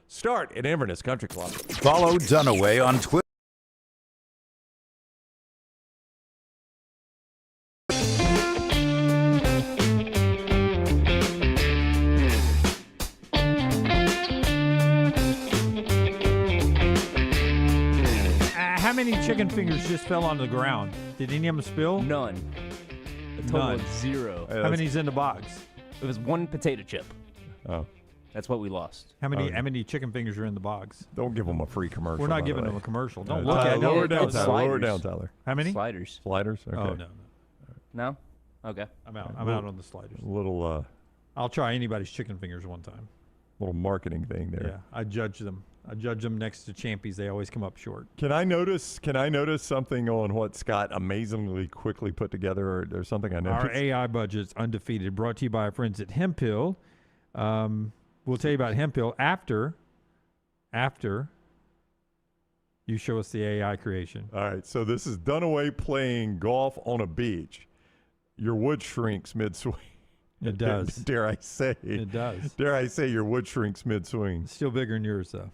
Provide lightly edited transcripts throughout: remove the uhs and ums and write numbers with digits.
Start at Inverness Country Club. Follow Dunaway on Twitter. How many chicken fingers just fell on the ground? Did any of them spill? None. A total of 0. How many's in the box? It was 1 potato chip. Oh. That's what we lost. How many chicken fingers are in the box? Don't give them a free commercial. We're not giving them a commercial. Don't look Tyler, at it. lower down, It's Tyler. Lower sliders. down, Tyler. How many? Sliders. Sliders? Okay. Oh, no. No? Okay. I'm out. I'm out on the sliders. Little I'll try anybody's chicken fingers one time. little marketing thing there. Yeah, I judge them. I judge them next to Champies. They always come up short. Can I notice something on what Scott amazingly quickly put together, or there's something I noticed? Our AI budget's undefeated. Brought to you by our friends at Hemphill. We'll tell you about Hemphill after you show us the AI creation. All right, so this is Dunaway playing golf on a beach. Your wood shrinks mid-swing. It does. Dare I say? It does. Dare I say your wood shrinks mid-swing? It's still bigger than yours, though.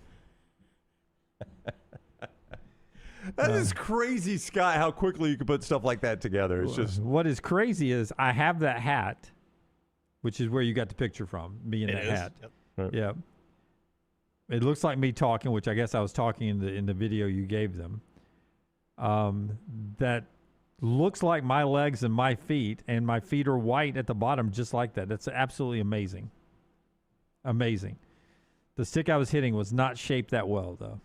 That is crazy, Scott, how quickly you can put stuff like that together. It's just... What is crazy is I have that hat, which is where you got the picture from, me in that hat. Yep. Right. Yeah. It looks like me talking, which I guess I was talking in the video you gave them. That looks like my legs and my feet are white at the bottom just like that. That's absolutely amazing. Amazing. The stick I was hitting was not shaped that well, though.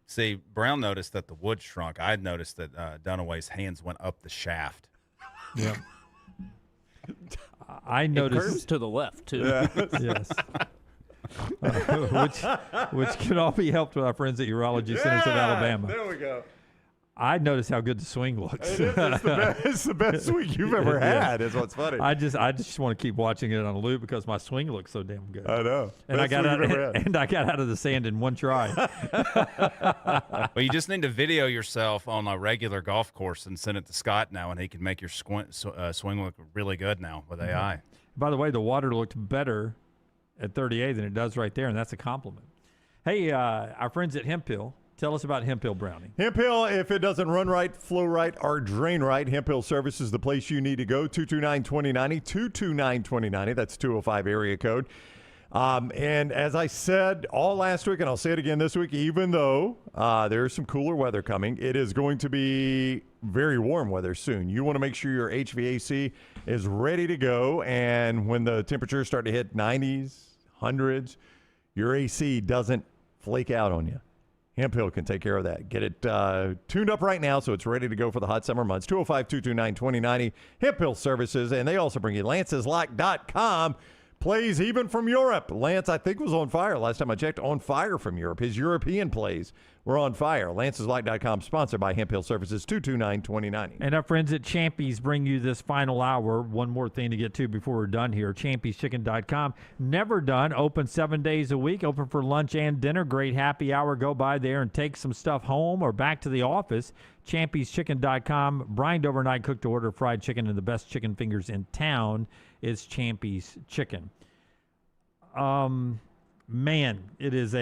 See, Brown noticed that the wood shrunk. I had noticed that Dunaway's hands went up the shaft. Yeah. I It noticed. curves to the left, too. Yes. Which can all be helped with our friends at Urology Centers of Alabama. There we go. I noticed how good the swing looks. It's the best swing you've ever had, is what's funny. I just want to keep watching it on a loop because my swing looks so damn good. I know. And I got out of the sand in one try. Well, you just need to video yourself on a regular golf course and send it to Scott now, and he can make your swing look really good now with AI. By the way, the water looked better at 38 than it does right there, and that's a compliment. Hey, our friends at Hemphill, tell us about Hemphill Browning. Hemphill, if it doesn't run right, flow right, or drain right, Hemphill Service is the place you need to go. 229-2090, 229-2090. That's 205 area code. And as I said all last week, and I'll say it again this week, even though there's some cooler weather coming, it is going to be very warm weather soon. You want to make sure your HVAC is ready to go. And when the temperatures start to hit 90s, 100s, your AC doesn't flake out on you. Hemphill can take care of that. Get it tuned up right now so it's ready to go for the hot summer months. 205-229-2090, Hemphill Services. And they also bring you Lance'sLock.com. Plays even from Europe. Lance, I think, was on fire. Last time I checked, on fire from Europe. His European plays were on fire. Lance'sLock.com, sponsored by Hemphill Services, 229-2090. And our friends at Champies bring you this final hour. One more thing to get to before we're done here. ChampiesChicken.com. Never done. Open 7 days a week. Open for lunch and dinner. Great happy hour. Go by there and take some stuff home or back to the office. ChampiesChicken.com. Brined overnight, cooked to order, fried chicken, and the best chicken fingers in town. It's Champies Chicken. Man, it's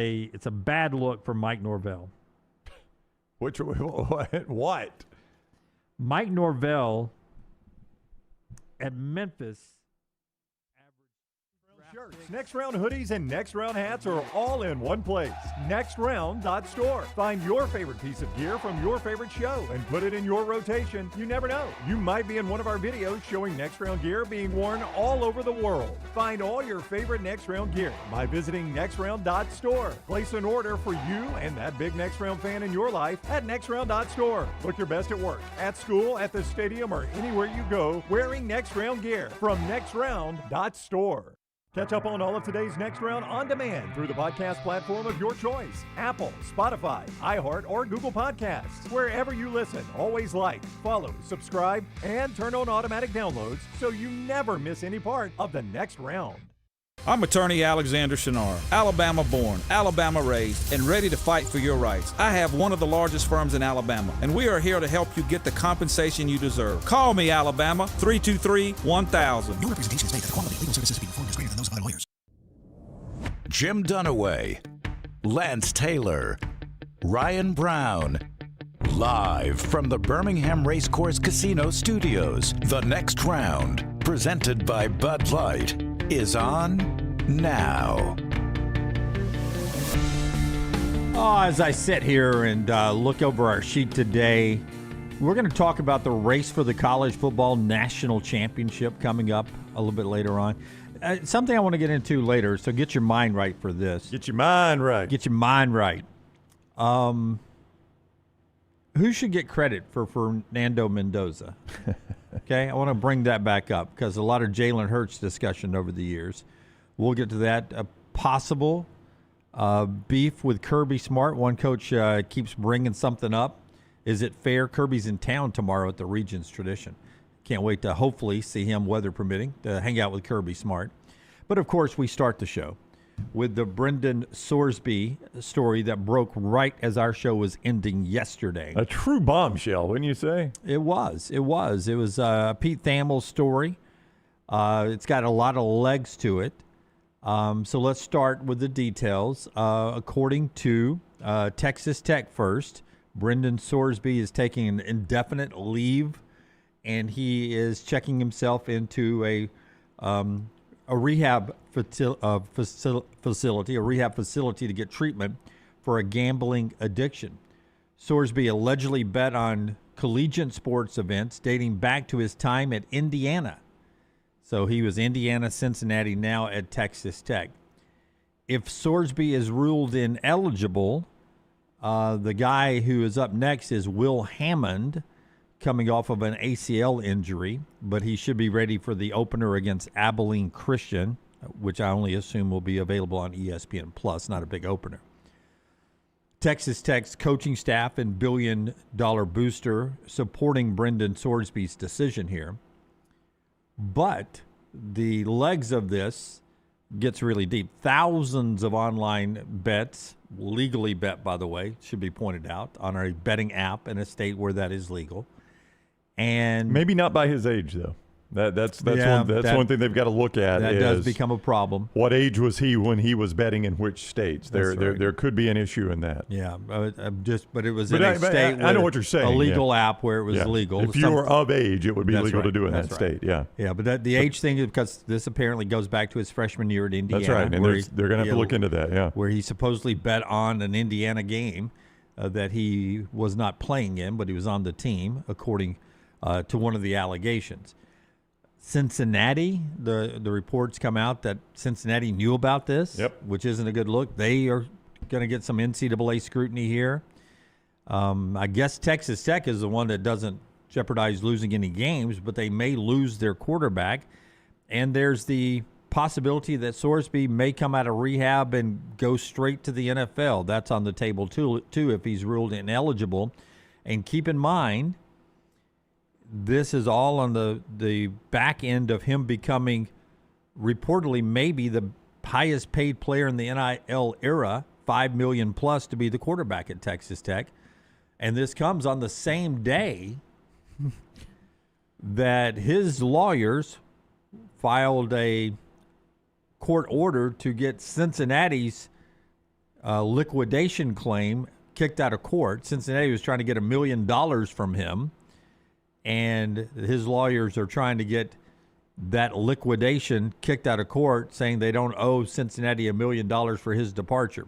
a bad look for Mike Norvell. What? Mike Norvell at Memphis. Shirts, Next Round hoodies, and Next Round hats are all in one place. NextRound.store. Find your favorite piece of gear from your favorite show and put it in your rotation. You never know. You might be in one of our videos showing Next Round gear being worn all over the world. Find all your favorite Next Round gear by visiting NextRound.store. Place an order for you and that big Next Round fan in your life at NextRound.store. Look your best at work, at school, at the stadium, or anywhere you go wearing Next Round gear from NextRound.store. Catch up on all of today's Next Round on demand through the podcast platform of your choice. Apple, Spotify, iHeart, or Google Podcasts. Wherever you listen, always like, follow, subscribe, and turn on automatic downloads so you never miss any part of the Next Round. I'm attorney Alexander Shinar, Alabama born, Alabama raised, and ready to fight for your rights. I have one of the largest firms in Alabama, and we are here to help you get the compensation you deserve. Call me, Alabama, 323-1000. Your representation is made that the quality of legal services being performed is greater than those of other lawyers. Jim Dunaway. Lance Taylor, Ryan Brown. Live from the Birmingham Racecourse Casino Studios, the next round, presented by Bud Light, is on now. Oh, as I sit here and look over our sheet today, we're going to talk about the race for the college football national championship coming up a little bit later on. Something I want to get into later, so get your mind right for this. Get your mind right. Get your mind right. Who should get credit for Fernando Mendoza? Okay, I want to bring that back up because a lot of Jalen Hurts discussion over the years. We'll get to that. Possible beef with Kirby Smart. One coach keeps bringing something up. Is it fair? Kirby's in town tomorrow at the Regions Tradition. Can't wait to hopefully see him, weather permitting, to hang out with Kirby Smart. But, of course, we start the show with the Brendan Sorsby story that broke right as our show was ending yesterday. A true bombshell, wouldn't you say? It was. It was Pete Thamel's story. It's got a lot of legs to it. So let's start with the details. According to Texas Tech first, Brendan Sorsby is taking an indefinite leave, and he is checking himself into a rehab facility to get treatment for a gambling addiction. Sorsby allegedly bet on collegiate sports events dating back to his time at Indiana. So he was Indiana, Cincinnati, now at Texas Tech. If Sorsby is ruled ineligible, the guy who is up next is Will Hammond, coming off of an ACL injury, but he should be ready for the opener against Abilene Christian, which I only assume will be available on ESPN Plus, not a big opener. Texas Tech's coaching staff and billion-dollar booster supporting Brendan Sorsby's decision here. But the legs of this gets really deep. Thousands of online bets, legally bet, by the way, should be pointed out, on a betting app in a state where that is legal. And maybe not by his age, though. That's one thing they've got to look at. That does become a problem. What age was he when he was betting in which states? There could be an issue in that. Yeah, but it was in a state. I know what you're saying. A legal app where it was legal. If you were of age, it would be legal to do in that state. Yeah. Yeah, but the age thing is because this apparently goes back to his freshman year at Indiana. That's right, and they're going to have to look into that. Yeah, where he supposedly bet on an Indiana game that he was not playing in, but he was on the team, according to one of the allegations. Cincinnati, the reports come out that Cincinnati knew about this, which isn't a good look. They are going to get some NCAA scrutiny here. I guess Texas Tech is the one that doesn't jeopardize losing any games, but they may lose their quarterback. And there's the possibility that Sorsby may come out of rehab and go straight to the NFL. That's on the table too if he's ruled ineligible. And keep in mind, this is all on the back end of him becoming reportedly maybe the highest paid player in the NIL era, $5 million plus to be the quarterback at Texas Tech. And this comes on the same day that his lawyers filed a court order to get Cincinnati's liquidation claim kicked out of court. Cincinnati was trying to get $1 million from him. And his lawyers are trying to get that liquidation kicked out of court, saying they don't owe Cincinnati $1 million for his departure.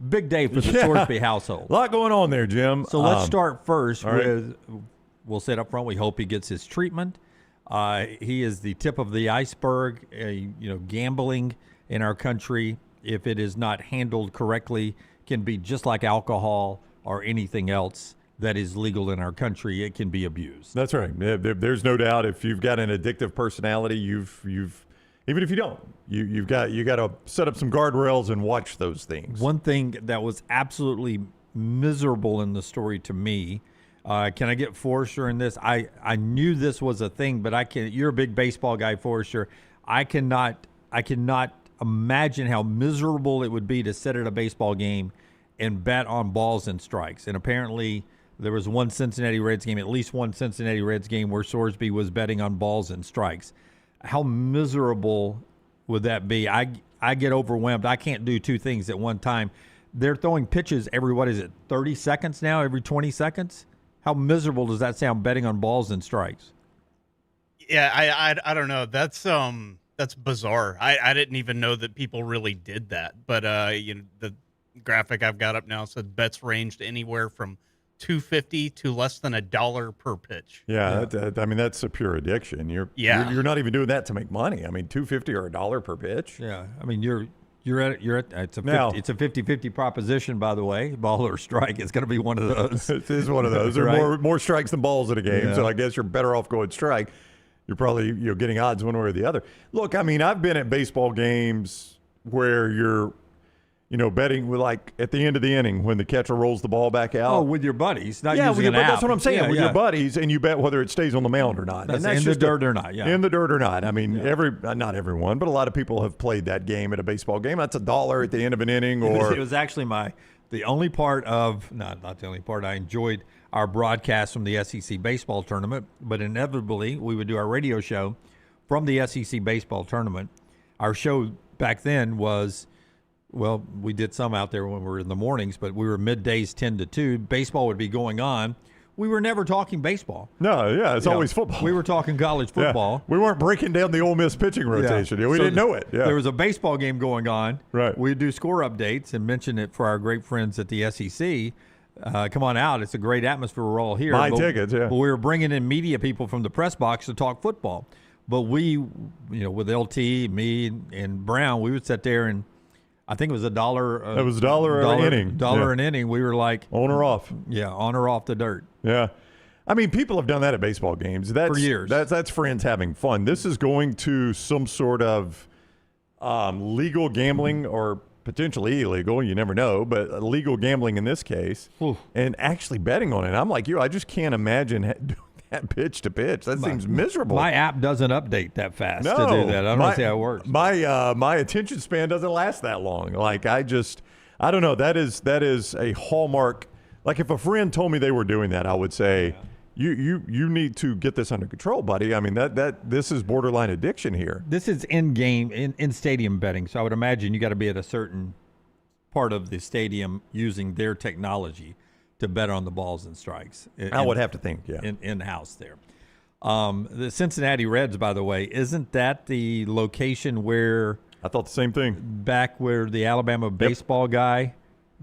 Big day for the Sorsby household. A lot going on there, Jim. So let's start first with, we'll say it up front, we hope he gets his treatment. He is the tip of the iceberg. Gambling in our country, if it is not handled correctly, can be just like alcohol or anything else that is legal in our country. It can be abused. That's right. There's no doubt if you've got an addictive personality, you've even if you don't, you got to set up some guardrails and watch those things. One thing that was absolutely miserable in the story to me, can I get Forrester in this? I knew this was a thing, but you're a big baseball guy, Forrester. I cannot imagine how miserable it would be to sit at a baseball game and bet on balls and strikes. And apparently there was one Cincinnati Reds game, at least one Cincinnati Reds game, where Sorsby was betting on balls and strikes. How miserable would that be? I get overwhelmed. I can't do two things at one time. they're throwing pitches every, 30 seconds now, every 20 seconds? How miserable does that sound, betting on balls and strikes? Yeah, I don't know. That's bizarre. I didn't even know that people really did that. But the graphic I've got up now said bets ranged anywhere from $2.50 to less than $1 per pitch. Yeah, I mean that's a pure addiction. You're not even doing that to make money. I mean, $2.50 or $1 per pitch. Yeah, I mean you're at it's a 50-50 proposition, by the way. Ball or strike, it's going to be one of those. It is one of those. There are more strikes than balls in a game, so I guess you're better off going strike. You're probably getting odds one way or the other. Look, I mean, I've been at baseball games where you're betting with, like, at the end of the inning when the catcher rolls the ball back out. Oh, with your buddies, not using an but app. that's what I'm saying. Yeah, with your buddies, and you bet whether it stays on the mound or not. That's and in the dirt or not. Yeah, in the dirt or not. I mean, not everyone, but a lot of people have played that game at a baseball game. That's $1 at the end of an inning. Or it was actually the only part of not the only part I enjoyed our broadcast from the SEC baseball tournament, but inevitably we would do our radio show from the SEC baseball tournament. Our show back then was, well, we did some out there when we were in the mornings, but we were middays 10 to 2. Baseball would be going on. We were never talking baseball. No, yeah, it's always football. We were talking college football. Yeah. We weren't breaking down the Ole Miss pitching rotation. Yeah. We didn't know it. Yeah. There was a baseball game going on. Right. We'd do score updates and mention it for our great friends at the SEC. Come on out. It's a great atmosphere. We're all here. Buy tickets, yeah. But we were bringing in media people from the press box to talk football. But we, with LT, me, and Brown, we would sit there and I think it was $1. It was $1 an inning. An inning. We were like on or off. Yeah, on or off the dirt. Yeah. I mean, people have done that at baseball games. For years. That's friends having fun. This is going to some sort of legal gambling or potentially illegal. You never know, but legal gambling in this case. Oof. And actually betting on it. I'm like you. I just can't imagine doing that pitch to pitch. That seems miserable. My app doesn't update that fast to do that. I don't see how it works. My attention span doesn't last that long. Like I don't know. That is a hallmark. Like if a friend told me they were doing that, I would say, you need to get this under control, buddy. I mean this is borderline addiction here. This is in stadium betting, so I would imagine you got to be at a certain part of the stadium using their technology to bet on the balls and strikes. I would have to think, yeah. In-house there. The Cincinnati Reds, by the way, isn't that the location where I thought the same thing. Back where the Alabama baseball guy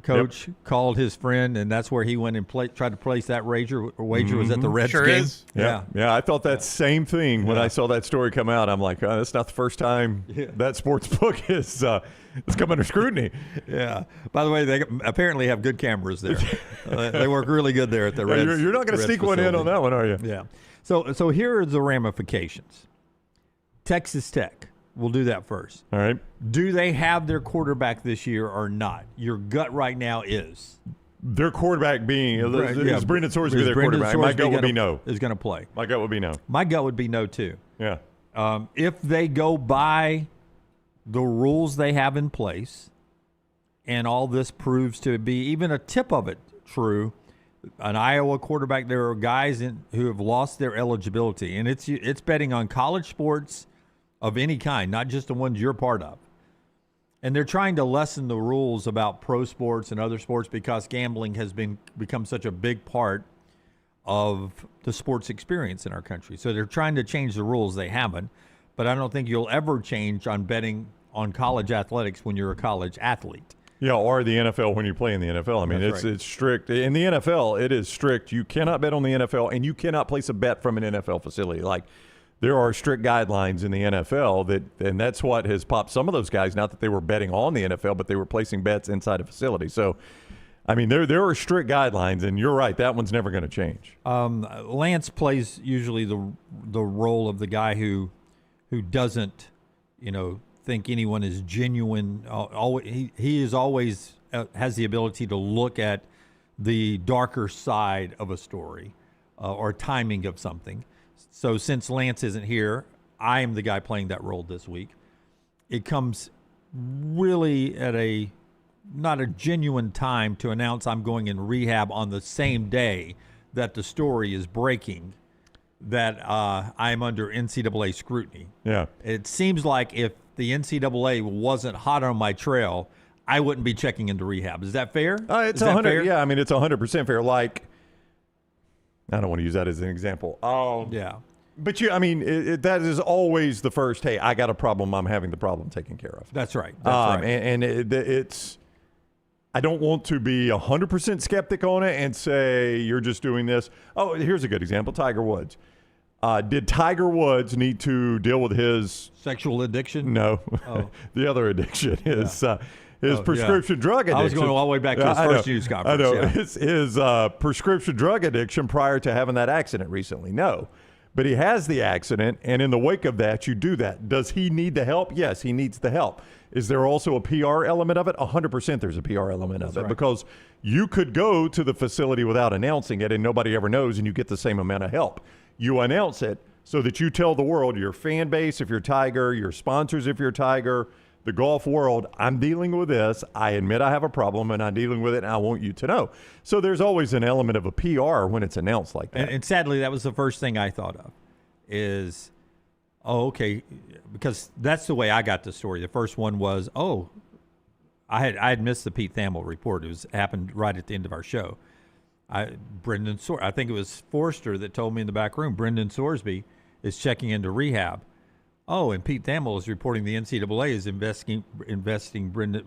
coach called his friend, and that's where he went and tried to place that wager was at the Reds sure game. Is. Yeah. I thought that same thing when I saw that story come out. I'm like, that's not the first time that sports book is come under scrutiny. Yeah. By the way, they apparently have good cameras there. They work really good there at the Reds. You're not going to sneak one in on that one, are you? Yeah. So here are the ramifications. Texas Tech. We'll do that first. All right. Do they have their quarterback this year or not? Your gut right now is. Their quarterback being is Brendan Sorsby their Brendan quarterback? Sorsby My gut would be no. Is going to play. My gut would be no. My gut would be no too. Yeah. If they go by the rules they have in place, and all this proves to be even a tip of it true, an Iowa quarterback, there are guys who have lost their eligibility, and it's betting on college sports of any kind, not just the ones you're part of. And they're trying to lessen the rules about pro sports and other sports because gambling has become such a big part of the sports experience in our country. So they're trying to change the rules. They haven't. But I don't think you'll ever change on betting on college athletics when you're a college athlete. Yeah, or the NFL when you play in the NFL. I mean, it's strict. In the NFL, it is strict. You cannot bet on the NFL, and you cannot place a bet from an NFL facility. Like, there are strict guidelines in the NFL and that's what has popped some of those guys. Not that they were betting on the NFL, but they were placing bets inside a facility. So, I mean, there are strict guidelines, and you're right. That one's never going to change. Lance plays usually the role of the guy who doesn't, think anyone is genuine. He is always has the ability to look at the darker side of a story or timing of something. So since Lance isn't here, I am the guy playing that role this week. It comes really at not a genuine time to announce I'm going in rehab on the same day that the story is breaking, that I'm under NCAA scrutiny. Yeah. It seems like if the NCAA wasn't hot on my trail, I wouldn't be checking into rehab. Is that fair? It's Is that 100. fair? Yeah, I mean, it's 100% fair. Like, I don't want to use that as an example. Yeah. But that is always the first. Hey, I got a problem. I'm having the problem taken care of. That's right. That's right. And it's. I don't want to be 100% skeptic on it and say you're just doing this. Oh, here's a good example: Tiger Woods. Did Tiger Woods need to deal with his sexual addiction? No, the other addiction is his prescription drug addiction. I was going all the way back to his first news conference. I know Yeah. his prescription drug addiction prior to having that accident recently. No. But he has the accident, and in the wake of that, you do that. Does he need the help? Yes, he needs the help. Is there also a PR element of it? 100% there's a PR element of it because you could go to the facility without announcing it, and nobody ever knows, and you get the same amount of help. You announce it so that you tell the world, your fan base if you're Tiger, your sponsors if you're Tiger, the golf world, I'm dealing with this. I admit I have a problem, and I'm dealing with it, and I want you to know. So there's always an element of a PR when it's announced like that. And sadly, that was the first thing I thought of is, okay, because that's the way I got the story. The first one was, I had missed the Pete Thamel report. It happened right at the end of our show. I think it was Forrester that told me in the back room, Brendan Sorsby is checking into rehab. Oh, and Pete Thamel is reporting the NCAA is investigating Brendan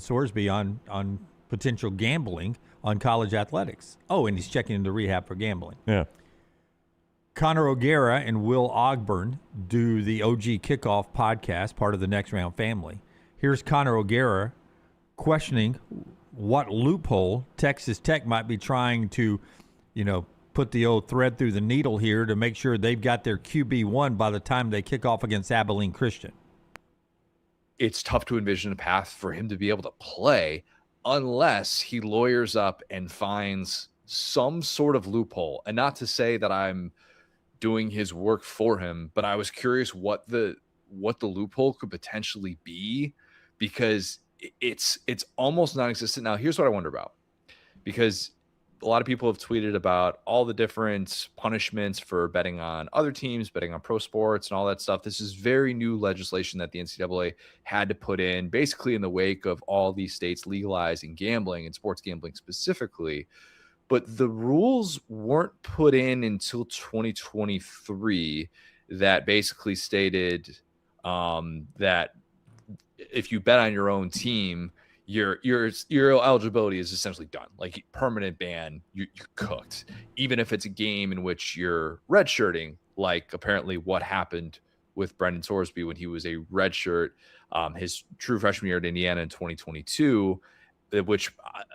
Sorsby on potential gambling on college athletics. Oh, and he's checking into rehab for gambling. Yeah. Connor O'Gara and Will Ogburn do the OG Kickoff podcast, part of the Next Round family. Here's Connor O'Gara questioning what loophole Texas Tech might be trying to, put the old thread through the needle here to make sure they've got their QB1 by the time they kick off against Abilene Christian. It's tough to envision a path for him to be able to play unless he lawyers up and finds some sort of loophole. And not to say that I'm doing his work for him, but I was curious what the loophole could potentially be, because it's almost non-existent. Now, here's what I wonder about, because a lot of people have tweeted about all the different punishments for betting on other teams, betting on pro sports and all that stuff. This is very new legislation that the NCAA had to put in basically in the wake of all these states legalizing gambling and sports gambling specifically. But the rules weren't put in until 2023 that basically stated that if you bet on your own team, your eligibility is essentially done. Like permanent ban, you're cooked. Even if it's a game in which you're redshirting, like apparently what happened with Brendan Sorsby when he was a redshirt his true freshman year at Indiana in 2022, which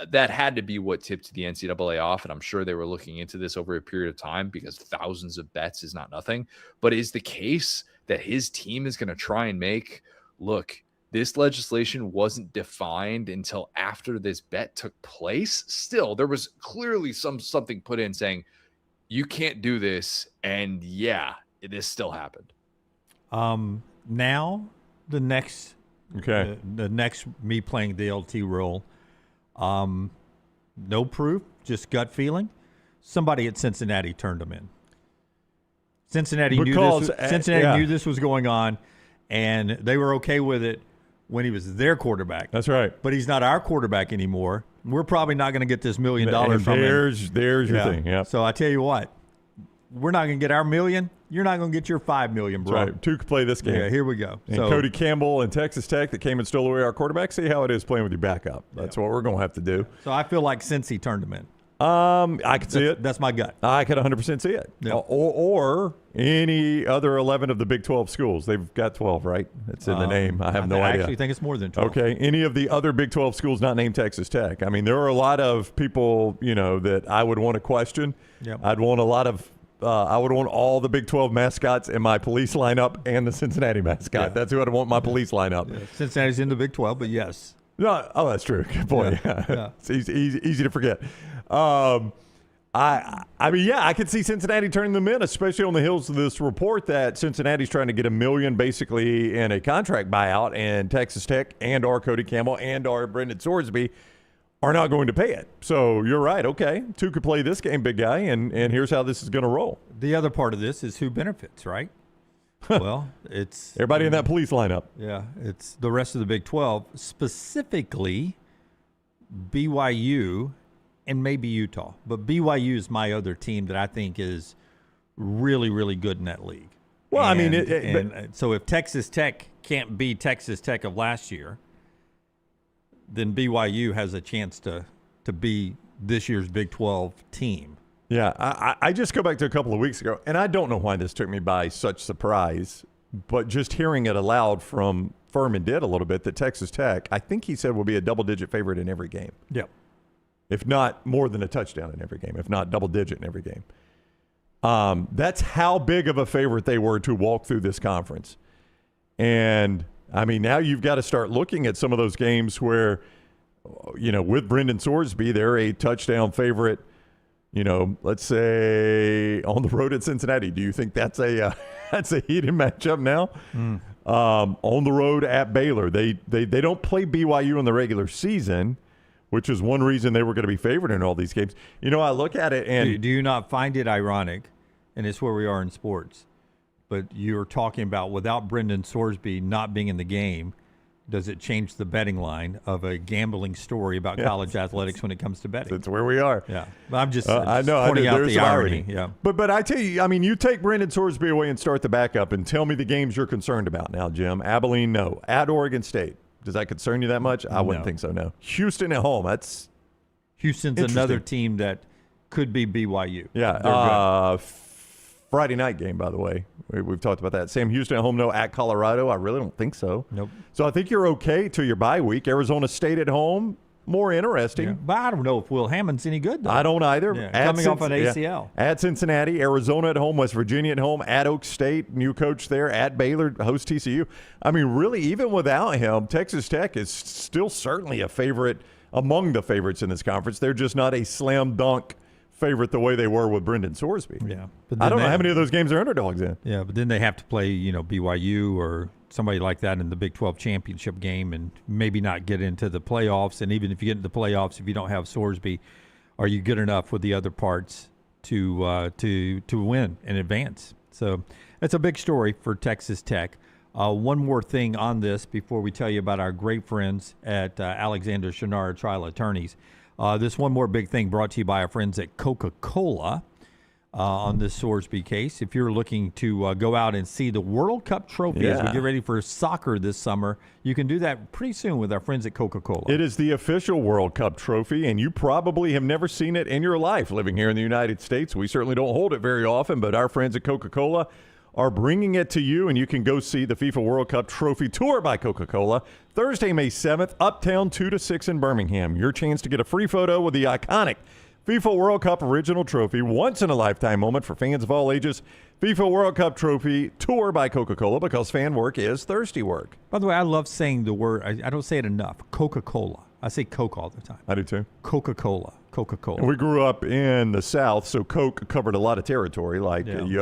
that had to be what tipped the NCAA off. And I'm sure they were looking into this over a period of time because thousands of bets is not nothing. But is the case that his team is going to try and make, look, this legislation wasn't defined until after this bet took place. Still, there was clearly something put in saying you can't do this, and this still happened. Now the next me playing the LT role, no proof, just gut feeling. Somebody at Cincinnati turned them in. Cincinnati knew this was going on, and they were okay with it when he was their quarterback. That's right. But he's not our quarterback anymore. We're probably not going to get this $1 million from him. There's your thing. Yeah. So I tell you what, we're not going to get our $1 million. You're not going to get your $5 million, bro. That's right. Two could play this game. Yeah, here we go. And Cody Campbell and Texas Tech that came and stole away our quarterback. See how it is playing with your backup. That's what we're going to have to do. So I feel like Cincy turned him in. I could see it. That's my gut. I could 100% see it. Yeah. Or any other 11 of the Big 12 schools. They've got 12, right? It's in the name. I have no idea. I actually think it's more than 12. Okay. Any of the other Big 12 schools not named Texas Tech. I mean, there are a lot of people, that I would want to question. Yep. I would want all the Big 12 mascots in my police lineup and the Cincinnati mascot. Yeah. That's who I'd want my police lineup. Yeah. Cincinnati's in the Big 12, but yes. No, that's true. Good point. Yeah. It's easy to forget. I could see Cincinnati turning them in, especially on the heels of this report that Cincinnati's trying to get $1 million basically in a contract buyout, and Texas Tech and our Cody Campbell and our Brendan Sorsby are not going to pay it. So you're right. Okay, two could play this game, big guy, and here's how this is going to roll. The other part of this is who benefits, right? Well, it's Everybody in that police lineup. Yeah, it's the rest of the Big 12, specifically BYU and maybe Utah. But BYU is my other team that I think is really, really good in that league. Well, I mean, so if Texas Tech can't be Texas Tech of last year, then BYU has a chance to be this year's Big 12 team. Yeah, I just go back to a couple of weeks ago, and I don't know why this took me by such surprise, but just hearing it aloud from Furman did a little bit that Texas Tech, I think he said, will be a double-digit favorite in every game. Yep. If not more than a touchdown in every game, if not double-digit in every game. That's how big of a favorite they were to walk through this conference. And, I mean, now you've got to start looking at some of those games where, with Brendan Sorsby, they're a touchdown favorite. Let's say on the road at Cincinnati. Do you think that's a heated matchup now? On the road at Baylor, they don't play BYU in the regular season, which is one reason they were going to be favored in all these games. I look at it and do you not find it ironic? And it's where we are in sports. But you're talking about without Brendan Sorsby not being in the game. Does it change the betting line of a gambling story about college athletics when it comes to betting? That's where we are. Yeah, I'm just I know pointing out there's the some irony. Yeah, but I tell you, I mean, you take Brendan Sorsby away and start the backup, and tell me the games you're concerned about now, Jim. Abilene, no. At Oregon State, does that concern you that much? I wouldn't think so. No. Houston at home. That's Houston's another team that could be BYU. Yeah. Friday night game, by the way. We've talked about that. Sam Houston at home, no. At Colorado, I really don't think so. Nope. So I think you're okay till your bye week. Arizona State at home, more interesting. Yeah. But I don't know if Will Hammond's any good, though. I don't either. Yeah. Coming off an ACL. At Cincinnati, Arizona at home, West Virginia at home, at Oak State, new coach there, at Baylor, host TCU. I mean, really, even without him, Texas Tech is still certainly a favorite among the favorites in this conference. They're just not a slam dunk favorite the way they were with Brendan Sorsby. Yeah, but I don't know how many of those games are underdogs in. Yeah, but then they have to play, BYU or somebody like that in the Big 12 championship game and maybe not get into the playoffs. And even if you get into the playoffs, if you don't have Sorsby, are you good enough with the other parts to win and advance? So it's a big story for Texas Tech. One more thing on this before we tell you about our great friends at Alexander Shinara Trial Attorneys. This one more big thing brought to you by our friends at Coca-Cola on this Sorsby case. If you're looking to go out and see the World Cup trophy as we get ready for soccer this summer, you can do that pretty soon with our friends at Coca-Cola. It is the official World Cup trophy, and you probably have never seen it in your life living here in the United States. We certainly don't hold it very often, but our friends at Coca-Cola are bringing it to you, and you can go see the FIFA World Cup Trophy Tour by Coca-Cola Thursday, May 7th, Uptown 2 to 6 in Birmingham. Your chance to get a free photo with the iconic FIFA World Cup Original Trophy, once-in-a-lifetime moment for fans of all ages. FIFA World Cup Trophy Tour by Coca-Cola, because fan work is thirsty work. By the way, I love saying the word. I don't say it enough. Coca-Cola. I say Coke all the time. I do too. Coca-Cola. Coca-Cola. And we grew up in the South, so Coke covered a lot of territory.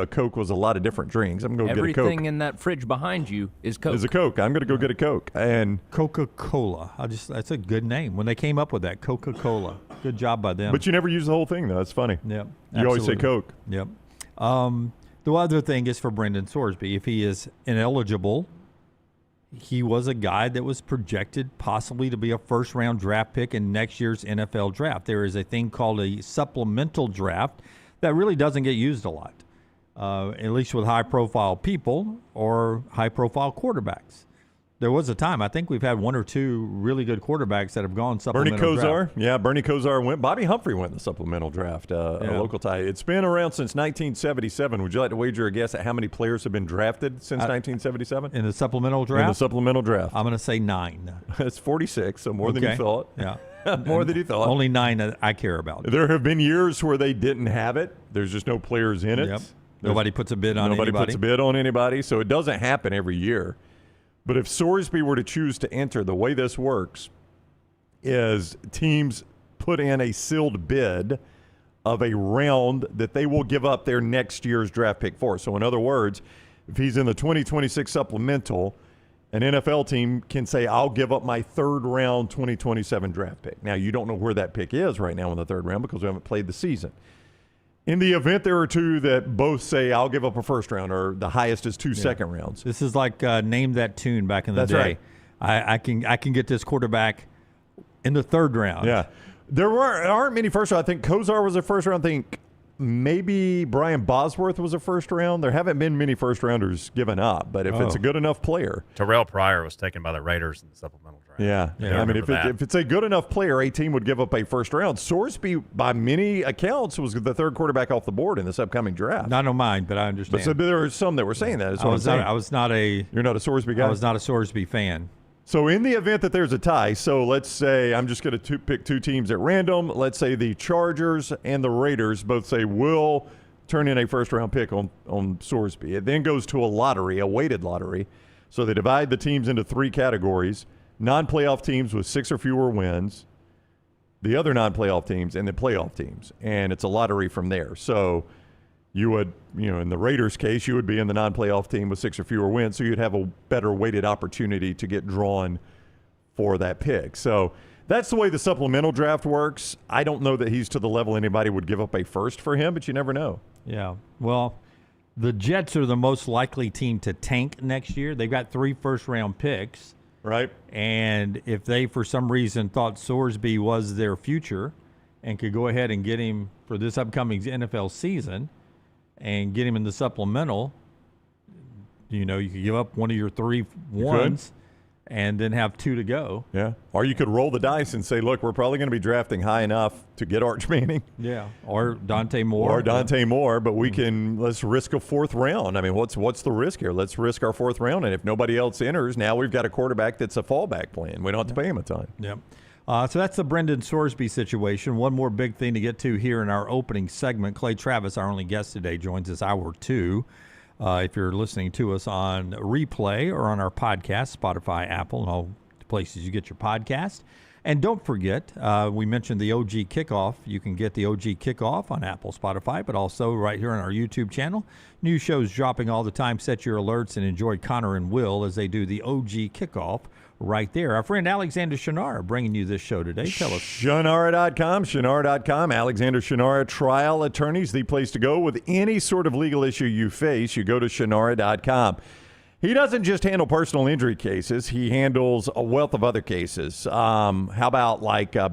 Coke was a lot of different drinks. I'm going to get a Coke. Everything in that fridge behind you is Coke. Is a Coke. I'm going to go get a Coke. And Coca-Cola. That's a good name. When they came up with that, Coca-Cola. Good job by them. But you never use the whole thing, though. That's funny. Yep. You always say Coke. Yep. The other thing is for Brendan Sorsby. If he is ineligible, he was a guy that was projected possibly to be a first-round draft pick in next year's NFL draft. There is a thing called a supplemental draft that really doesn't get used a lot, at least with high-profile people or high-profile quarterbacks. There was a time, I think we've had one or two really good quarterbacks that have gone supplemental Bernie Kosar. draft. Yeah, Bernie Kosar went. Bobby Humphrey went in the supplemental draft, a local tie. It's been around since 1977. Would you like to wager a guess at how many players have been drafted since 1977? In the supplemental draft? In the supplemental draft. I'm going to say 9. It's 46, so more than you thought. Yeah. More than you thought. Only 9 that I care about. There have been years where they didn't have it. There's just no players in it. Yep. Nobody puts a bid on anybody. Nobody puts a bid on anybody, so it doesn't happen every year. But if Sorsby were to choose to enter, the way this works is teams put in a sealed bid of a round that they will give up their next year's draft pick for. So in other words, if he's in the 2026 supplemental, an NFL team can say, I'll give up my third-round 2027 draft pick. Now, you don't know where that pick is right now in the third round because we haven't played the season. In the event there are two that both say, I'll give up a first round, or the highest is two second rounds. This is like Name That Tune back in the That's day. right. I can get this quarterback in the third round. Yeah. There aren't many first round. I think Kozar was a first round. I think maybe Brian Bosworth was a first round. There haven't been many first rounders given up, but if it's a good enough player. Terrell Pryor was taken by the Raiders in the supplemental draft. Yeah. I mean, if it's a good enough player, a team would give up a first round. Sorsby, by many accounts, was the third quarterback off the board in this upcoming draft. Not on mine, but I understand. But so there are some that were saying that. You're not a Sorsby guy? I was not a Sorsby fan. So in the event that there's a tie, so let's say I'm just going to pick two teams at random. Let's say the Chargers and the Raiders both say we'll turn in a first-round pick on Sorsby. It then goes to a lottery, a weighted lottery. So they divide the teams into three categories: non-playoff teams with 6 or fewer wins, the other non-playoff teams, and the playoff teams. And it's a lottery from there. So you would, in the Raiders' case, you would be in the non-playoff team with 6 or fewer wins, so you'd have a better weighted opportunity to get drawn for that pick. So that's the way the supplemental draft works. I don't know that he's to the level anybody would give up a first for him, but you never know. Yeah. Well, the Jets are the most likely team to tank next year. They've got 3 first-round picks. Right. And if they, for some reason, thought Sorsby was their future and could go ahead and get him for this upcoming NFL season and get him in the supplemental, you could give up one of your 3 ones and then have 2 to go. Yeah. Or you could roll the dice and say, look, we're probably going to be drafting high enough to get Arch Manning. Yeah. Or Dante Moore. But let's risk a 4th round. I mean, what's the risk here? Let's risk our 4th round. And if nobody else enters, now we've got a quarterback that's a fallback plan. We don't have to pay him a ton. Yep. So that's the Brendan Sorsby situation. One more big thing to get to here in our opening segment. Clay Travis, our only guest today, joins us hour 2. If you're listening to us on replay or on our podcast, Spotify, Apple, and all the places you get your podcast. And don't forget, we mentioned the OG Kickoff. You can get the OG Kickoff on Apple, Spotify, but also right here on our YouTube channel. New shows dropping all the time. Set your alerts and enjoy Connor and Will as they do the OG Kickoff right there. Our friend Alexander Shinara bringing you this show today. Tell us. Shinara.com. Alexander Shinara, trial attorneys, the place to go with any sort of legal issue you face. You go to Shinara.com. He doesn't just handle personal injury cases. He handles a wealth of other cases. How about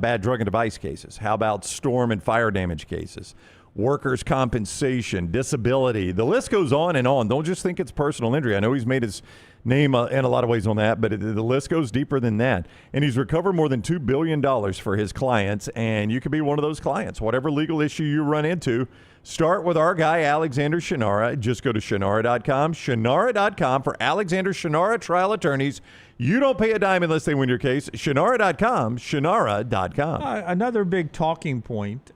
bad drug and device cases? How about storm and fire damage cases? Workers' compensation, disability. The list goes on and on. Don't just think it's personal injury. I know he's made his name in a lot of ways on that, but the list goes deeper than that. And he's recovered more than $2 billion for his clients, and you could be one of those clients. Whatever legal issue you run into, start with our guy, Alexander Shinara. Just go to Shinara.com. Shinara.com for Alexander Shinara trial attorneys. You don't pay a dime unless they win your case. Shinara.com. Shinara.com. Another big talking point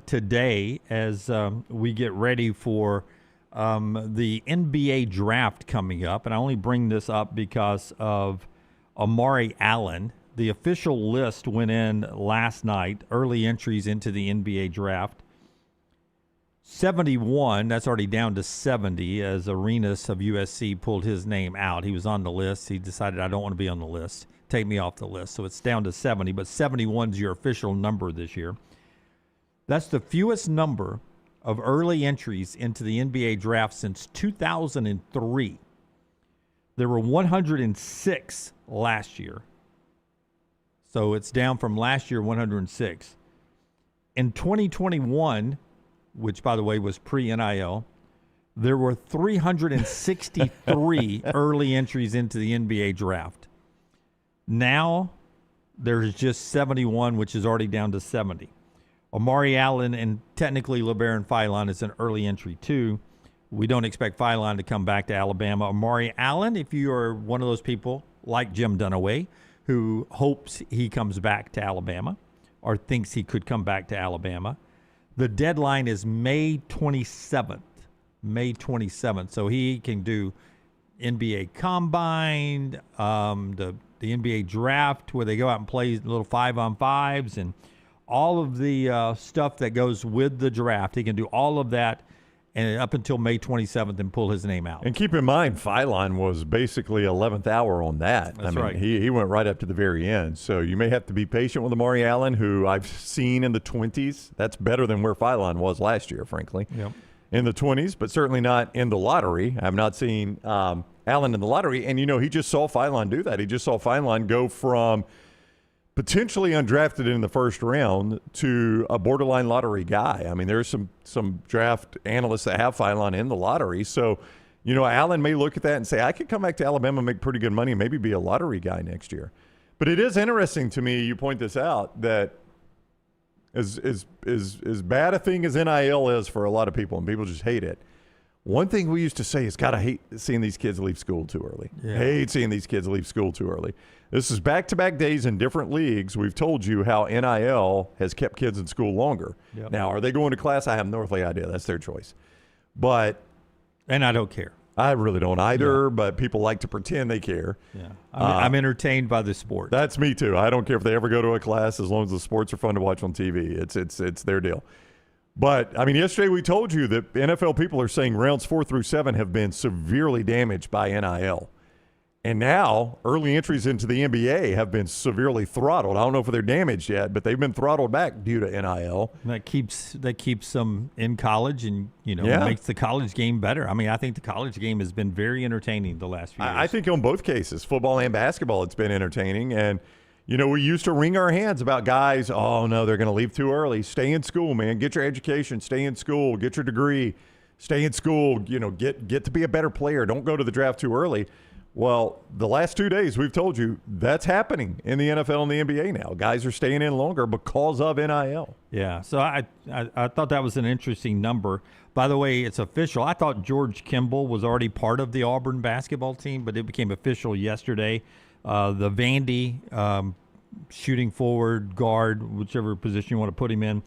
today as we get ready for the NBA draft coming up. And I only bring this up because of Amari Allen. The official list went in last night, early entries into the NBA draft. 71, that's already down to 70 as Arenas of USC pulled his name out. He was on the list. He decided, I don't want to be on the list. Take me off the list. So it's down to 70, but 71 is your official number this year. That's the fewest number of early entries into the NBA draft since 2003. There were 106 last year. So it's down from last year, 106. In 2021, which, by the way, was pre-NIL, there were 363 early entries into the NBA draft. Now, there's just 71, which is already down to 70. Amari Allen and technically LeBaron Philon is an early entry, too. We don't expect Philon to come back to Alabama. Amari Allen, if you are one of those people like Jim Dunaway, who hopes he comes back to Alabama or thinks he could come back to Alabama, the deadline is May 27th. May 27th. So he can do NBA Combine, the NBA Draft, where they go out and play little 5-on-5s and all of the stuff that goes with the draft. He can do all of that and up until May 27th and pull his name out. And keep in mind, Phylon was basically 11th hour on that. That's right. He went right up to the very end. So you may have to be patient with Amari Allen, who I've seen in the 20s. That's better than where Phylon was last year, frankly. Yep. In the 20s, but certainly not in the lottery. I've not seen Allen in the lottery. And, he just saw Phylon do that. He just saw Phylon go from potentially undrafted in the first round to a borderline lottery guy. I mean, there's some draft analysts that have Phylon in the lottery. So, Allen may look at that and say, I could come back to Alabama and make pretty good money and maybe be a lottery guy next year. But it is interesting to me, you point this out, that as bad a thing as NIL is for a lot of people, and people just hate it, one thing we used to say is, God, I hate seeing these kids leave school too early. Yeah. Hate seeing these kids leave school too early. This is back-to-back days in different leagues. We've told you how NIL has kept kids in school longer. Yep. Now, are they going to class? I have no earthly idea. That's their choice. And I don't care. I really don't either, but people like to pretend they care. Yeah, I'm entertained by the sport. That's me too. I don't care if they ever go to a class as long as the sports are fun to watch on TV. It's their deal. But, yesterday we told you that NFL people are saying rounds 4 through 7 have been severely damaged by NIL. And now early entries into the NBA have been severely throttled. I don't know if they're damaged yet, but they've been throttled back due to NIL. That keeps them in college and, makes the college game better. I think the college game has been very entertaining the last few years. I think on both cases, football and basketball, it's been entertaining. And, we used to wring our hands about guys, oh, no, they're going to leave too early. Stay in school, man. Get your education. Stay in school. Get your degree. Stay in school. Get to be a better player. Don't go to the draft too early. Well, the last 2 days, we've told you that's happening in the NFL and the NBA now. Guys are staying in longer because of NIL. Yeah, so I thought that was an interesting number. By the way, it's official. I thought George Campbell was already part of the Auburn basketball team, but it became official yesterday. The Vandy, shooting forward, guard, whichever position you want to put him in,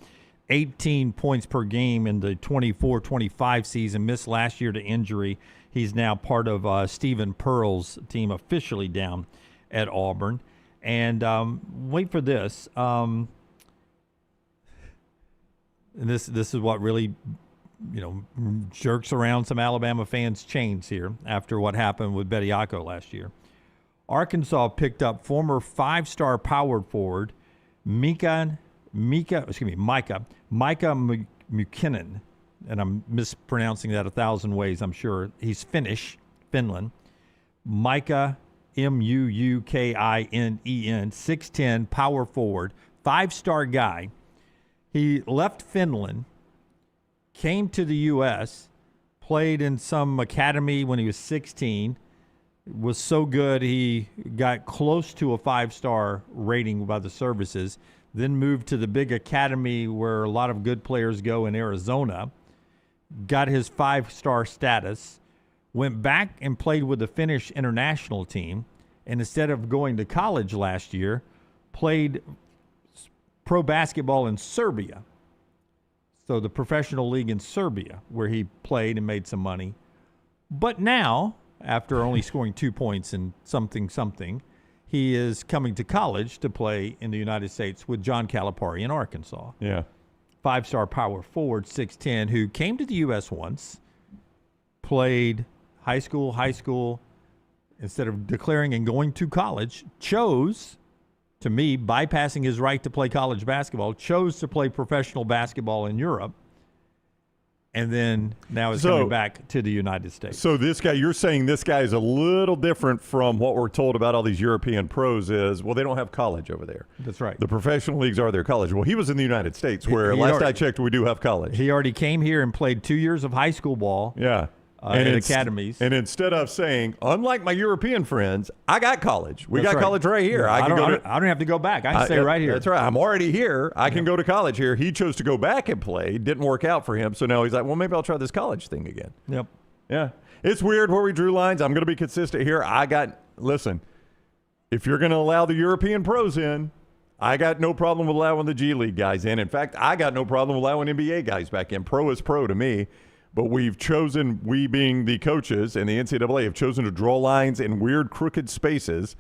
18 points per game in the 24-25 season, missed last year to injury. He's now part of Stephen Pearl's team, officially down at Auburn. And wait for this. And this is what really, jerks around some Alabama fans' chains here after what happened with Bediako last year. Arkansas picked up former 5-star power forward Micah McKinnon, and I'm mispronouncing that 1,000 ways, I'm sure. He's Finland. Micah, Mukinen, 6'10", power forward, 5-star guy. He left Finland, came to the U.S., played in some academy when he was 16, was so good he got close to a 5-star rating by the services, then moved to the big academy where a lot of good players go in Arizona, got his 5-star status, went back and played with the Finnish international team, and instead of going to college last year, played pro basketball in Serbia. So the professional league in Serbia, where he played and made some money. But now, after only scoring 2 points in something, he is coming to college to play in the United States with John Calipari in Arkansas. Yeah. 5-star power forward, 6'10", who came to the U.S. once, played high school, instead of declaring and going to college, chose, to me, bypassing his right to play college basketball, chose to play professional basketball in Europe, and then now is coming back to the United States. So this guy, you're saying this guy is a little different from what we're told about all these European pros is, well, they don't have college over there. That's right. The professional leagues are their college. Well, he was in the United States where I checked, we do have college. He already came here and played 2 years of high school ball. Yeah. In academies. And instead of saying, unlike my European friends, I got college. We got college right here. Yeah, I don't have to go back. I can stay right here. That's right. I'm already here. I can go to college here. He chose to go back and play. Didn't work out for him. So now he's like, well, maybe I'll try this college thing again. Yep. Yeah. It's weird where we drew lines. I'm going to be consistent here. Listen, if you're going to allow the European pros in, I got no problem with allowing the G League guys in. In fact, I got no problem allowing NBA guys back in. Pro is pro to me. But we've chosen, we being the coaches and the NCAA, have chosen to draw lines in weird, crooked spaces.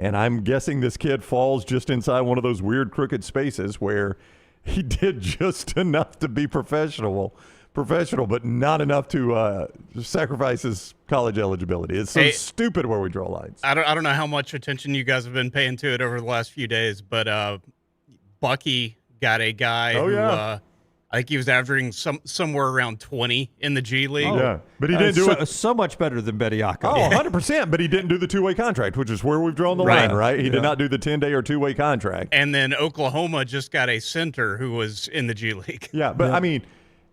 And I'm guessing this kid falls just inside one of those weird, crooked spaces where he did just enough to be professional, professional, but not enough to sacrifice his college eligibility. It's so stupid where we draw lines. I don't know how much attention you guys have been paying to it over the last few days, but Bucky got a guy who I think he was averaging somewhere around 20 in the G League. Oh, yeah, but he didn't do it. So much better than Bediako. Oh, 100%, but he didn't do the two-way contract, which is where we've drawn the line, right? He did not do the 10-day or two-way contract. And then Oklahoma just got a center who was in the G League. Yeah, but I mean,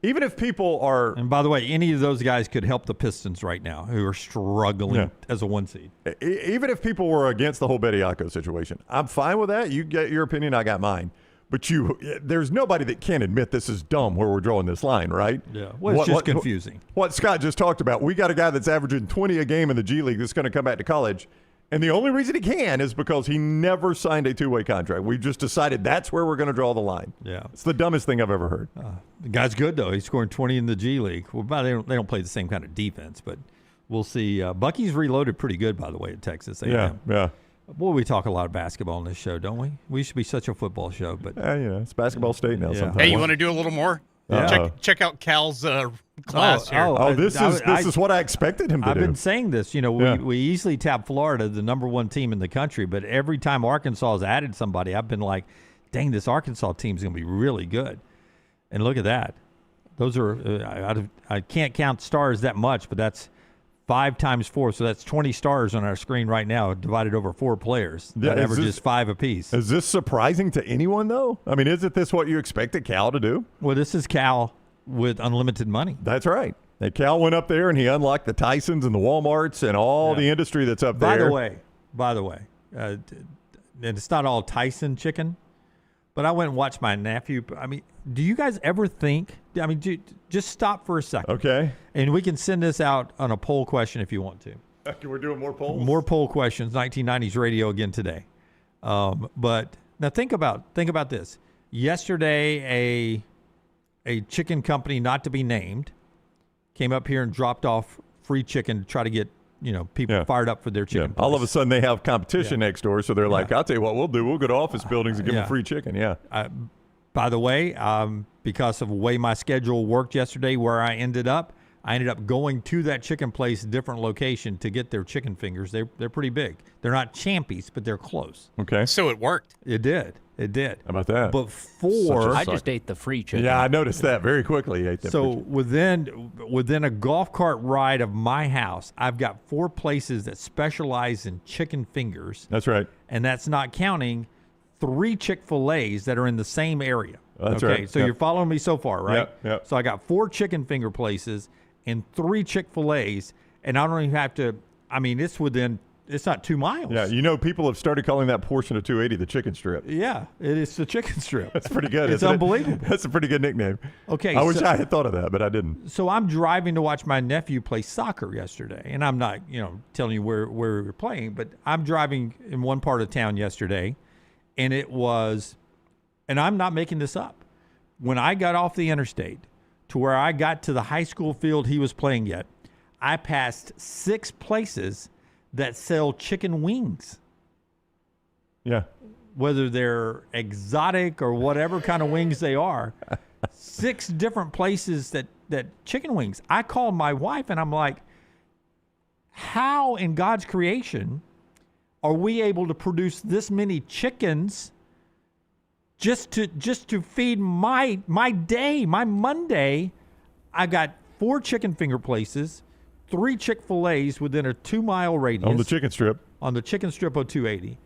even if people are... And by the way, any of those guys could help the Pistons right now who are struggling as a 1 seed. Even if people were against the whole Bediako situation, I'm fine with that. You get your opinion, I got mine. But there's nobody that can't admit this is dumb where we're drawing this line, right? Yeah. Well, it's just confusing. What Scott just talked about, we got a guy that's averaging 20 a game in the G League that's going to come back to college. And the only reason he can is because he never signed a two-way contract. We've just decided that's where we're going to draw the line. Yeah. It's the dumbest thing I've ever heard. The guy's good, though. He's scoring 20 in the G League. Well, they don't play the same kind of defense, but we'll see. Bucky's reloaded pretty good, by the way, at Texas A&M. Yeah. Boy, we talk a lot of basketball on this show, don't we? We should be such a football show, but it's basketball state now. Yeah. Sometimes. Hey, you want to do a little more? Check out Cal's class here. This is what I expected him to do. I've been saying this. We easily tap Florida, the number 1 team in the country, but every time Arkansas has added somebody, I've been like, dang, this Arkansas team's going to be really good. And look at that. Those are I can't count stars that much, but that's 5 times 4, so that's 20 stars on our screen right now, divided over 4 players. That averages 5 apiece. Is this surprising to anyone, though? I mean, isn't this what you expected Cal to do? Well, this is Cal with unlimited money. That's right. And Cal went up there and he unlocked the Tysons and the Walmarts and all the industry that's up there. By the way, and it's not all Tyson chicken, but I went and watched my nephew. I mean, do you guys ever think? I mean, just stop for a second. Okay. And we can send this out on a poll question if you want to. We're doing more polls. More poll questions. 1990s radio again today. But now think about this. Yesterday, a chicken company not to be named came up here and dropped off free chicken to try to get people fired up for their chicken. All of a sudden they have competition next door, so they're like, I'll tell you what we'll do. We'll go to office buildings and give them free chicken. Yeah. By the way, because of the way my schedule worked yesterday, where I ended up going to that chicken place, different location, to get their chicken fingers. They're pretty big. They're not Champies, but they're close. Okay. So it worked. It did. How about that? Before I just ate the free chicken. Yeah, I noticed that very quickly. Within a golf cart ride of my house, I've got 4 places that specialize in chicken fingers. That's right. And that's not counting 3 Chick-fil-A's that are in the same area. That's okay, right. so you're following me so far, right? Yep. So I got 4 chicken finger places and 3 Chick-fil-A's, and I don't even have to. I mean, it's not 2 miles. Yeah, people have started calling that portion of 280 the chicken strip. Yeah, it is the chicken strip. That's pretty good. It's unbelievable. That's a pretty good nickname. Okay, I wish I had thought of that, but I didn't. So I'm driving to watch my nephew play soccer yesterday, and I'm not, telling you where we were playing, but I'm driving in one part of town yesterday, and and I'm not making this up. When I got off the interstate to where I got to the high school field he was playing at, I passed 6 places that sell chicken wings. Yeah. Whether they're exotic or whatever kind of wings they are. 6 different places that chicken wings. I called my wife and I'm like, how in God's creation are we able to produce this many chickens just to feed my day, my Monday? I got 4 chicken finger places, 3 Chick-fil-A's within a 2-mile radius. On the chicken strip. On the chicken strip of 280.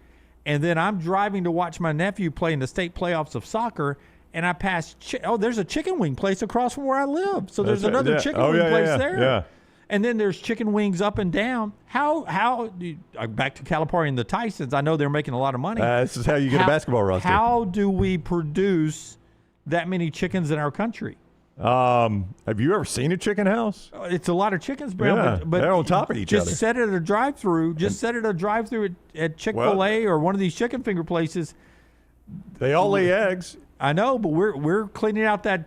And then I'm driving to watch my nephew play in the state playoffs of soccer, and I pass, there's a chicken wing place across from where I live. So there's another chicken wing place there. Yeah. And then there's chicken wings up and down. How back to Calipari and the Tysons, I know they're making a lot of money. This is how you get a basketball roster. How do we produce that many chickens in our country? Have you ever seen a chicken house? It's a lot of chickens, Brown, but they're on top of each other. Just set it at a drive-through. At Chick-fil-A or one of these chicken finger places. They all lay eggs. I know, but we're cleaning out that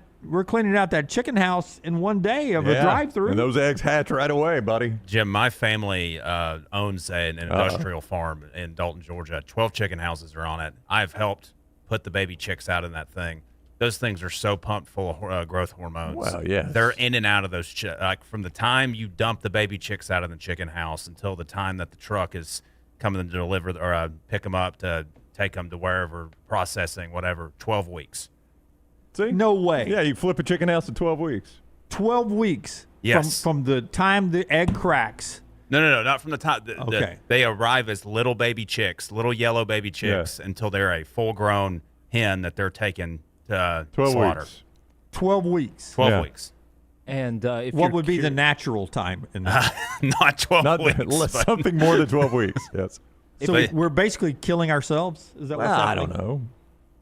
chicken house in one day of a drive-through. And those eggs hatch right away, buddy. Jim, my family owns an industrial farm in Dalton, Georgia. 12 chicken houses are on it. I've helped put the baby chicks out in that thing. those things are so pumped full of growth hormones. Well, yes. They're in and out of those like from the time you dump the baby chicks out of the chicken house until the time that the truck is coming to deliver or pick them up to take them to wherever processing, whatever. 12 weeks. See? No way. Yeah, you flip a chicken house in 12 weeks. 12 weeks. Yes. From the time the egg cracks. No, not from the time. Okay. They arrive as little baby chicks, little yellow baby chicks, until they're a full-grown hen that they're taking to 12 slaughter. weeks. 12 weeks. 12 weeks. And if What you're would be the curi- natural time in that? Not 12 Not weeks. less, but- something more than 12 weeks. Yes. So we're basically killing ourselves? Is that what's I happening? don't know.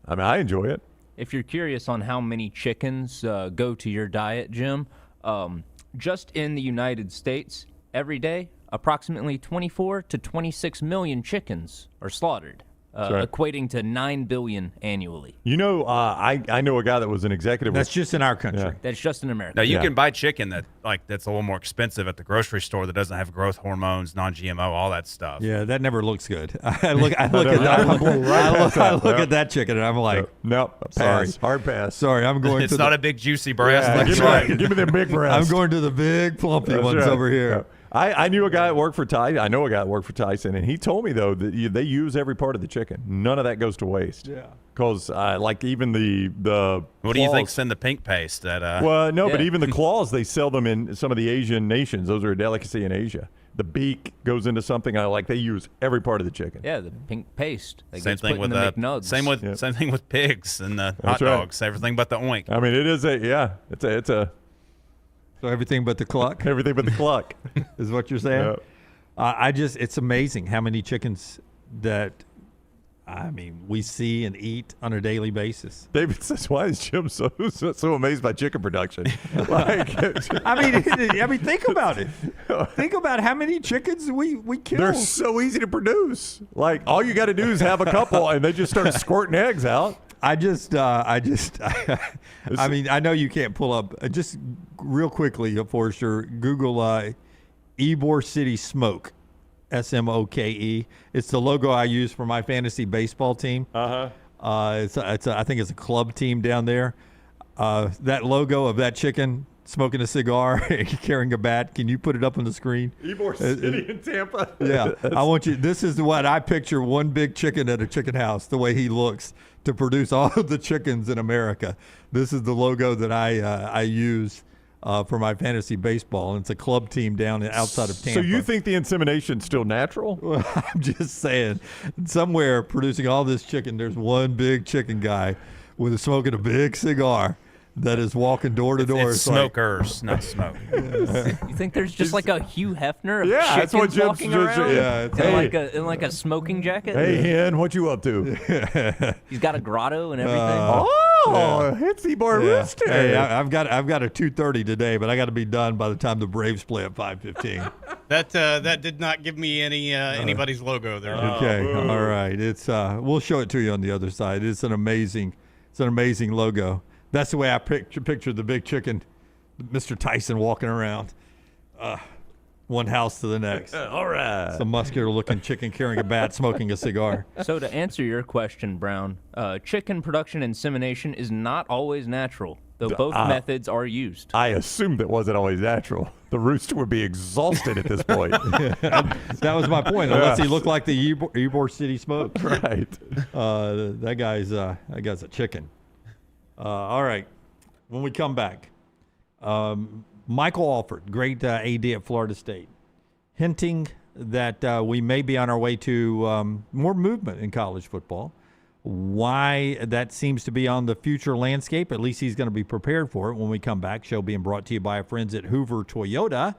I mean, I enjoy it. If you're curious on how many chickens go to your diet, Jim, just in the United States, every day, approximately 24 to 26 million chickens are slaughtered, right. equating to 9 billion annually. You know, I know a guy that was an executive. That's just in our country. Yeah. That's just in America. Now you Yeah. can buy chicken that's a little more expensive at the grocery store that doesn't have growth hormones, non-GMO, all that stuff. Yeah, that never looks good. I look at that. I look at that chicken and I'm like, No, Sorry. pass. Hard pass. sorry, I'm going It's to not the, a big juicy breast. Yeah, like give, right. me, give me the big breast. I'm going to the big plumpy That's ones right. over here. Yeah. I knew a guy that worked for Tyson. I know a guy that worked for Tyson, and he told me though that they use every part of the chicken. None of that goes to waste. Yeah. Because like even the What do you claws- think's in the pink paste? That Well, no, but Yeah. even the claws, they sell them in some of the Asian nations. Those are a delicacy in Asia. The beak goes into something I like. They use every part of the chicken. Yeah, the pink paste. That same gets thing put with in the the McNuggets. same with pigs and the That's hot right. dogs. Everything but the oink. I mean, it is it's a So everything but the cluck everything but the cluck. is what you're saying? Yeah. It's amazing how many chickens that, we see and eat on a daily basis. David says, "Why is Jim so amazed by chicken production?" Like, Think about it. Think about how many chickens we kill. they're so easy to produce. Like, all you got to do is have a couple, and they just start squirting eggs out. I know you can't pull up. Just real quickly, Forrester, Google Ybor City Smoke, SMOKE. It's the logo I use for my fantasy baseball team. I think it's a club team down there. That logo of that chicken smoking a cigar, carrying a bat. Can you put it up on the screen? Ybor City in Tampa. Yeah, I want you. This is what I picture: one big chicken at a chicken house. The way he looks to produce all of the chickens in America. This is the logo that I use for my fantasy baseball, and it's a club team down outside of Tampa. So you think the insemination's still natural? Well, I'm just saying, somewhere producing all this chicken, there's one big chicken guy with smoking a big cigar that is walking door to door. It's smokers, not smoke. You think there's just like a Hugh Hefner of Yeah, that's what chickens Jim's walking just- around? yeah, it's- in like a smoking jacket? Hey, hen, what you up to? He's got a grotto and everything. Oh, it's Ybor Yeah. Rooster. Hey, I've got a 2:30 today, but I got to be done by the time the Braves play at 5:15. That did not give me anybody's logo there. Okay, all right. It's we'll show it to you on the other side. It's an amazing logo. That's the way I picture the big chicken, Mr. Tyson walking around, one house to the next. All right. It's a muscular-looking chicken carrying a bat, smoking a cigar. So to answer your question, Brown, chicken production insemination is not always natural, though both methods are used. I assumed it wasn't always natural. The rooster would be exhausted at this point. That was my point. Unless he looked like the Ybor City Smoke. Right. That guy's a chicken. All right. When we come back, Michael Alford, great AD at Florida State, hinting that we may be on our way to more movement in college football. Why that seems to be on the future landscape, at least he's going to be prepared for it when we come back. Show being brought to you by our friends at Hoover Toyota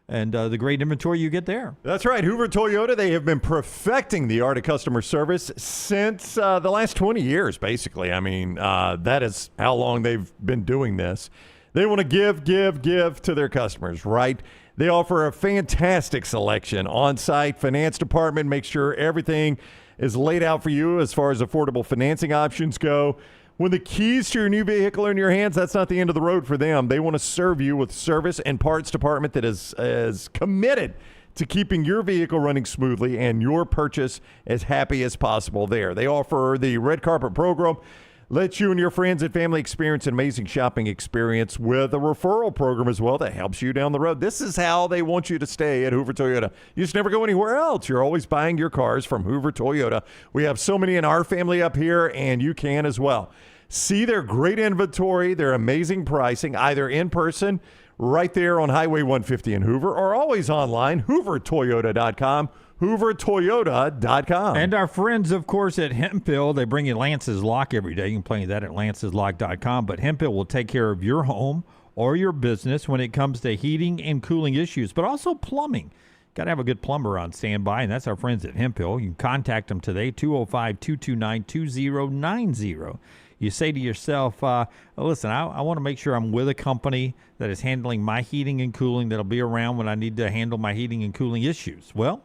and the great inventory you get there. That's right. Hoover Toyota, they have been perfecting the art of customer service since the last 20 years, basically. I mean, that is how long they've been doing this. They want to give to their customers, right? They offer a fantastic selection on-site finance department, make sure everything is laid out for you as far as affordable financing options go. When the keys to your new vehicle are in your hands, that's not the end of the road for them. They want to serve you with service and parts department that is committed to keeping your vehicle running smoothly and your purchase as happy as possible there. They offer the red carpet program. Let you and your friends and family experience an amazing shopping experience with a referral program as well that helps you down the road. This is how they want you to stay at Hoover Toyota. You just never go anywhere else. You're always buying your cars from Hoover Toyota. We have so many in our family up here, and you can as well. See their great inventory, their amazing pricing, either in person right there on Highway 150 in Hoover, or always online, hoovertoyota.com. hoovertoyota.com. And our friends, of course, at Hemphill, they bring you Lance's Lock every day. You can play that at lanceslock.com. But Hemphill will take care of your home or your business when it comes to heating and cooling issues, but also plumbing. Got to have a good plumber on standby, and that's our friends at Hemphill. You can contact them today, 205-229-2090. You say to yourself, listen, I want to make sure I'm with a company that is handling my heating and cooling, that'll be around when I need to handle my heating and cooling issues. Well,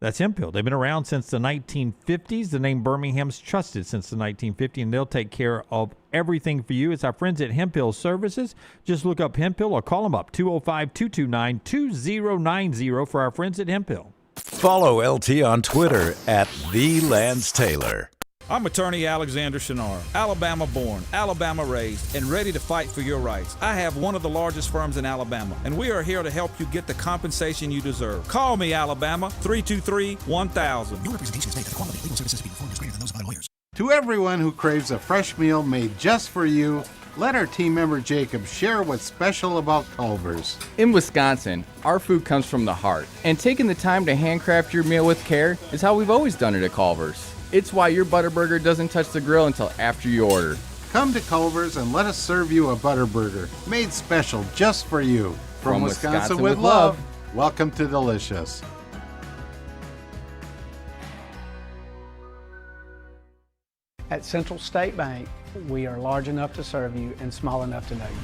that's Hemphill. They've been around since the 1950s. The name Birmingham's trusted since the 1950s, and they'll take care of everything for you. It's our friends at Hemphill Services. Just look up Hemphill or call them up, 205-229-2090 for our friends at Hemphill. Follow LT on Twitter at @TheLanceTaylor. I'm attorney Alexander Shinar, Alabama born, Alabama raised, and ready to fight for your rights. I have one of the largest firms in Alabama, and we are here to help you get the compensation you deserve. Call me, Alabama, 323-1000. No representation is made that the quality of legal services being performed is greater than those of other lawyers. To everyone who craves a fresh meal made just for you, let our team member Jacob share what's special about Culver's. In Wisconsin, our food comes from the heart, and taking the time to handcraft your meal with care is how we've always done it at Culver's. It's why your Butterburger doesn't touch the grill until after you order. Come to Culver's and let us serve you a Butterburger, made special just for you. From Wisconsin with love, welcome to Delicious. At Central State Bank, we are large enough to serve you and small enough to know you.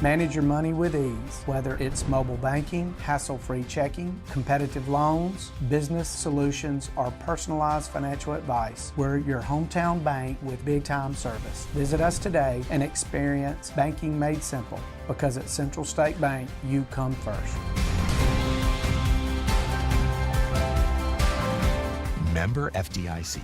Manage your money with ease, whether it's mobile banking, hassle-free checking, competitive loans, business solutions, or personalized financial advice. We're your hometown bank with big-time service. Visit us today and experience banking made simple, because at Central State Bank, you come first. Member FDIC.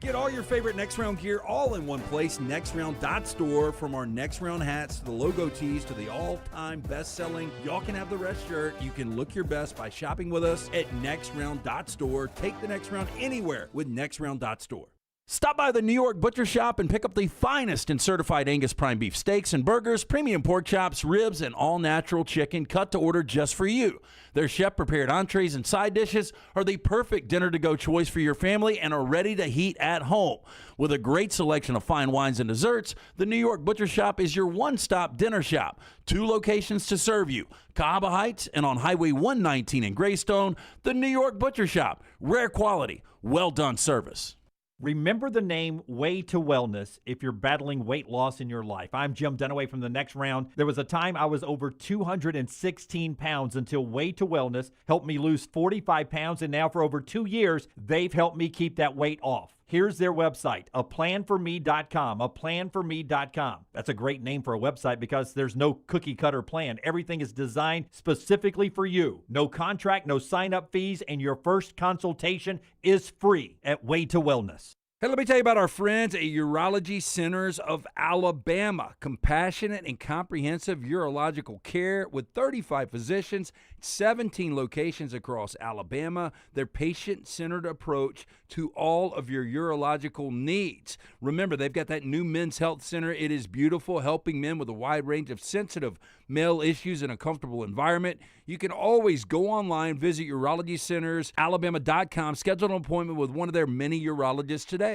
Get all your favorite Next Round gear all in one place, nextround.store. From our Next Round hats to the logo tees to the all-time best-selling Y'all Can Have the Rest shirt, you can look your best by shopping with us at nextround.store. Take the Next Round anywhere with nextround.store. Stop by the New York Butcher Shop and pick up the finest in certified Angus prime beef steaks and burgers, premium pork chops, ribs, and all-natural chicken cut to order just for you. Their chef-prepared entrees and side dishes are the perfect dinner-to-go choice for your family and are ready to heat at home. With a great selection of fine wines and desserts, the New York Butcher Shop is your one-stop dinner shop. 2 locations to serve you, Cahaba Heights and on Highway 119 in Greystone. The New York Butcher Shop, rare quality, well-done service. Remember the name Way to Wellness if you're battling weight loss in your life. I'm Jim Dunaway from the Next Round. There was a time I was over 216 pounds until Way to Wellness helped me lose 45 pounds, and now for over 2 years, they've helped me keep that weight off. Here's their website, aplanforme.com, aplanforme.com. That's a great name for a website because there's no cookie-cutter plan. Everything is designed specifically for you. No contract, no sign-up fees, and your first consultation is free at Way to Wellness. Hey, let me tell you about our friends at Urology Centers of Alabama. Compassionate and comprehensive urological care with 35 physicians, 17 locations across Alabama. Their patient-centered approach to all of your urological needs. Remember, they've got that new men's health center. It is beautiful, helping men with a wide range of sensitive male issues in a comfortable environment. You can always go online, visit urologycentersalabama.com, schedule an appointment with one of their many urologists today.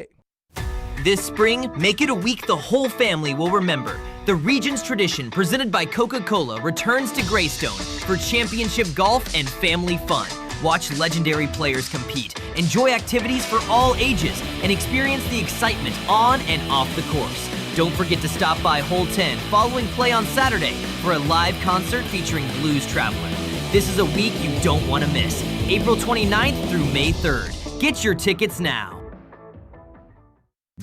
This spring, make it a week the whole family will remember. The Regions Tradition, presented by Coca-Cola, returns to Greystone for championship golf and family fun. Watch legendary players compete, enjoy activities for all ages, and experience the excitement on and off the course. Don't forget to stop by Hole 10 following play on Saturday for a live concert featuring Blues Traveler. This is a week you don't want to miss. April 29th through May 3rd. Get your tickets now.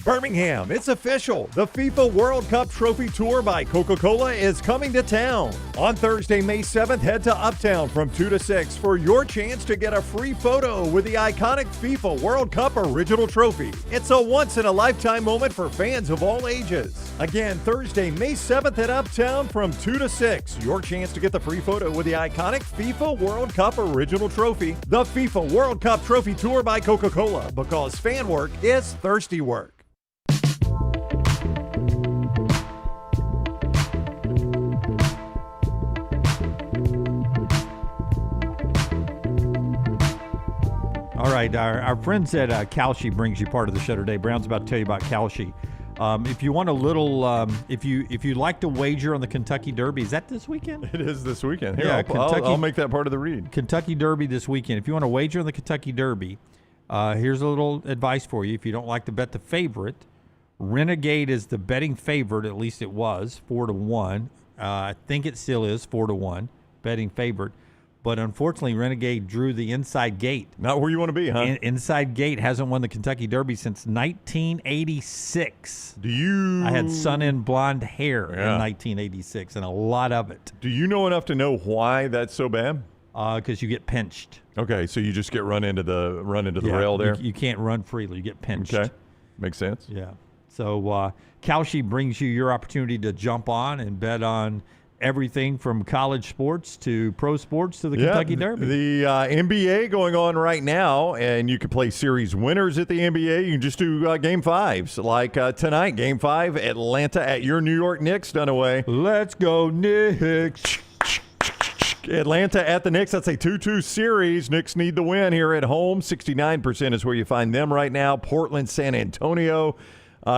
Birmingham, it's official. The FIFA World Cup Trophy Tour by Coca-Cola is coming to town. On Thursday, May 7th, head to Uptown from 2 to 6 for your chance to get a free photo with the iconic FIFA World Cup Original Trophy. It's a once-in-a-lifetime moment for fans of all ages. Again, Thursday, May 7th at Uptown from 2 to 6. Your chance to get the free photo with the iconic FIFA World Cup Original Trophy. The FIFA World Cup Trophy Tour by Coca-Cola, because fan work is thirsty work. All right, our friends at Kalshi brings you part of the show today. Brown's about to tell you about Kalshi. If you want a little, if you like to wager on the Kentucky Derby, is that this weekend? It is this weekend. Here, Yeah, I'll make that part of the read. Kentucky Derby this weekend. If you want to wager on the Kentucky Derby, here's a little advice for you. If you don't like to bet the favorite, Renegade is the betting favorite. At least it was 4-1. I think it still is 4-1 betting favorite. But unfortunately, Renegade drew the inside gate. Not where you want to be, huh? Inside gate hasn't won the Kentucky Derby since 1986. I had sun-in blonde hair in 1986, and a lot of it. Do you know enough to know why that's so bad? Because you get pinched. Okay, so you just get run into the rail there? You can't run freely. You get pinched. Okay, makes sense. Yeah. So Kalshi brings you your opportunity to jump on and bet on everything from college sports to pro sports to the Kentucky Derby. The NBA going on right now, and you can play series winners at the NBA. You can just do game fives. Like tonight, game 5, Atlanta at your New York Knicks, Dunaway. Let's go, Knicks. Atlanta at the Knicks. That's a 2-2 series. Knicks need the win here at home. 69% is where you find them right now. Portland, San Antonio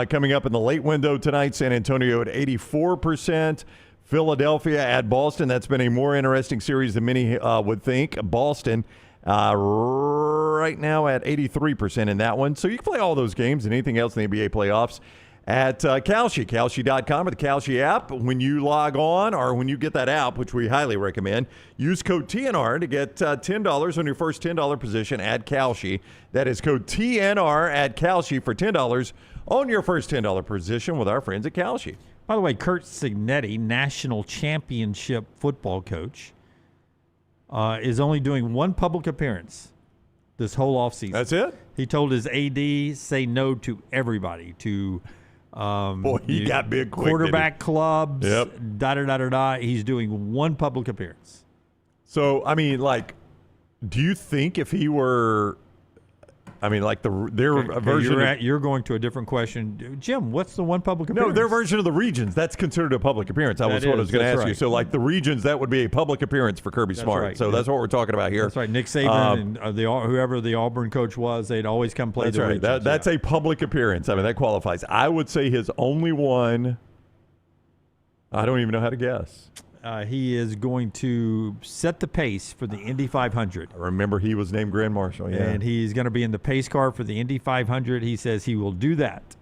coming up in the late window tonight. San Antonio at 84%. Philadelphia at Boston. That's been a more interesting series than many would think. Boston right now at 83% in that one. So you can play all those games and anything else in the NBA playoffs at Kalshi, Kalshi.com or the Kalshi app. When you log on or when you get that app, which we highly recommend, use code TNR to get $10 on your first $10 position at Kalshi. That is code TNR at Kalshi for $10 on your first $10 position with our friends at Kalshi. By the way, Kurt Cignetti, national championship football coach, is only doing one public appearance this whole offseason. That's it? He told his AD, say no to everybody, to Boy, he got big quick, quarterback clubs, Yep. da-da-da-da-da. He's doing one public appearance. So, I mean, like, do you think if he were – I mean, like their version. You're going to a different question, Jim. What's the one public appearance? No, their version of the regions. That's considered a public appearance. That was what I was going to ask you. So, like the regions, that would be a public appearance for Kirby Smart. Right. So that's what we're talking about here. That's right. Nick Saban and whoever the Auburn coach was, they'd always come play. That's the right. regions. That's a public appearance. I mean, that qualifies. I would say his only one. I don't even know how to guess. He is going to set the pace for the Indy 500. I remember he was named Grand Marshal, yeah. And he's going to be in the pace car for the Indy 500. He says he will do that,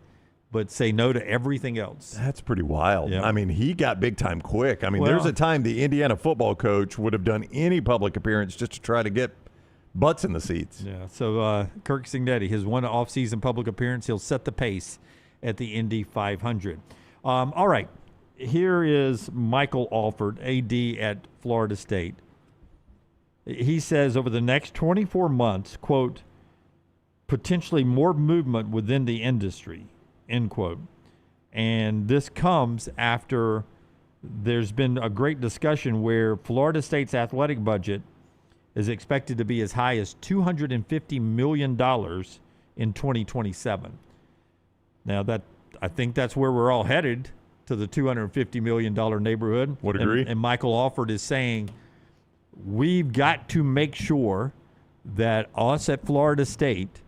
but say no to everything else. That's pretty wild. Yep. I mean, he got big time quick. I mean, there's a time the Indiana football coach would have done any public appearance just to try to get butts in the seats. Yeah, so Kirk Cignetti, his one off-season public appearance, he'll set the pace at the Indy 500. All right. Here is Michael Alford, AD at Florida State. He says over the next 24 months, quote, potentially more movement within the industry, end quote. And this comes after there's been a great discussion where Florida State's athletic budget is expected to be as high as $250 million in 2027. Now, I think that's where we're all headed, to the $250 million neighborhood. Would agree. And Michael Alford is saying we've got to make sure that us at Florida State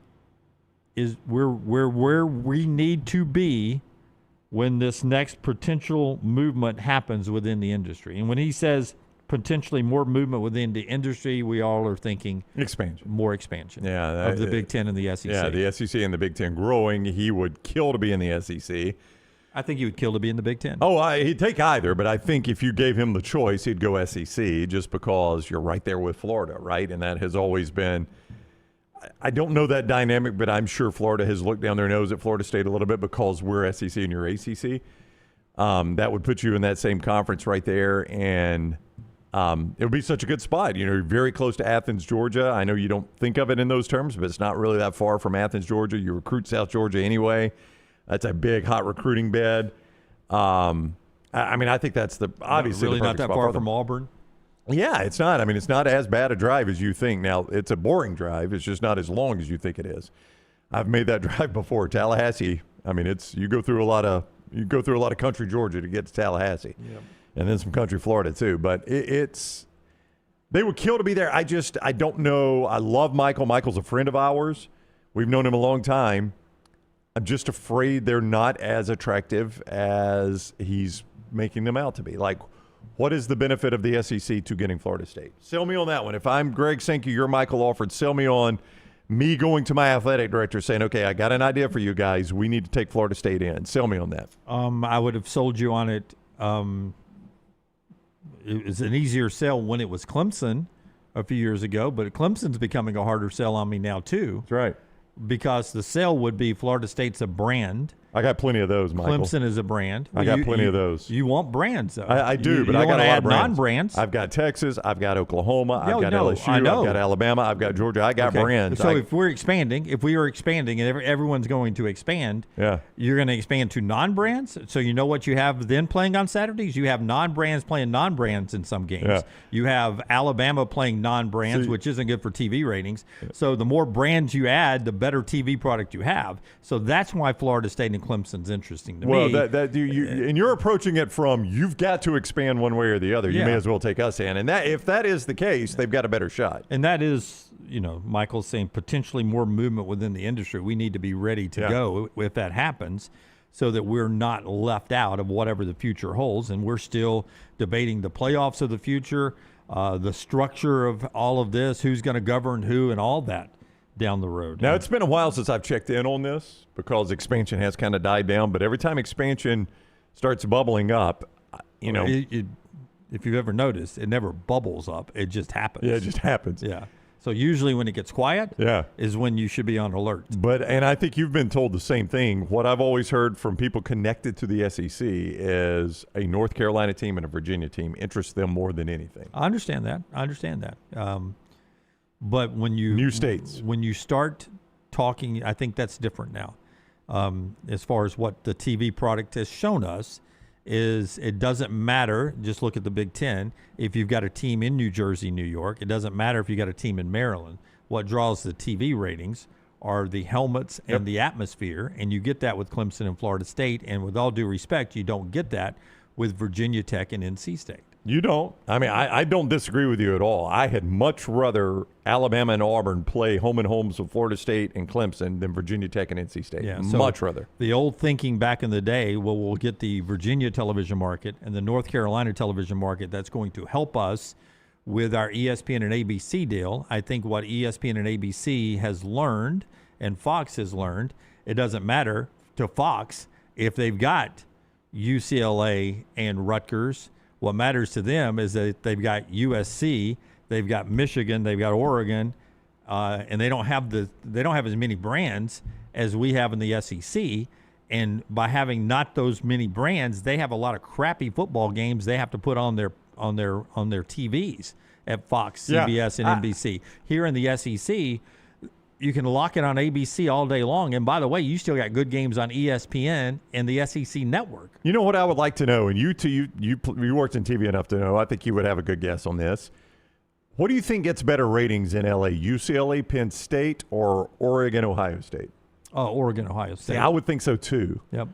is where we need to be when this next potential movement happens within the industry. And when he says potentially more movement within the industry, we all are thinking more expansion of the Big Ten and the SEC. Yeah, the SEC and the Big Ten growing. He would kill to be in the SEC. I think he would kill to be in the Big Ten. Oh, he'd take either, but I think if you gave him the choice, he'd go SEC just because you're right there with Florida, right? And that has always been I don't know that dynamic, but I'm sure Florida has looked down their nose at Florida State a little bit because we're SEC and you're ACC. That would put you in that same conference right there, and it would be such a good spot. You're very close to Athens, Georgia. I know you don't think of it in those terms, but it's not really that far from Athens, Georgia. You recruit South Georgia anyway. That's a big, hot recruiting bed. I think that's obviously really the not that far from Auburn. Yeah, it's not. It's not as bad a drive as you think. Now, it's a boring drive. It's just not as long as you think it is. I've made that drive before. Tallahassee. You go through a lot of country Georgia to get to Tallahassee, and then some country Florida too. But they would kill to be there. I don't know. I love Michael. Michael's a friend of ours. We've known him a long time. I'm just afraid they're not as attractive as he's making them out to be. Like, what is the benefit of the SEC to getting Florida State? Sell me on that one. If I'm Greg Sankey, you're Michael Alford, sell me on me going to my athletic director saying, okay, I got an idea for you guys. We need to take Florida State in. Sell me on that. I would have sold you on it. It was an easier sell when it was Clemson a few years ago, but Clemson's becoming a harder sell on me now too. That's right. Because the sell would be Florida State's a brand. I got plenty of those, Michael. Clemson is a brand. I got plenty of those. You want brands, though. I do, but you I got a lot of brands. non-brands. I've got Texas. I've got Oklahoma. I've got LSU. I know. I've got Alabama. I've got Georgia. I got brands. So if we are expanding and everyone's going to expand, you're going to expand to non-brands. So you know what you have then playing on Saturdays? You have non-brands playing non-brands in some games. Yeah. You have Alabama playing non-brands, which isn't good for TV ratings. So the more brands you add, the better TV product you have. So that's why Florida State and Clemson's interesting to me. And you're approaching it from you've got to expand one way or the other. You may as well take us in. And if that is the case, they've got a better shot. And that is, Michael's saying potentially more movement within the industry. We need to be ready to go if that happens so that we're not left out of whatever the future holds. And we're still debating the playoffs of the future, the structure of all of this, who's going to govern who and all that down the road. Now, it's been a while since I've checked in on this because expansion has kind of died down. But every time expansion starts bubbling up, if you've ever noticed, it never bubbles up. It just happens. Yeah, it just happens. Yeah. So usually when it gets quiet is when you should be on alert. And I think you've been told the same thing. What I've always heard from people connected to the SEC is a North Carolina team and a Virginia team interests them more than anything. I understand that. But when you start talking, I think that's different now. As far as what the TV product has shown us, is it doesn't matter. Just look at the Big Ten. If you've got a team in New Jersey, New York, it doesn't matter if you got a team in Maryland. What draws the TV ratings are the helmets and the atmosphere, and you get that with Clemson and Florida State. And with all due respect, you don't get that with Virginia Tech and NC State. You don't. I don't disagree with you at all. I had much rather Alabama and Auburn play home and homes with Florida State and Clemson than Virginia Tech and NC State. Yeah, much rather. The old thinking back in the day, we'll get the Virginia television market and the North Carolina television market. That's going to help us with our ESPN and ABC deal. I think what ESPN and ABC has learned and Fox has learned, it doesn't matter to Fox if they've got UCLA and Rutgers. What matters to them is that they've got USC, they've got Michigan, they've got Oregon, and they don't have as many brands as we have in the SEC. And by having not those many brands, they have a lot of crappy football games they have to put on their TVs at Fox, CBS, and NBC. Here in the SEC, you can lock it on ABC all day long. And by the way, you still got good games on ESPN and the SEC network. You know what I would like to know, and you worked in TV enough to know, I think you would have a good guess on this. What do you think gets better ratings in LA, UCLA, Penn State, or Oregon, Ohio State? Oregon, Ohio State. See, I would think so too. Yep.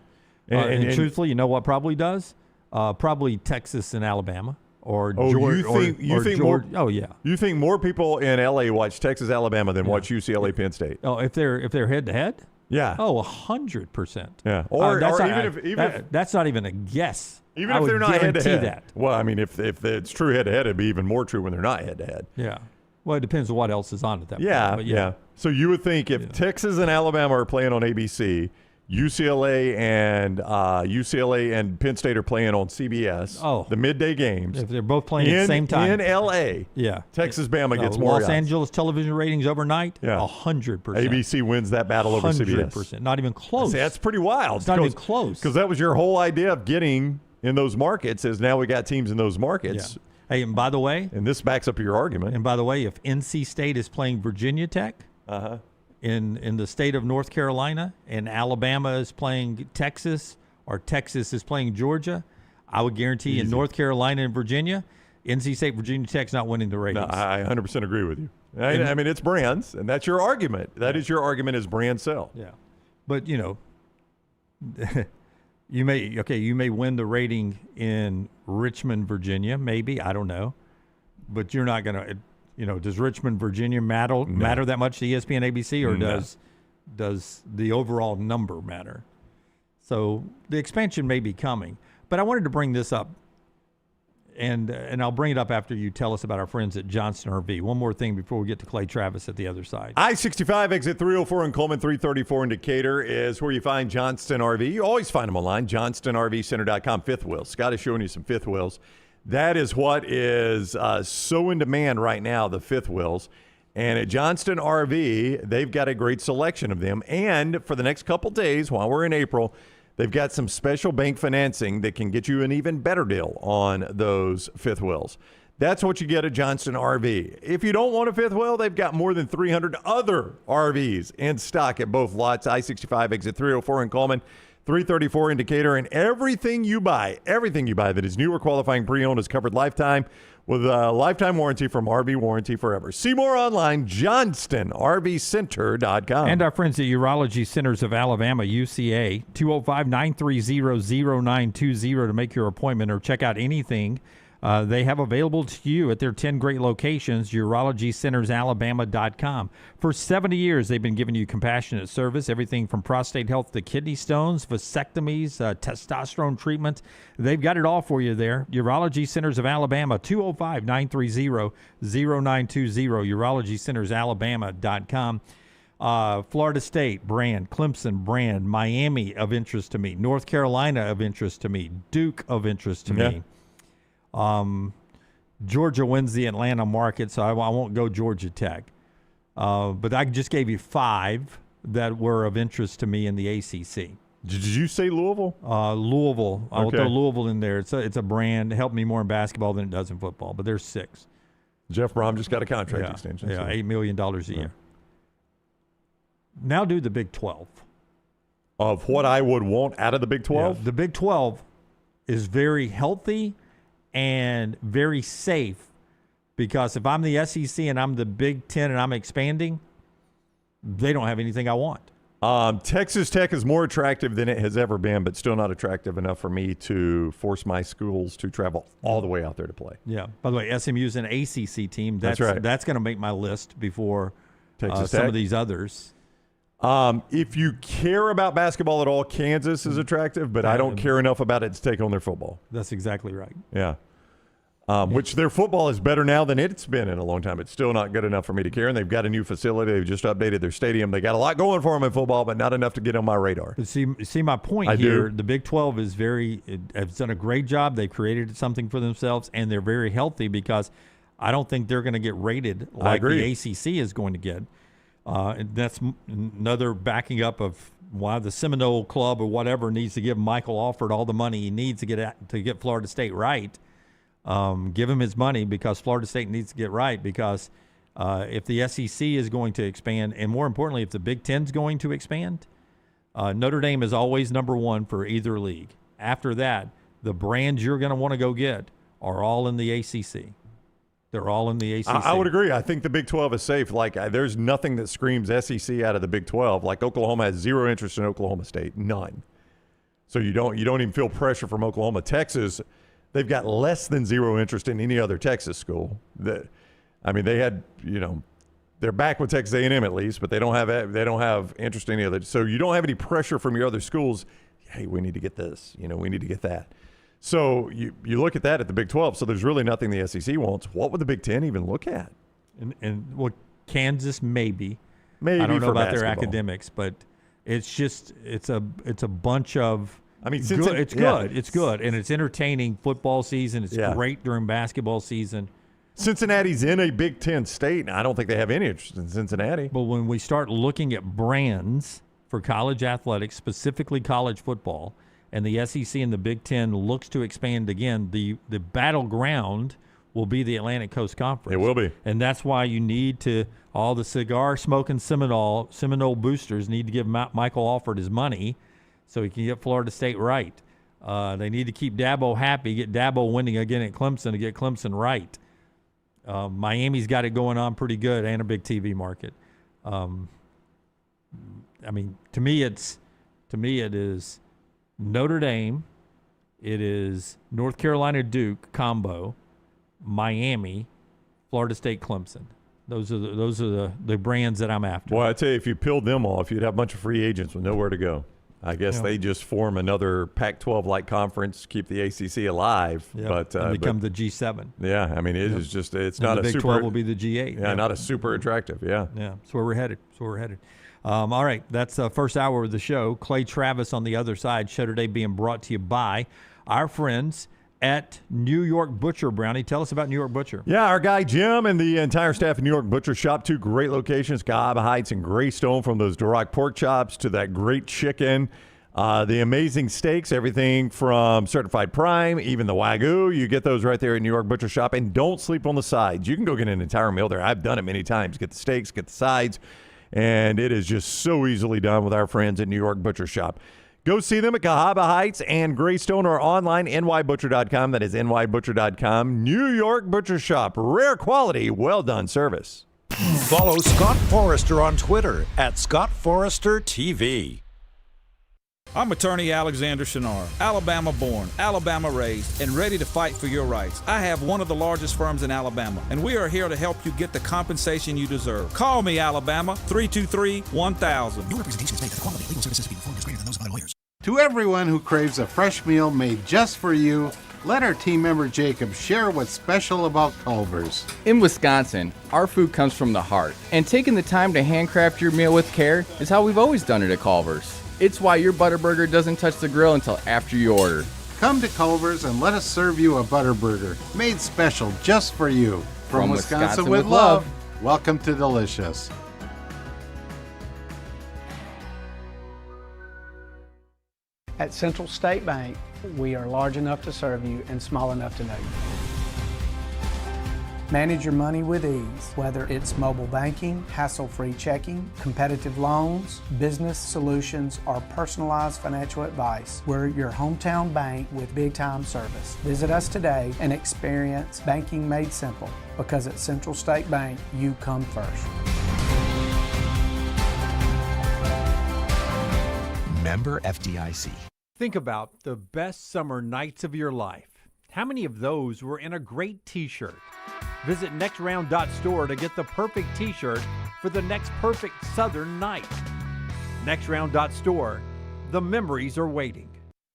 And truthfully, you know what probably does? Probably Texas and Alabama. Or Georgia. You think more people in LA watch Texas, Alabama than watch UCLA, Penn State? Oh, if they're head to head? Yeah. Oh, 100%. Yeah. That's not even a guess. Even if they're not head to head. Well, if it's true head to head, it'd be even more true when they're not head to head. Yeah. Well, it depends on what else is on at that point. Yeah. So you would think if Texas and Alabama are playing on ABC, UCLA and Penn State are playing on CBS. Oh. The midday games. If they're both playing at the same time. In LA. Yeah. Texas Bama gets more Los Angeles television ratings overnight, Yeah. 100%. ABC wins that battle over CBS. 100%. Not even close. See, that's pretty wild. It's not even close. Because that was your whole idea of getting in those markets, is now we got teams in those markets. Yeah. Hey, and by the way. And this backs up your argument. And by the way, if NC State is playing Virginia Tech in the state of North Carolina and Alabama is playing Texas or Texas is playing Georgia, I would guarantee in North Carolina and Virginia, NC State, Virginia Tech's not winning the ratings. No, I 100% agree with you. I mean, it's brands, and that's your argument. That is your argument is brand sell. Yeah. But, you know, you may win the rating in Richmond, Virginia, maybe. I don't know. But you're not going to, you know, does Richmond, Virginia matter that much to ESPN, ABC, or does the overall number matter? So the expansion may be coming. But I wanted to bring this up, and I'll bring it up after you tell us about our friends at Johnston RV. One more thing before we get to Clay Travis at the other side. I-65, exit 304 in Coleman, 334 in Decatur is where you find Johnston RV. You always find them online, johnstonrvcenter.com. Fifth wheels. Scott is showing you some fifth wheels. That is what is so in demand right now, the fifth wheels. And at Johnston RV, they've got a great selection of them. And for the next couple days, while we're in April, they've got some special bank financing that can get you an even better deal on those fifth wheels. That's what you get at Johnston RV. If you don't want a fifth wheel, they've got more than 300 other RVs in stock at both lots. I-65, exit 304 in Coleman, 334 in Decatur, and everything you buy that is new or qualifying pre-owned is covered lifetime with a lifetime warranty from RV Warranty Forever. See more online, johnstonrvcenter.com. And our friends at Urology Centers of Alabama, UCA, 205-930-0920 to make your appointment or check out anything they have available to you at their 10 great locations, urologycentersalabama.com. For 70 years, they've been giving you compassionate service, everything from prostate health to kidney stones, vasectomies, testosterone treatment. They've got it all for you there. Urology Centers of Alabama, 205-930-0920, urologycentersalabama.com. Florida State, brand. Clemson, brand. Miami, of interest to me. North Carolina, of interest to me. Duke, of interest to me. Georgia wins the Atlanta market, so I won't go Georgia Tech. But I just gave you 5 that were of interest to me in the ACC. Did you say Louisville? Louisville. I'll Okay. throw Louisville in there. It's a brand. It helped me more in basketball than it does in football, but there's 6. Jeff Brom just got a contract extension. Yeah, so. $8 million a year. Now do the Big 12. Of what I would want out of the Big 12? Yeah, the Big 12 is very healthy and very safe, because if I'm the SEC and I'm the Big 10 and I'm expanding, they don't have anything I want. Texas Tech is more attractive than it has ever been, but still not attractive enough for me to force my schools to travel all the way out there to play. Yeah. By the way, SMU's an ACC team. That's right. That's going to make my list before Texas some Tech. of these others. If you care about basketball at all, Kansas is attractive, but I don't care enough about it to take on their football. That's exactly right. Yeah. Which their football is better now than it's been in a long time. It's still not good enough for me to care, and they've got a new facility. They've just updated their stadium. They got a lot going for them in football, but not enough to get on my radar. But see my point here. The Big 12 has done a great job. They've created something for themselves, and they're very healthy, because I don't think they're going to get rated like the ACC is going to get. And that's another backing up of why the Seminole Club or whatever needs to give Michael Alford all the money he needs to get Florida State right. Give him his money, because Florida State needs to get right, because if the SEC is going to expand, and more importantly, if the Big Ten is going to expand, Notre Dame is always number 1 for either league. After that, the brands you're going to want to go get are all in the ACC. They're all in the ACC. I would agree. I think the Big 12 is safe. Like, there's nothing that screams SEC out of the Big 12. Like, Oklahoma has zero interest in Oklahoma State. None. So you don't even feel pressure from Oklahoma. Texas, they've got less than zero interest in any other Texas school. They had, they're back with Texas A&M at least, but they don't have interest in any other. So you don't have any pressure from your other schools. Hey, we need to get this. We need to get that. So you look at that at the Big 12. So there's really nothing the SEC wants. What would the Big 10 even look at? And Kansas maybe. Maybe I don't know for about their basketball. academics, but It's a bunch of. I mean, good. It's good. It's good, and it's entertaining football season. It's great during basketball season. Cincinnati's in a Big Ten state, and I don't think they have any interest in Cincinnati. But when we start looking at brands for college athletics, specifically college football, and the SEC and the Big Ten looks to expand again, the battleground will be the Atlantic Coast Conference. It will be. And that's why you need to, all the cigar-smoking Seminole boosters need to give Michael Alford his money so he can get Florida State right. They need to keep Dabo happy, get Dabo winning again at Clemson to get Clemson right. Miami's got it going on pretty good and a big TV market. I mean, to me it is Notre Dame, it is North Carolina Duke combo, Miami, Florida State Clemson. Those are the brands that I'm after. Well, I tell you, if you peeled them off, you'd have a bunch of free agents with nowhere to go. I guess they just form another Pac-12-like conference, keep the ACC alive, but and become the G7. Yeah, I mean, it is just it's and not the a Big super. 12 will be the G8. Yeah, not a super attractive. Yeah, that's where we're headed. All right, that's the first hour of the show. Clay Travis on the other side. Show today being brought to you by our friends at New York Butcher. Brownie, tell us about New York Butcher. Yeah, our guy Jim and the entire staff of New York Butcher Shop, 2 great locations, Cahaba Heights and Greystone, from those Duroc pork chops to that great chicken. The amazing steaks, everything from certified prime, even the Wagyu. You get those right there at New York Butcher Shop. And don't sleep on the sides. You can go get an entire meal there. I've done it many times. Get the steaks, get the sides. And it is just so easily done with our friends at New York Butcher Shop. Go see them at Cahaba Heights and Greystone, or online, nybutcher.com. That is nybutcher.com. New York Butcher Shop. Rare quality, well done service. Follow Scott Forrester on Twitter at ScottForresterTV. I'm attorney Alexander Shinar, Alabama born, Alabama raised, and ready to fight for your rights. I have one of the largest firms in Alabama, and we are here to help you get the compensation you deserve. Call me, Alabama, 323-1000. Your representation is made that the quality of legal services being performed is greater than those of other lawyers. To everyone who craves a fresh meal made just for you, let our team member Jacob share what's special about Culver's. In Wisconsin, our food comes from the heart, and taking the time to handcraft your meal with care is how we've always done it at Culver's. It's why your Butterburger doesn't touch the grill until after you order. Come to Culver's and let us serve you a Butterburger made special just for you. From Wisconsin with love, welcome to Delicious. At Central State Bank, we are large enough to serve you and small enough to know you. Manage your money with ease, whether it's mobile banking, hassle-free checking, competitive loans, business solutions, or personalized financial advice. We're your hometown bank with big-time service. Visit us today and experience banking made simple, because at Central State Bank, you come first. Member FDIC. Think about the best summer nights of your life. How many of those were in a great t-shirt? Visit nextround.store to get the perfect t-shirt for the next perfect southern night. Nextround.store. The memories are waiting.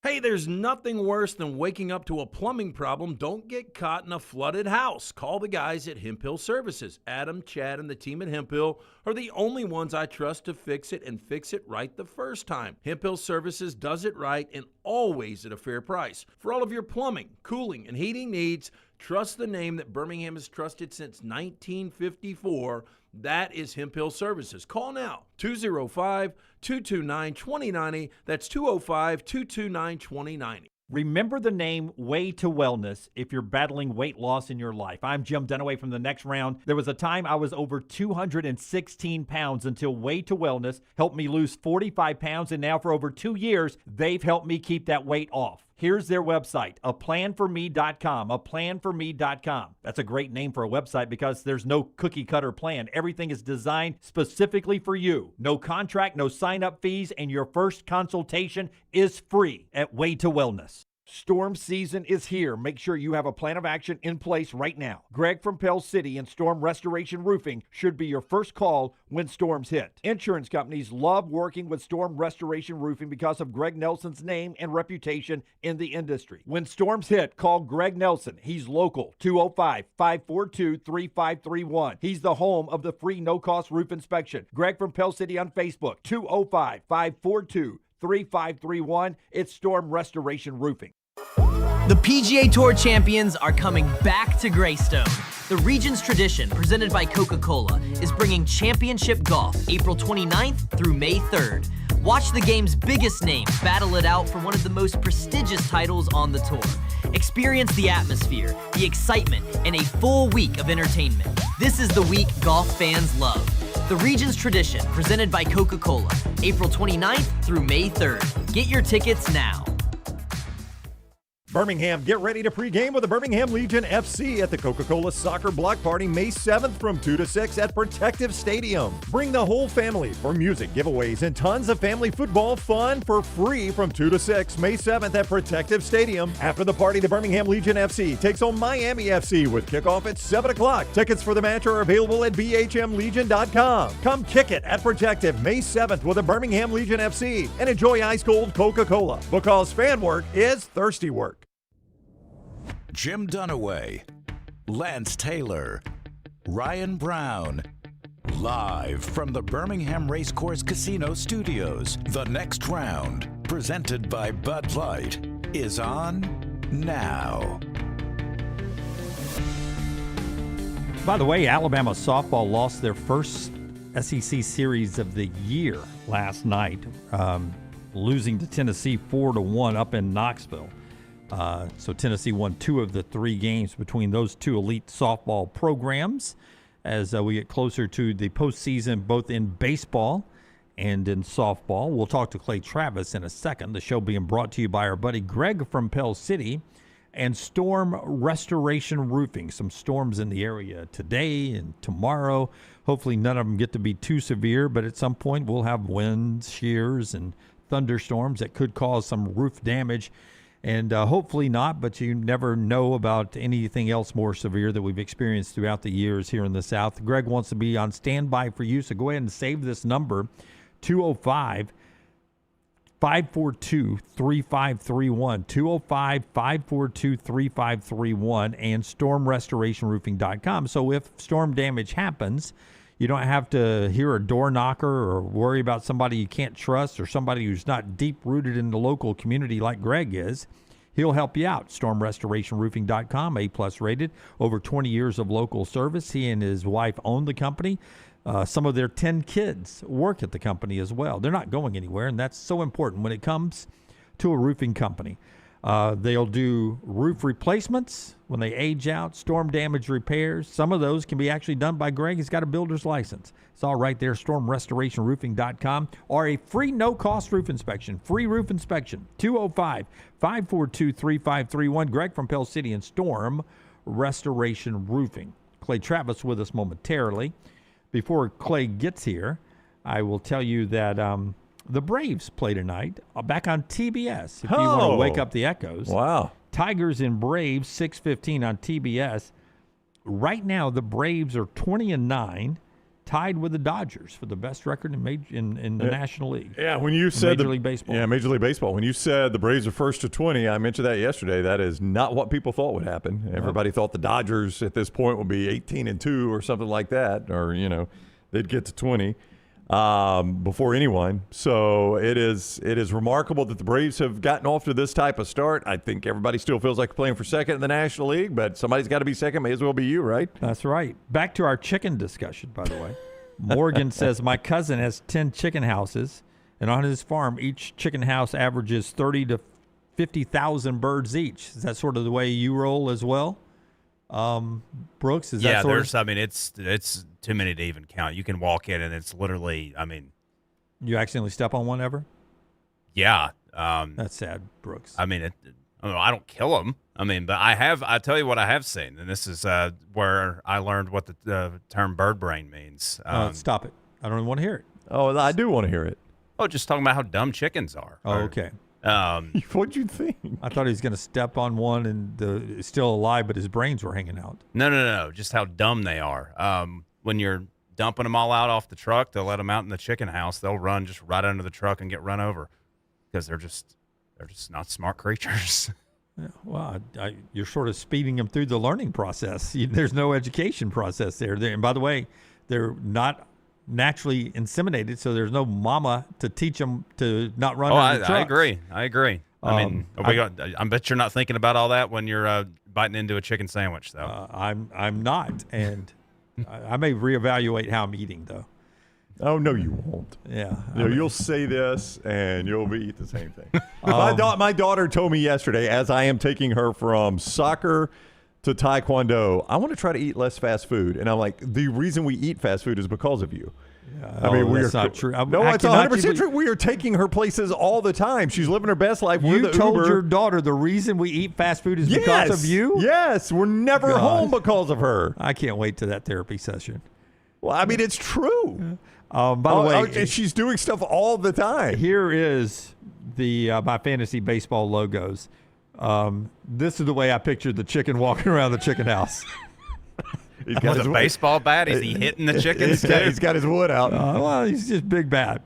Hey, there's nothing worse than waking up to a plumbing problem. Don't get caught in a flooded house. Call the guys at Hemp Hill Services. Adam, Chad, and the team at Hemp Hill are the only ones I trust to fix it and fix it right the first time. Hemp Hill Services does it right and always at a fair price. For all of your plumbing, cooling, and heating needs, trust the name that Birmingham has trusted since 1954. That is Hemp Hill Services. Call now, 205-229-2090. That's 205-229-2090. Remember the name Way to Wellness if you're battling weight loss in your life. I'm Jim Dunaway from The Next Round. There was a time I was over 216 pounds until Way to Wellness helped me lose 45 pounds, and now for over 2 years, they've helped me keep that weight off. Here's their website, aplanforme.com, aplanforme.com. That's a great name for a website because there's no cookie-cutter plan. Everything is designed specifically for you. No contract, no sign-up fees, and your first consultation is free at Way to Wellness. Storm season is here. Make sure you have a plan of action in place right now. Greg from Pell City and Storm Restoration Roofing should be your first call when storms hit. Insurance companies love working with Storm Restoration Roofing because of Greg Nelson's name and reputation in the industry. When storms hit, call Greg Nelson. He's local, 205-542-3531. He's the home of the free no-cost roof inspection. Greg from Pell City on Facebook, 205-542-3531. It's Storm Restoration Roofing. The PGA Tour champions are coming back to Greystone. The region's tradition, presented by Coca-Cola, is bringing championship golf April 29th through May 3rd. Watch the game's biggest names battle it out for one of the most prestigious titles on the tour. Experience the atmosphere, the excitement, and a full week of entertainment. This is the week golf fans love. The region's tradition, presented by Coca-Cola, April 29th through May 3rd. Get your tickets now. Birmingham, get ready to pregame with the Birmingham Legion FC at the Coca-Cola Soccer Block Party May 7th from 2 to 6 at Protective Stadium. Bring the whole family for music, giveaways, and tons of family football fun for free from 2 to 6 May 7th at Protective Stadium. After the party, the Birmingham Legion FC takes on Miami FC with kickoff at 7 o'clock. Tickets for the match are available at bhmlegion.com. Come kick it at Protective May 7th with the Birmingham Legion FC and enjoy ice-cold Coca-Cola because fan work is thirsty work. Jim Dunaway, Lance Taylor, Ryan Brown. Live from the Birmingham Racecourse Casino Studios, the next round, presented by Bud Light, is on now. By the way, Alabama softball lost their first SEC series of the year last night, losing to Tennessee 4-1 up in Knoxville. So Tennessee won 2 of the 3 games between those 2 elite softball programs as we get closer to the postseason, both in baseball and in softball. We'll talk to Clay Travis in a second. The show being brought to you by our buddy Greg from Pell City and Storm Restoration Roofing. Some storms in the area today and tomorrow. Hopefully none of them get to be too severe, but at some point we'll have winds, shears, and thunderstorms that could cause some roof damage. And hopefully not, but you never know about anything else more severe that we've experienced throughout the years here in the South. Greg wants to be on standby for you, so go ahead and save this number, 205-542-3531, 205-542-3531, and stormrestorationroofing.com. So if storm damage happens, you don't have to hear a door knocker or worry about somebody you can't trust or somebody who's not deep-rooted in the local community like Greg is. He'll help you out. StormRestorationRoofing.com, A-plus rated, over 20 years of local service. He and his wife own the company. Some of their 10 kids work at the company as well. They're not going anywhere, and that's so important when it comes to a roofing company. They'll do roof replacements when they age out, storm damage repairs. Some of those can be actually done by Greg. He's got a builder's license. It's all right there, stormrestorationroofing.com, or a free no-cost roof inspection, 205-542-3531. Greg from Pell City and Storm Restoration Roofing. Clay Travis with us momentarily. Before Clay gets here, I will tell you that the Braves play tonight back on TBS if you want to wake up the echoes. Wow. Tigers and Braves, 6:15 on TBS. Right now, the Braves are 20-9, tied with the Dodgers for the best record in the National League. Yeah, when you said Major League Baseball. Yeah, Major League Baseball. When you said the Braves are first to 20, I mentioned that yesterday. That is not what people thought would happen. Everybody thought the Dodgers at this point would be 18-2 or something like that, or they'd get to 20. Before anyone. So it is remarkable that the Braves have gotten off to this type of start. I think everybody still feels like playing for second in the National League, but somebody's got to be second. May as well be you, right? That's right. Back to our chicken discussion, by the way. Morgan says, my cousin has 10 chicken houses, and on his farm, each chicken house averages 30 to 50,000 birds each. Is that sort of the way you roll as well? Brooks, is that sort of? I mean, it's too many to even count. You can walk in and it's literally, You accidentally step on one ever? Yeah. That's sad, Brooks. I mean, I don't kill them. But I tell you what I have seen, and this is where I learned what the term bird brain means. Stop it. I don't even want to hear it. Oh, I do want to hear it. Oh, just talking about how dumb chickens are. Oh, okay. What'd you think? I thought he was going to step on one and still alive, but his brains were hanging out. No. Just how dumb they are. When you're dumping them all out off the truck to let them out in the chicken house, they'll run just right under the truck and get run over because they're just not smart creatures. Yeah, well, you're sort of speeding them through the learning process. There's no education process there. And by the way, they're not naturally inseminated, so there's no mama to teach them to not run under the trucks. I agree. I bet you're not thinking about all that when you're biting into a chicken sandwich, though. I'm not, and I may reevaluate how I'm eating, though. Oh, no, you won't. Yeah. You'll say this, and you'll eat the same thing. My daughter told me yesterday, as I am taking her from soccer to taekwondo, I want to try to eat less fast food. And I'm like, the reason we eat fast food is because of you. That's not true. No, it's 100% true. We are taking her places all the time. She's living her best life. You told your daughter the reason we eat fast food is because of you? Yes. We're never home because of her. I can't wait to that therapy session. Well, I mean, it's true. By the way, she's doing stuff all the time. Here is my fantasy baseball logos. This is the way I pictured the chicken walking around the chicken house. He's got a baseball bat. Is he hitting the chickens? He's got his wood out. Well, he's just big bat,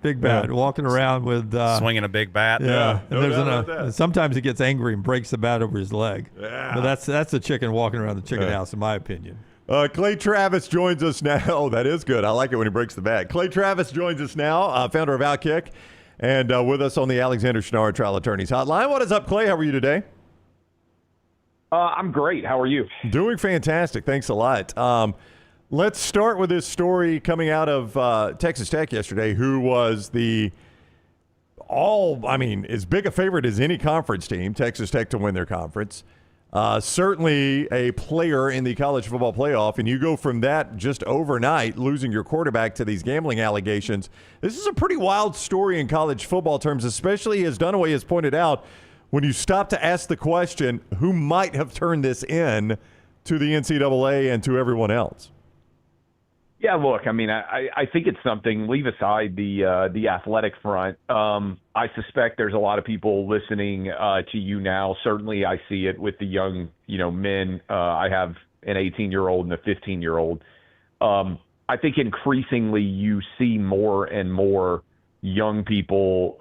walking around with swinging a big bat. Yeah, and sometimes he gets angry and breaks the bat over his leg. Yeah, but that's a chicken walking around the chicken house, in my opinion. Clay Travis joins us now. Oh, that is good. I like it when he breaks the bat. Clay Travis joins us now, founder of Outkick, and with us on the Alexander Schnarr Trial Attorneys Hotline. What is up, Clay? How are you today? I'm great. How are you? Doing fantastic. Thanks a lot. Let's start with this story coming out of Texas Tech yesterday, who was as big a favorite as any conference team, Texas Tech, to win their conference. Certainly a player in the college football playoff, and you go from that just overnight, losing your quarterback to these gambling allegations. This is a pretty wild story in college football terms, especially as Dunaway has pointed out, when you stop to ask the question, who might have turned this in to the NCAA and to everyone else? Yeah, look, I mean, I think it's something, leave aside the athletic front. I suspect there's a lot of people listening to you now. Certainly I see it with the young, men. I have an 18-year-old and a 15-year-old. I think increasingly you see more and more young people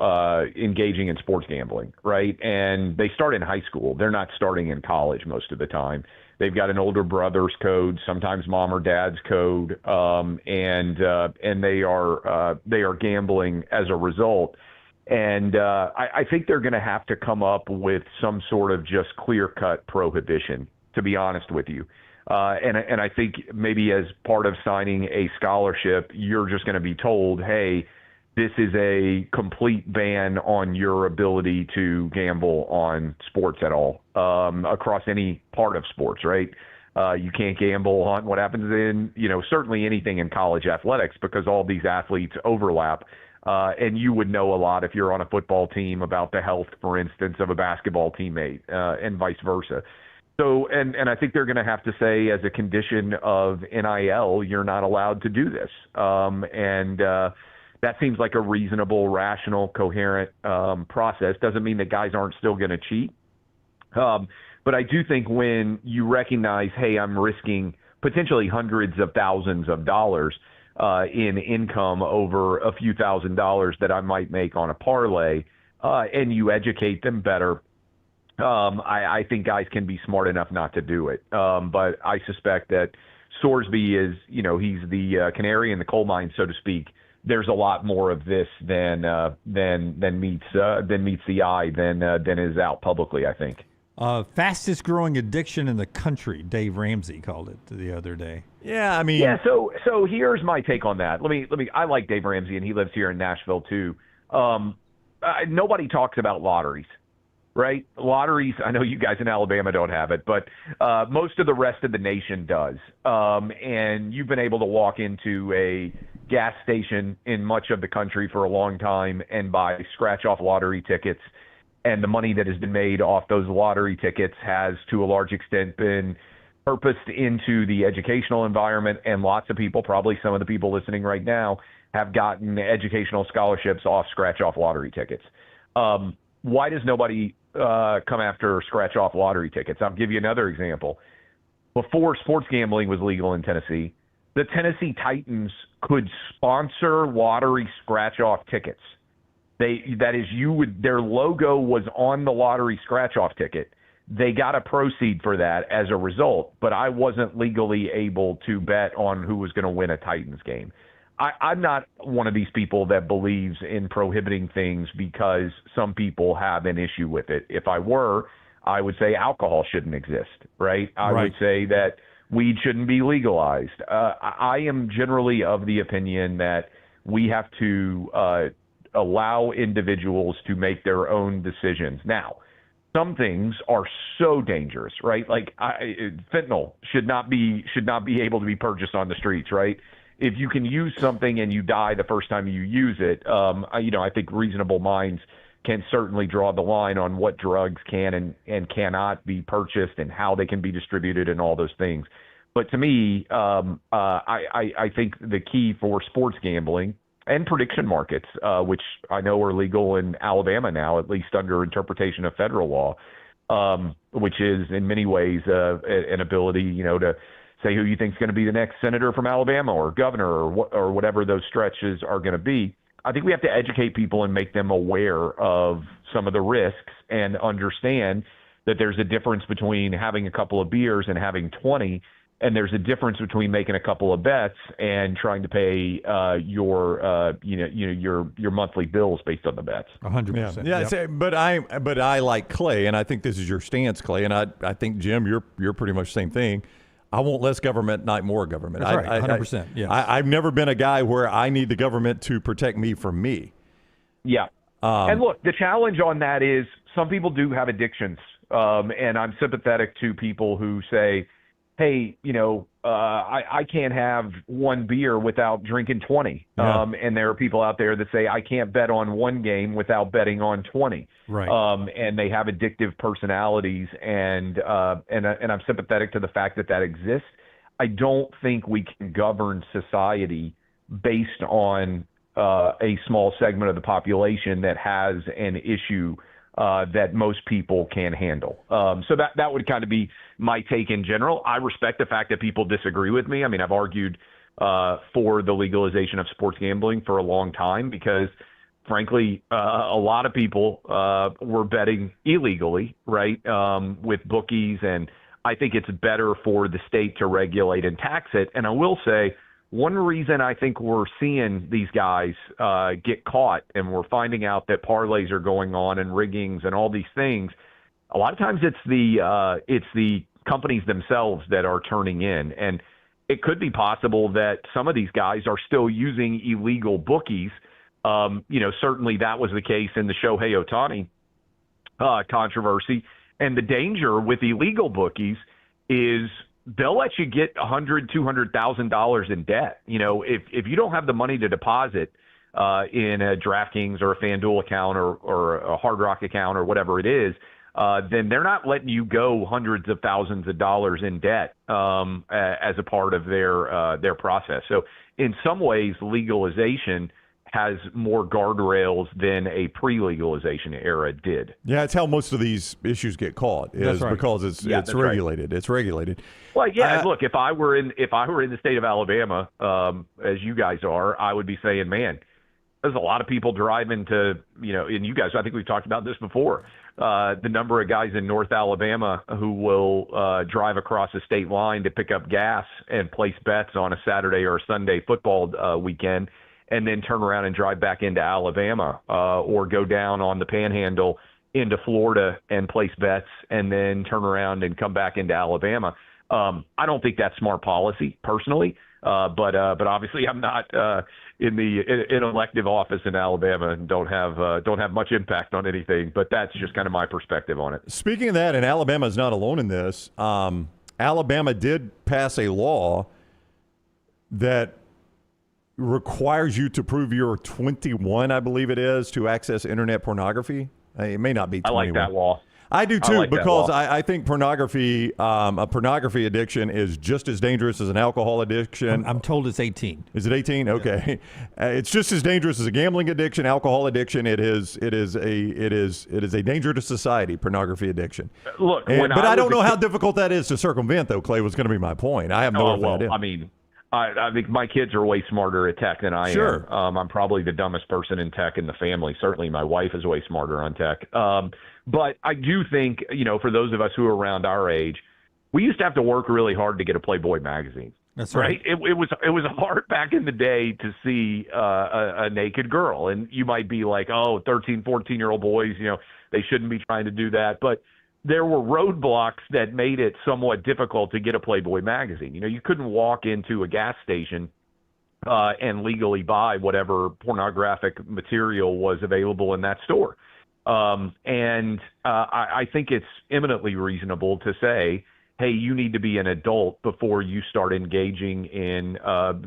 engaging in sports gambling, right? And they start in high school. They're not starting in college most of the time. They've got an older brother's code, sometimes mom or dad's code, and they are gambling as a result. And I think they're going to have to come up with some sort of just clear-cut prohibition, to be honest with you. And I think maybe as part of signing a scholarship, you're just going to be told, hey, this is a complete ban on your ability to gamble on sports at all, across any part of sports, right? You can't gamble on what happens in, certainly anything in college athletics because all these athletes overlap. And you would know a lot if you're on a football team about the health, for instance, of a basketball teammate, and vice versa. So, and I think they're going to have to say as a condition of NIL, you're not allowed to do this. That seems like a reasonable, rational, coherent process. Doesn't mean that guys aren't still going to cheat. But I do think when you recognize, hey, I'm risking potentially hundreds of thousands of dollars in income over a few $1,000s that I might make on a parlay, and you educate them better, I think guys can be smart enough not to do it. But I suspect that Sorsby is, he's the canary in the coal mine, so to speak. There's a lot more of this than meets the eye than is out publicly, I think. Fastest growing addiction in the country, Dave Ramsey called it the other day. Yeah, I mean, yeah. So here's my take on that. Let me. I like Dave Ramsey, and he lives here in Nashville too. Nobody talks about lotteries, right? Lotteries. I know you guys in Alabama don't have it, but most of the rest of the nation does. And you've been able to walk into a gas station in much of the country for a long time and buy scratch-off lottery tickets. And the money that has been made off those lottery tickets has, to a large extent, been purposed into the educational environment. And lots of people, probably some of the people listening right now, have gotten educational scholarships off scratch-off lottery tickets. why does nobody come after scratch-off lottery tickets? I'll give you another example. Before sports gambling was legal in Tennessee, the Tennessee Titans could sponsor lottery scratch-off tickets. Their logo was on the lottery scratch-off ticket. They got a proceed for that as a result, but I wasn't legally able to bet on who was going to win a Titans game. I'm not one of these people that believes in prohibiting things because some people have an issue with it. If I were, I would say alcohol shouldn't exist, right? I would say that weed shouldn't be legalized. I am generally of the opinion that we have to allow individuals to make their own decisions. Now, some things are so dangerous, right? Like fentanyl should not be able to be purchased on the streets, right? If you can use something and you die the first time you use it, I think reasonable minds can certainly draw the line on what drugs can and cannot be purchased and how they can be distributed and all those things. But to me, I think the key for sports gambling and prediction markets, which I know are legal in Alabama now, at least under interpretation of federal law, which is in many ways an ability, to say who you think is going to be the next senator from Alabama or governor or whatever those stretches are going to be. I think we have to educate people and make them aware of some of the risks and understand that there's a difference between having a couple of beers and having 20, and there's a difference between making a couple of bets and trying to pay your monthly bills based on the bets. 100%. Yeah. But I like Clay, and I think this is your stance, Clay, and I think Jim, you're pretty much the same thing. I want less government, not more government. That's right, 100%. Yes. I've never been a guy where I need the government to protect me from me. Yeah. And look, the challenge on that is some people do have addictions, and I'm sympathetic to people who say, hey, I can't have one beer without drinking 20. Yeah. And there are people out there that say, I can't bet on one game without betting on 20. Right. And they have addictive personalities, and I'm sympathetic to the fact that exists. I don't think we can govern society based on a small segment of the population that has an issue that most people can handle. So that would kind of be my take in general. I respect the fact that people disagree with me. I mean, I've argued for the legalization of sports gambling for a long time because, frankly, a lot of people were betting illegally, right, with bookies, and I think it's better for the state to regulate and tax it. And I will say, one reason I think we're seeing these guys get caught and we're finding out that parlays are going on and riggings and all these things, a lot of times it's the companies themselves that are turning in. And it could be possible that some of these guys are still using illegal bookies. Certainly that was the case in the Shohei Ohtani controversy. And the danger with illegal bookies is they'll let you get $100,000, $200,000 in debt. If you don't have the money to deposit in a DraftKings or a FanDuel account or a Hard Rock account or whatever it is, then they're not letting you go hundreds of thousands of dollars in debt as a part of their process. So in some ways, legalization has more guardrails than a pre-legalization era did. Yeah, it's how most of these issues get caught because it's regulated. Right. It's regulated. Well, yeah. Look, if I were in the state of Alabama, as you guys are, I would be saying, man, there's a lot of people driving to, and you guys, I think we've talked about this before. The number of guys in North Alabama who will drive across the state line to pick up gas and place bets on a Saturday or a Sunday football weekend, and then turn around and drive back into Alabama or go down on the Panhandle into Florida and place bets and then turn around and come back into Alabama. I don't think that's smart policy personally, but obviously I'm not in an elective office in Alabama and don't have much impact on anything. But that's just kind of my perspective on it. Speaking of that, and Alabama is not alone in this. Alabama did pass a law that requires you to prove you're 21, I believe it is, to access internet pornography. It may not be 21. I like that law. I do too, like that because law. I think pornography, a pornography addiction is just as dangerous as an alcohol addiction. I'm told it's 18. Is it 18? Okay, it's just as dangerous as a gambling addiction, alcohol addiction. It is a danger to society. Pornography addiction. Look, but I don't know how difficult that is to circumvent, though. Clay, was going to be my point. I have no idea. I mean, I think my kids are way smarter at tech than I am. I'm probably the dumbest person in tech in the family. Certainly, my wife is way smarter on tech. But I do think, for those of us who are around our age, we used to have to work really hard to get a Playboy magazine. That's right. It was hard back in the day to see a naked girl. And you might be like, 13, 14-year-old boys, they shouldn't be trying to do that. But there were roadblocks that made it somewhat difficult to get a Playboy magazine. You couldn't walk into a gas station and legally buy whatever pornographic material was available in that store. I think it's eminently reasonable to say, hey, you need to be an adult before you start engaging in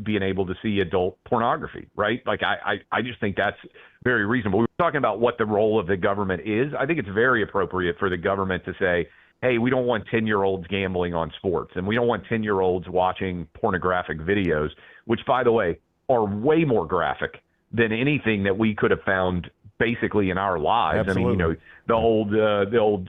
being able to see adult pornography, right? Like, I just think that's very reasonable. We were talking about what the role of the government is. I think it's very appropriate for the government to say, hey, we don't want 10-year-olds gambling on sports, and we don't want 10-year-olds watching pornographic videos, which, by the way, are way more graphic than anything that we could have found basically in our lives. Absolutely. I mean, the old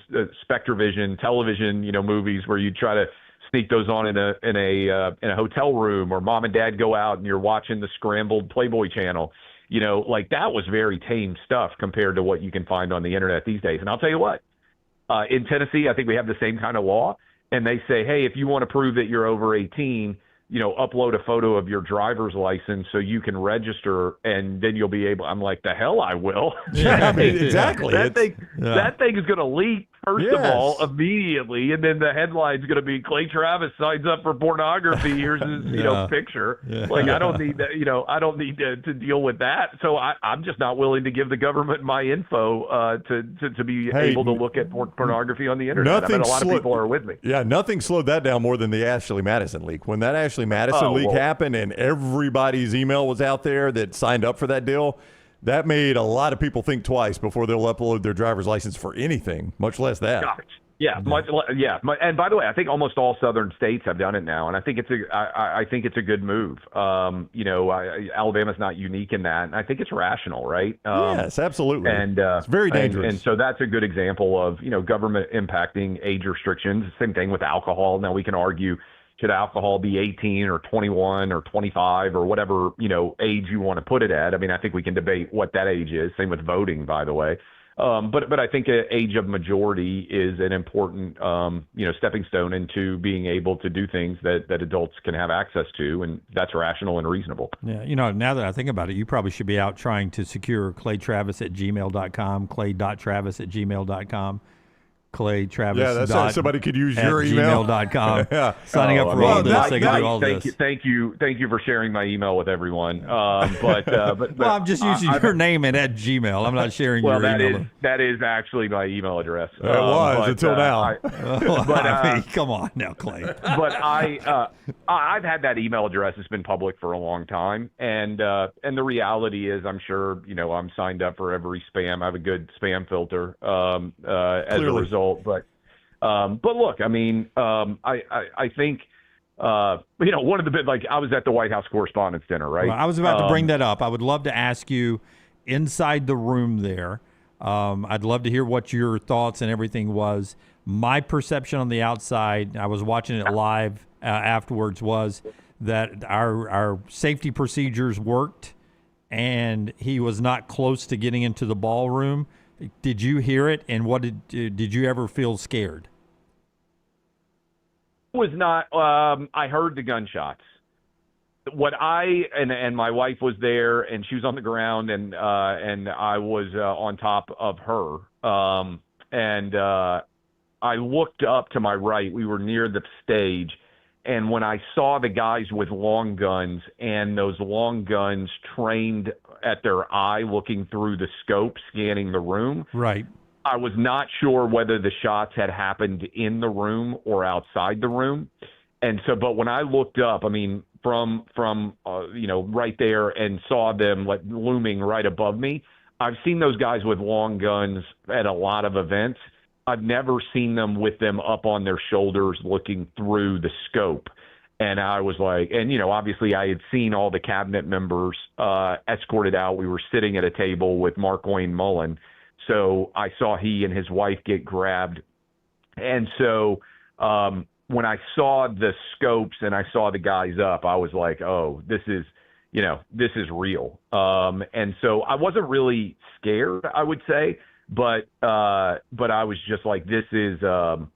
Spectravision television, movies where you try to sneak those on in a hotel room, or mom and dad go out and you're watching the scrambled Playboy channel. Like, that was very tame stuff compared to what you can find on the internet these days. And I'll tell you what, in Tennessee, I think we have the same kind of law, and they say, hey, if you want to prove that you're over 18, upload a photo of your driver's license so you can register, and then you'll be able. I'm like, the hell I will. Yeah, I mean, exactly. That thing is going to leak, first of all, immediately, and then the headline's going to be Clay Travis signs up for pornography. Here's his, picture. Yeah. Like, I don't need that. I don't need to deal with that. So I'm just not willing to give the government my info to be able to look at pornography on the internet. I bet a lot of people are with me. Yeah, nothing slowed that down more than the Ashley Madison leak. When that Ashley Madison leak happened and everybody's email was out there that signed up for that deal, that made a lot of people think twice before they'll upload their driver's license for anything, much less that. Gosh. Yeah, and by the way, I think almost all southern states have done it now, and I think it's a good move. Alabama's not unique in that, and I think it's rational, right? Yes, absolutely. And it's very dangerous. And so that's a good example of government impacting age restrictions. Same thing with alcohol. Now we can argue, should alcohol be 18 or 21 or 25 or whatever, age you want to put it at? I mean, I think we can debate what that age is. Same with voting, by the way. But I think age of majority is an important, stepping stone into being able to do things that adults can have access to, and that's rational and reasonable. Yeah, now that I think about it, you probably should be out trying to secure claytravis@gmail.com, clay.travis@gmail.com. Clay Travis. Yeah, that's somebody could use your email. gmail.com. Yeah. Signing up for all this. They can do all this. Thank you for sharing my email with everyone. But well, I'm just using your name and at Gmail. I'm not sharing your email. That is actually my email address. It was until now. Come on now, Clay. But I've had that email address. It's been public for a long time, and the reality is, I'm sure I'm signed up for every spam. I have a good spam filter as a result. But look, I mean, I think one of the big, I was at the White House Correspondents' Dinner, right? Well, I was about to bring that up. I would love to ask you inside the room there. I'd love to hear what your thoughts and everything was. My perception on the outside, I was watching it live afterwards, was that our safety procedures worked, and he was not close to getting into the ballroom. Did you hear it, and what did you ever feel scared? Was not. I heard the gunshots. What and my wife was there, and she was on the ground, and I was on top of her, and I looked up to my right. We were near the stage, and when I saw the guys with long guns, and those long guns trained at their eye, looking through the scope, scanning the room. Right. I was not sure whether the shots had happened in the room or outside the room. And so, but when I looked up, I mean, from right there, and saw them looming right above me, I've seen those guys with long guns at a lot of events. I've never seen them with them up on their shoulders looking through the scope. And I was like, and, obviously I had seen all the cabinet members escorted out. We were sitting at a table with Mark Wayne Mullen. So I saw he and his wife get grabbed. And so when I saw the scopes and I saw the guys up, I was like, oh, this is real. And so I wasn't really scared, I would say, but I was just like, this is a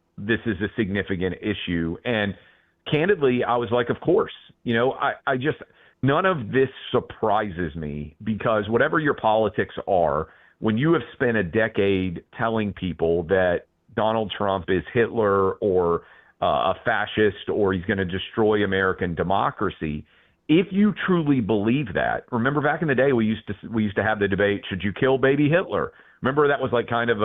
significant issue. And candidly, I was like, of course, I just, none of this surprises me, because whatever your politics are, when you have spent a decade telling people that Donald Trump is Hitler or a fascist or he's going to destroy American democracy, if you truly believe that, remember back in the day we used to have the debate, should you kill baby Hitler? Remember that was like kind of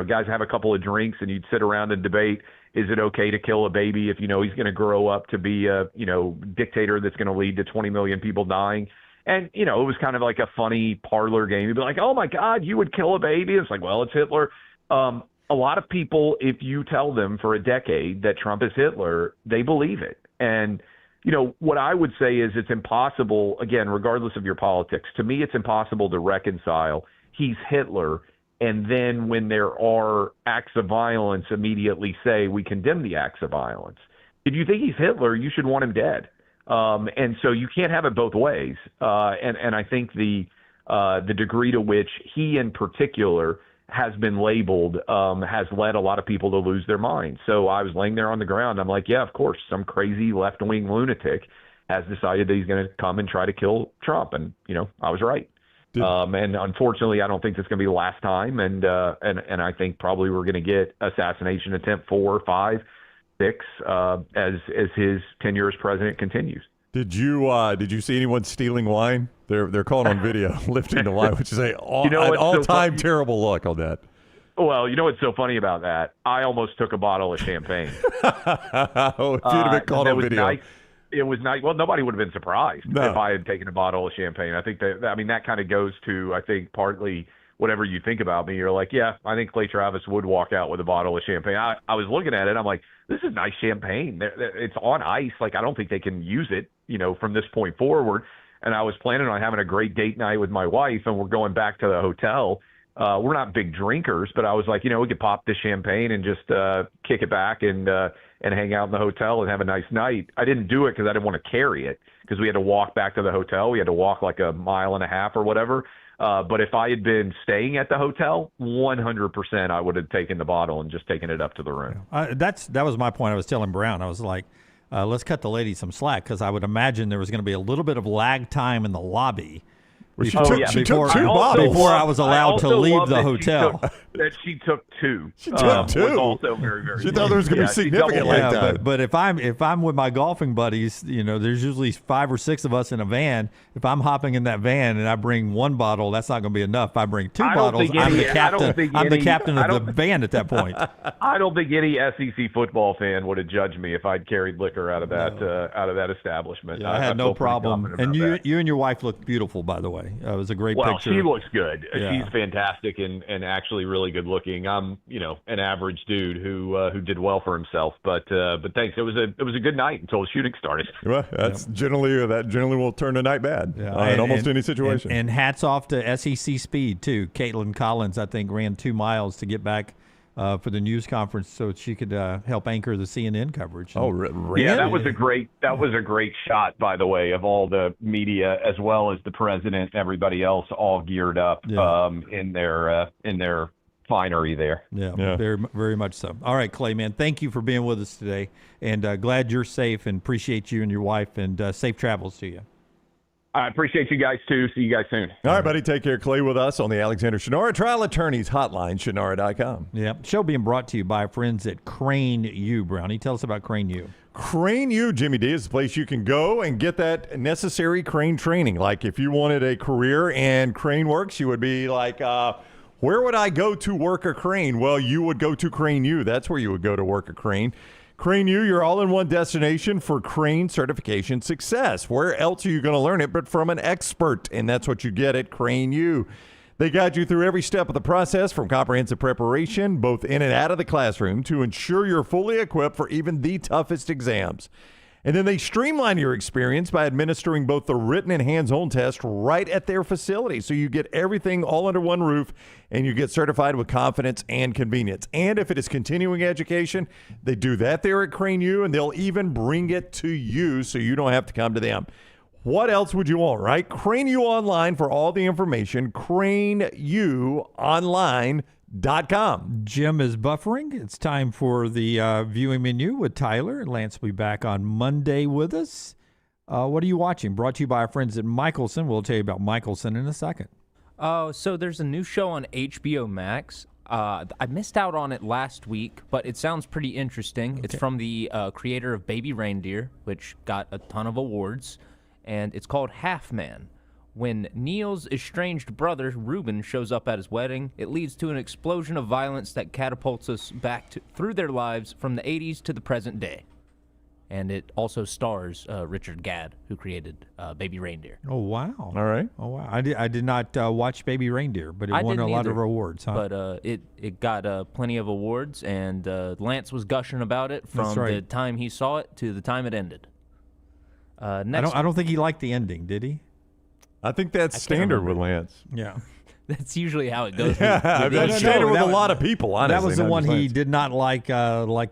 guys have a couple of drinks and you'd sit around and debate, is it okay to kill a baby if he's going to grow up to be a dictator that's going to lead to 20 million people dying? And it was kind of like a funny parlor game. You'd be like, oh my God, you would kill a baby? It's like, well, it's Hitler. A lot of people, if you tell them for a decade that Trump is Hitler, they believe it. And what I would say is it's impossible, again, regardless of your politics, to me it's impossible to reconcile he's Hitler and then when there are acts of violence immediately say we condemn the acts of violence. If you think he's Hitler, you should want him dead. And so you can't have it both ways. And I think the degree to which he in particular has been labeled has led a lot of people to lose their minds. So I was laying there on the ground. I'm like, yeah, of course, some crazy left-wing lunatic has decided that he's going to come and try to kill Trump. And, I was right. And unfortunately, I don't think this is going to be the last time. And I think probably we're going to get assassination attempt 4, 5, 6 as his tenure as president continues. Did you see anyone stealing wine? They're caught on video lifting the wine, which is an all-time terrible look on that. Well, what's so funny about that? I almost took a bottle of champagne. If you'd have been caught on video. Nice. It was nice. Well, nobody would have been surprised if I had taken a bottle of champagne. I think that kind of goes to, I think, partly whatever you think about me. You're like, yeah, I think Clay Travis would walk out with a bottle of champagne. I was looking at it. I'm like, this is nice champagne. It's on ice. Like, I don't think they can use it, from this point forward. And I was planning on having a great date night with my wife, and we're going back to the hotel. We're not big drinkers, but I was like, we could pop this champagne and just kick it back and hang out in the hotel and have a nice night. I didn't do it because I didn't want to carry it, because we had to walk back to the hotel. We had to walk like a mile and a half or whatever. But if I had been staying at the hotel, 100% I would have taken the bottle and just taken it up to the room. That was my point. I was telling Brown, I was like, let's cut the lady some slack, because I would imagine there was going to be a little bit of lag time in the lobby She took 2 bottles before I was allowed to leave the hotel. She took 2. She took 2. Was also very, very. She thought there was going to be significant like that. But if I'm with my golfing buddies, there's usually 5 or 6 of us in a van. If I'm hopping in that van and I bring 1 bottle, that's not going to be enough. If I bring 2 bottles, I'm the captain. I'm the captain of the van at that point. I don't think any SEC football fan would have judged me if I'd carried liquor out of that establishment. Yeah, I had no problem. And you and your wife looked beautiful, by the way. It was a great picture. Well, she looks good. Yeah. She's fantastic and actually really good looking. I'm, an average dude who did well for himself. But thanks. It was a good night until the shooting started. Well, that's generally will turn a night bad in almost any situation. And hats off to SEC Speed too. Caitlin Collins, I think, ran 2 miles to get back for the news conference so she could help anchor the CNN coverage. Oh, really? Yeah, that was a great shot, by the way, of all the media as well as the president and everybody else all geared up in their finery there. Yeah, very, very much so. All right, Clay, man, thank you for being with us today, and glad you're safe, and appreciate you and your wife, and safe travels to you. I appreciate you guys, too. See you guys soon. All right, buddy. Take care. Clay with us on the Alexander Shinara Trial Attorneys Hotline, Shinara.com. Yeah. Show being brought to you by our friends at Crane U. Brownie, tell us about Crane U. Crane U, Jimmy D, is the place you can go and get that necessary crane training. Like if you wanted a career in crane works, you would be like, where would I go to work a crane? Well, you would go to Crane U. That's where you would go to work a crane. Crane U, your all-in-one destination for crane certification success. Where else are you going to learn it but from an expert? And that's what you get at Crane U. They guide you through every step of the process, from comprehensive preparation, both in and out of the classroom, to ensure you're fully equipped for even the toughest exams. And then they streamline your experience by administering both the written and hands-on test right at their facility. So you get everything all under one roof, and you get certified with confidence and convenience. And if it is continuing education, they do that there at Crane U, and they'll even bring it to you so you don't have to come to them. What else would you want, right? Crane U Online for all the information. CraneUOnline.com. Jim is buffering. It's time for the viewing menu with Tyler. Lance will be back on Monday with us. What are you watching? Brought to you by our friends at Michelson. We'll tell you about Michelson in a second. So there's a new show on HBO Max. I missed out on it last week, but it sounds pretty interesting. Okay. It's from the creator of Baby Reindeer, which got a ton of awards. And it's called Half Man. When Neil's estranged brother, Reuben, shows up at his wedding, it leads to an explosion of violence that catapults us back through their lives from the 80s to the present day. And it also stars Richard Gadd, who created Baby Reindeer. Oh, wow. All right. Oh, wow. I did not watch Baby Reindeer, but it won a lot of awards. Huh? But it got plenty of awards, and Lance was gushing about it from the time he saw it to the time it ended. I don't think he liked the ending, did he? I think that's standard with Lance. Yeah. That's usually how it goes. Yeah, that's standard with a lot of people, honestly. That was the one he did not like one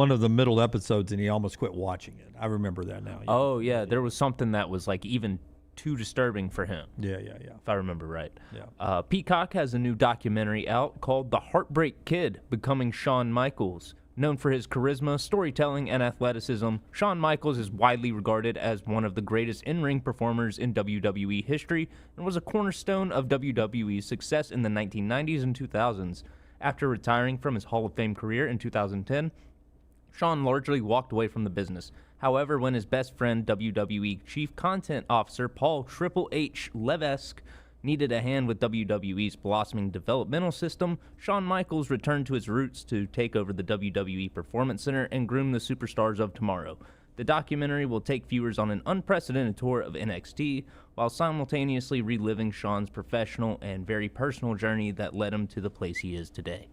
of the middle episodes, and he almost quit watching it. I remember that now. Oh, yeah. There was something that was like even too disturbing for him. Yeah. If I remember right. Yeah. Peacock has a new documentary out called The Heartbreak Kid, Becoming Shawn Michaels. Known for his charisma, storytelling, and athleticism, Shawn Michaels is widely regarded as one of the greatest in-ring performers in WWE history and was a cornerstone of WWE's success in the 1990s and 2000s. After retiring from his Hall of Fame career in 2010, Shawn largely walked away from the business. However, when his best friend, WWE Chief Content Officer Paul Triple H Levesque, needed a hand with WWE's blossoming developmental system, Shawn Michaels returned to his roots to take over the WWE Performance Center and groom the superstars of tomorrow. The documentary will take viewers on an unprecedented tour of NXT while simultaneously reliving Shawn's professional and very personal journey that led him to the place he is today.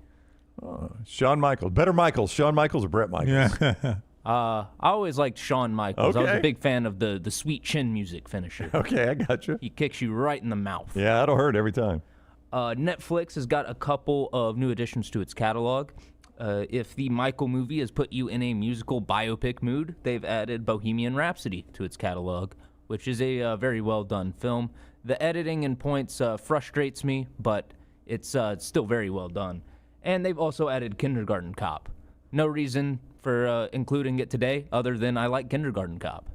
Shawn Michaels. Better Michaels. Shawn Michaels or Bret Michaels? Yeah. I always liked Shawn Michaels. Okay. I was a big fan of the sweet chin music finisher. Okay, I got you. He kicks you right in the mouth. Yeah, that'll hurt every time. Netflix has got a couple of new additions to its catalog. If the Michael movie has put you in a musical biopic mood, they've added Bohemian Rhapsody to its catalog, which is a very well-done film. The editing in points frustrates me, but it's still very well done. And they've also added Kindergarten Cop. No reason for including it today other than I like Kindergarten Cop.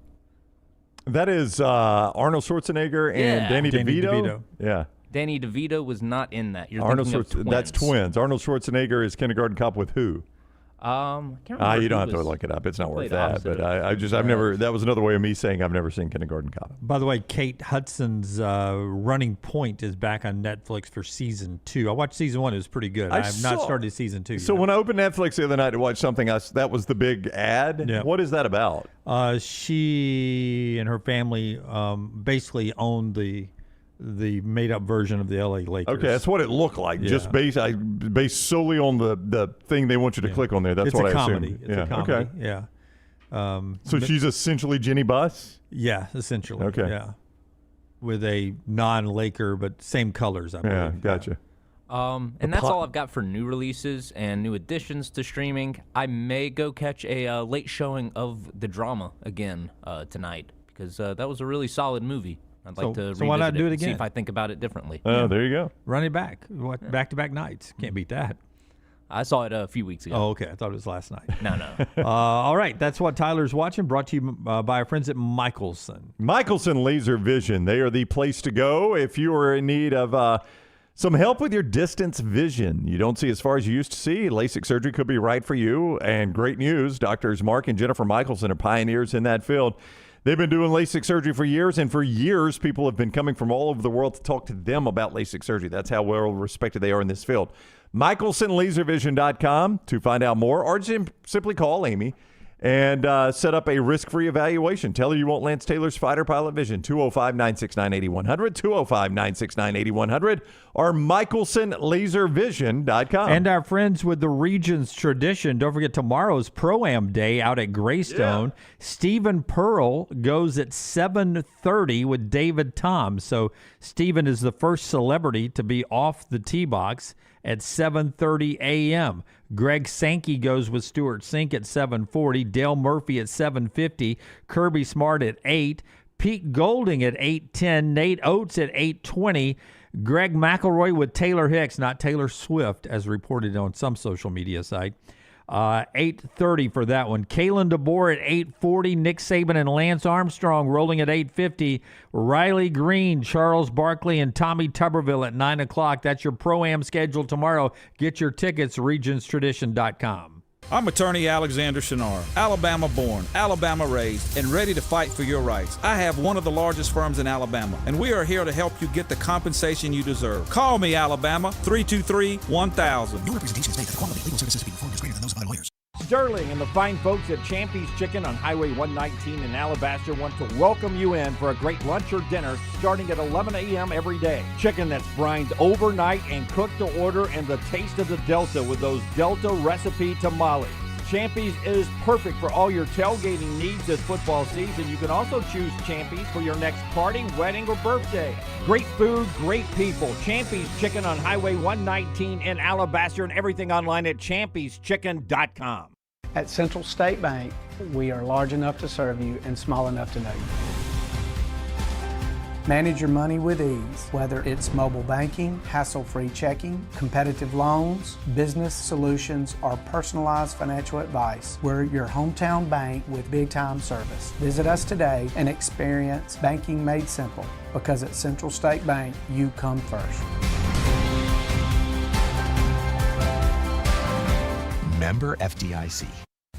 That is Arnold Schwarzenegger and Danny DeVito? Yeah. Danny DeVito was not in that. You're Arnold thinking of twins. That's twins. Arnold Schwarzenegger is Kindergarten Cop with who? I can't remember. You don't have to look it up. It's not worth that. But I've never. That was another way of me saying I've never seen Kindergarten Cop. By the way, Kate Hudson's Running Point is back on Netflix for season 2. I watched season 1; it was pretty good. I have not started season 2. So when I opened Netflix the other night to watch something, that was the big ad. Yeah. What is that about? She and her family basically owned the made-up version of the LA Lakers. Okay, that's what it looked like. Yeah. Just based solely on the thing they want you to click on there. That's it's what a I comedy. assumed. It's a comedy. Okay. Yeah. So she's essentially Jenny Buss? Yeah, essentially. Okay. Yeah. With a non-Laker, but same colors, I believe. Yeah, gotcha. And that's all I've got for new releases and new additions to streaming. I may go catch a late showing of The Drama again tonight because that was a really solid movie. I'd like to so why not do it again? See if I think about it differently. Oh, there you go. Run it back. Back-to-back nights. Can't beat that. I saw it a few weeks ago. Oh, okay. I thought it was last night. No. All right. That's what Tyler's watching. Brought to you by our friends at Michelson. Michelson Laser Vision. They are the place to go if you are in need of some help with your distance vision. You don't see as far as you used to see. LASIK surgery could be right for you. And great news, Doctors Mark and Jennifer Michelson are pioneers in that field. They've been doing LASIK surgery for years, and for years, people have been coming from all over the world to talk to them about LASIK surgery. That's how well respected they are in this field. MichelsonLaserVision.com to find out more, or just simply call Amy and set up a risk-free evaluation. Tell her you want Lance Taylor's Fighter Pilot Vision, 205-969-8100, 205-969-8100, or MichelsonLaserVision.com. And our friends with the Regions Tradition, don't forget tomorrow's Pro-Am Day out at Greystone. Yeah. Stephen Pearl goes at 7:30 with David Tom. So Stephen is the first celebrity to be off the tee box at 7:30 a.m. Greg Sankey goes with Stuart Sink at 7:40. Dale Murphy at 7:50. Kirby Smart at 8. Pete Golding at 8:10. Nate Oates at 8:20. Greg McElroy with Taylor Hicks, not Taylor Swift, as reported on some social media site. 8:30 for that one. Kalen DeBoer at 8:40. Nick Saban and Lance Armstrong rolling at 8:50. Riley Green, Charles Barkley, and Tommy Tuberville at 9 o'clock. That's your Pro-Am schedule tomorrow. Get your tickets, regionstradition.com. I'm attorney Alexander Shinar, Alabama born, Alabama raised, and ready to fight for your rights. I have one of the largest firms in Alabama, and we are here to help you get the compensation you deserve. Call me, Alabama, 323-1000. No representation is made that the quality of legal services being performed is greater than those of other lawyers. Sterling and the fine folks at Champy's Chicken on Highway 119 in Alabaster want to welcome you in for a great lunch or dinner starting at 11 a.m. every day. Chicken that's brined overnight and cooked to order, and the taste of the Delta with those Delta recipe tamales. Champy's is perfect for all your tailgating needs this football season. You can also choose Champy's for your next party, wedding, or birthday. Great food, great people. Champy's Chicken on Highway 119 in Alabaster, and everything online at champyschicken.com. At Central State Bank, we are large enough to serve you and small enough to know you. Manage your money with ease, whether it's mobile banking, hassle-free checking, competitive loans, business solutions, or personalized financial advice. We're your hometown bank with big-time service. Visit us today and experience banking made simple, because at Central State Bank, you come first. Member FDIC.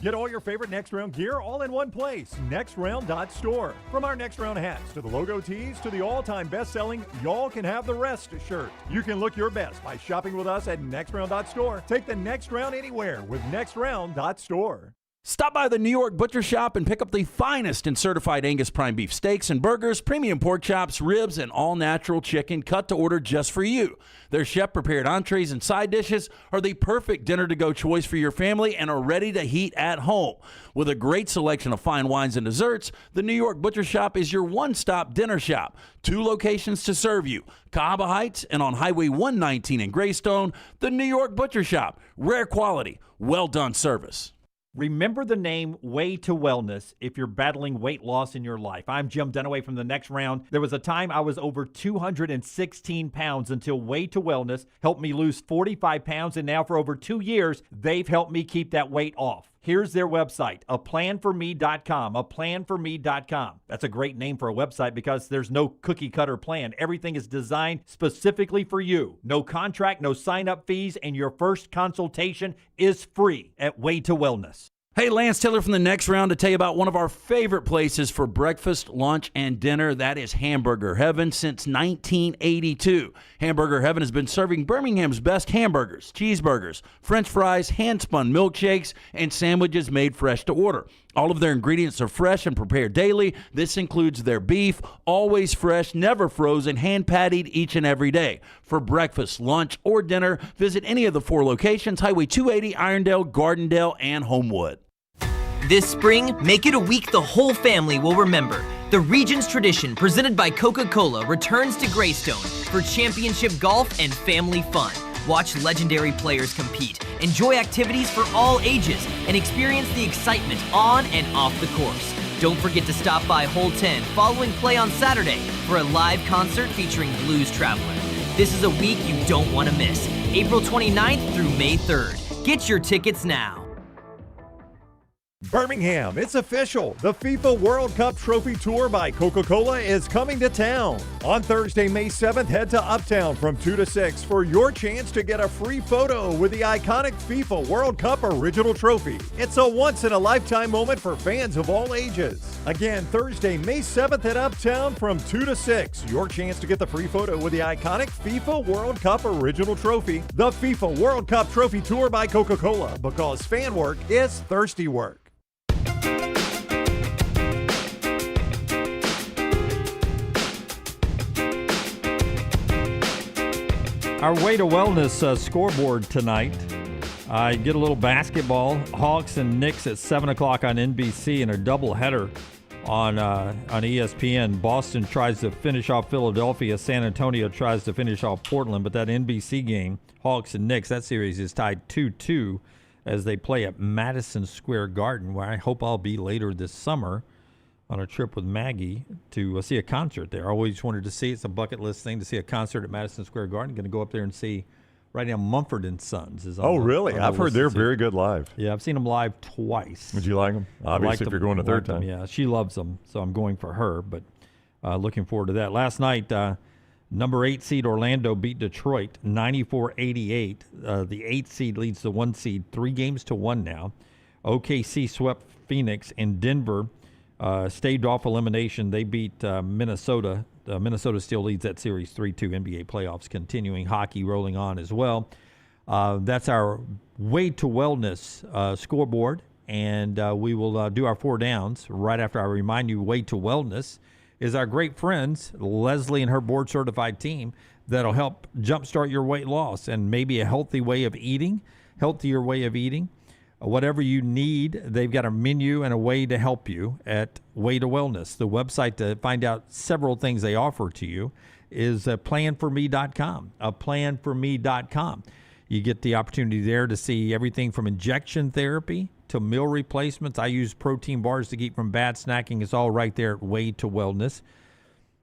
Get all your favorite Next Round gear all in one place. NextRound.store. From our Next Round hats to the logo tees to the all-time best-selling Y'all Can Have the Rest shirt. You can look your best by shopping with us at NextRound.store. Take the next round anywhere with NextRound.store. Stop by the New York Butcher Shop and pick up the finest in certified Angus prime beef steaks and burgers, premium pork chops, ribs, and all-natural chicken cut to order just for you. Their chef-prepared entrees and side dishes are the perfect dinner-to-go choice for your family and are ready to heat at home. With a great selection of fine wines and desserts, the New York Butcher Shop is your one-stop dinner shop. 2 locations to serve you, Cahaba Heights and on Highway 119 in Greystone. The New York Butcher Shop. Rare quality, well-done service. Remember the name Way to Wellness if you're battling weight loss in your life. I'm Jim Dunaway from the Next Round. There was a time I was over 216 pounds until Way to Wellness helped me lose 45 pounds, and now for over 2 years, they've helped me keep that weight off. Here's their website, aplanforme.com, aplanforme.com. That's a great name for a website because there's no cookie cutter plan. Everything is designed specifically for you. No contract, no sign-up fees, and your first consultation is free at Way to Wellness. Hey, Lance Taylor from the Next Round to tell you about one of our favorite places for breakfast, lunch, and dinner. That is Hamburger Heaven since 1982. Hamburger Heaven has been serving Birmingham's best hamburgers, cheeseburgers, French fries, hand-spun milkshakes, and sandwiches made fresh to order. All of their ingredients are fresh and prepared daily. This includes their beef, always fresh, never frozen, hand-pattied each and every day. For breakfast, lunch, or dinner, visit any of the 4 locations, Highway 280, Irondale, Gardendale, and Homewood. This spring, make it a week the whole family will remember. The Regions Tradition, presented by Coca-Cola, returns to Greystone for championship golf and family fun. Watch legendary players compete, enjoy activities for all ages, and experience the excitement on and off the course. Don't forget to stop by Hole 10 following play on Saturday for a live concert featuring Blues Traveler. This is a week you don't want to miss. April 29th through May 3rd. Get your tickets now. Birmingham, it's official. The FIFA World Cup Trophy Tour by Coca-Cola is coming to town. On Thursday, May 7th, head to Uptown from 2 to 6 for your chance to get a free photo with the iconic FIFA World Cup original trophy. It's a once-in-a-lifetime moment for fans of all ages. Again, Thursday, May 7th at Uptown from 2 to 6. Your chance to get the free photo with the iconic FIFA World Cup original trophy. The FIFA World Cup Trophy Tour by Coca-Cola, because fan work is thirsty work. Our Way to Wellness scoreboard tonight. Get a little basketball. Hawks and Knicks at 7 o'clock on NBC and a doubleheader on ESPN. Boston tries to finish off Philadelphia. San Antonio tries to finish off Portland. But that NBC game, Hawks and Knicks, that series is tied 2-2 as they play at Madison Square Garden, where I hope I'll be later this summer on a trip with Maggie to see a concert there. I always wanted to see. It's a bucket list thing to see a concert at Madison Square Garden. Going to go up there and see right now Mumford & Sons. Is on really? I've heard they're very good live. Yeah, I've seen them live twice. Would you like them? Obviously, if you're going a third time. Yeah, she loves them, so I'm going for her, but looking forward to that. Last night, number 8 seed Orlando beat Detroit 94-88. The 8 seed leads the 1 seed 3-1 now. OKC swept Phoenix, and Denver staved off elimination. They beat Minnesota. Minnesota still leads that series 3-2. NBA playoffs continuing. Hockey rolling on as well. That's our Way to Wellness scoreboard, and we will do our 4 downs right after I remind you Way to Wellness is our great friends, Leslie and her board-certified team, that'll help jumpstart your weight loss and maybe a healthier way of eating. Whatever you need, they've got a menu and a way to help you at Way to Wellness. The website to find out several things they offer to you is planforme.com, planforme.com. You get the opportunity there to see everything from injection therapy to meal replacements. I use protein bars to keep from bad snacking. It's all right there at Way to Wellness.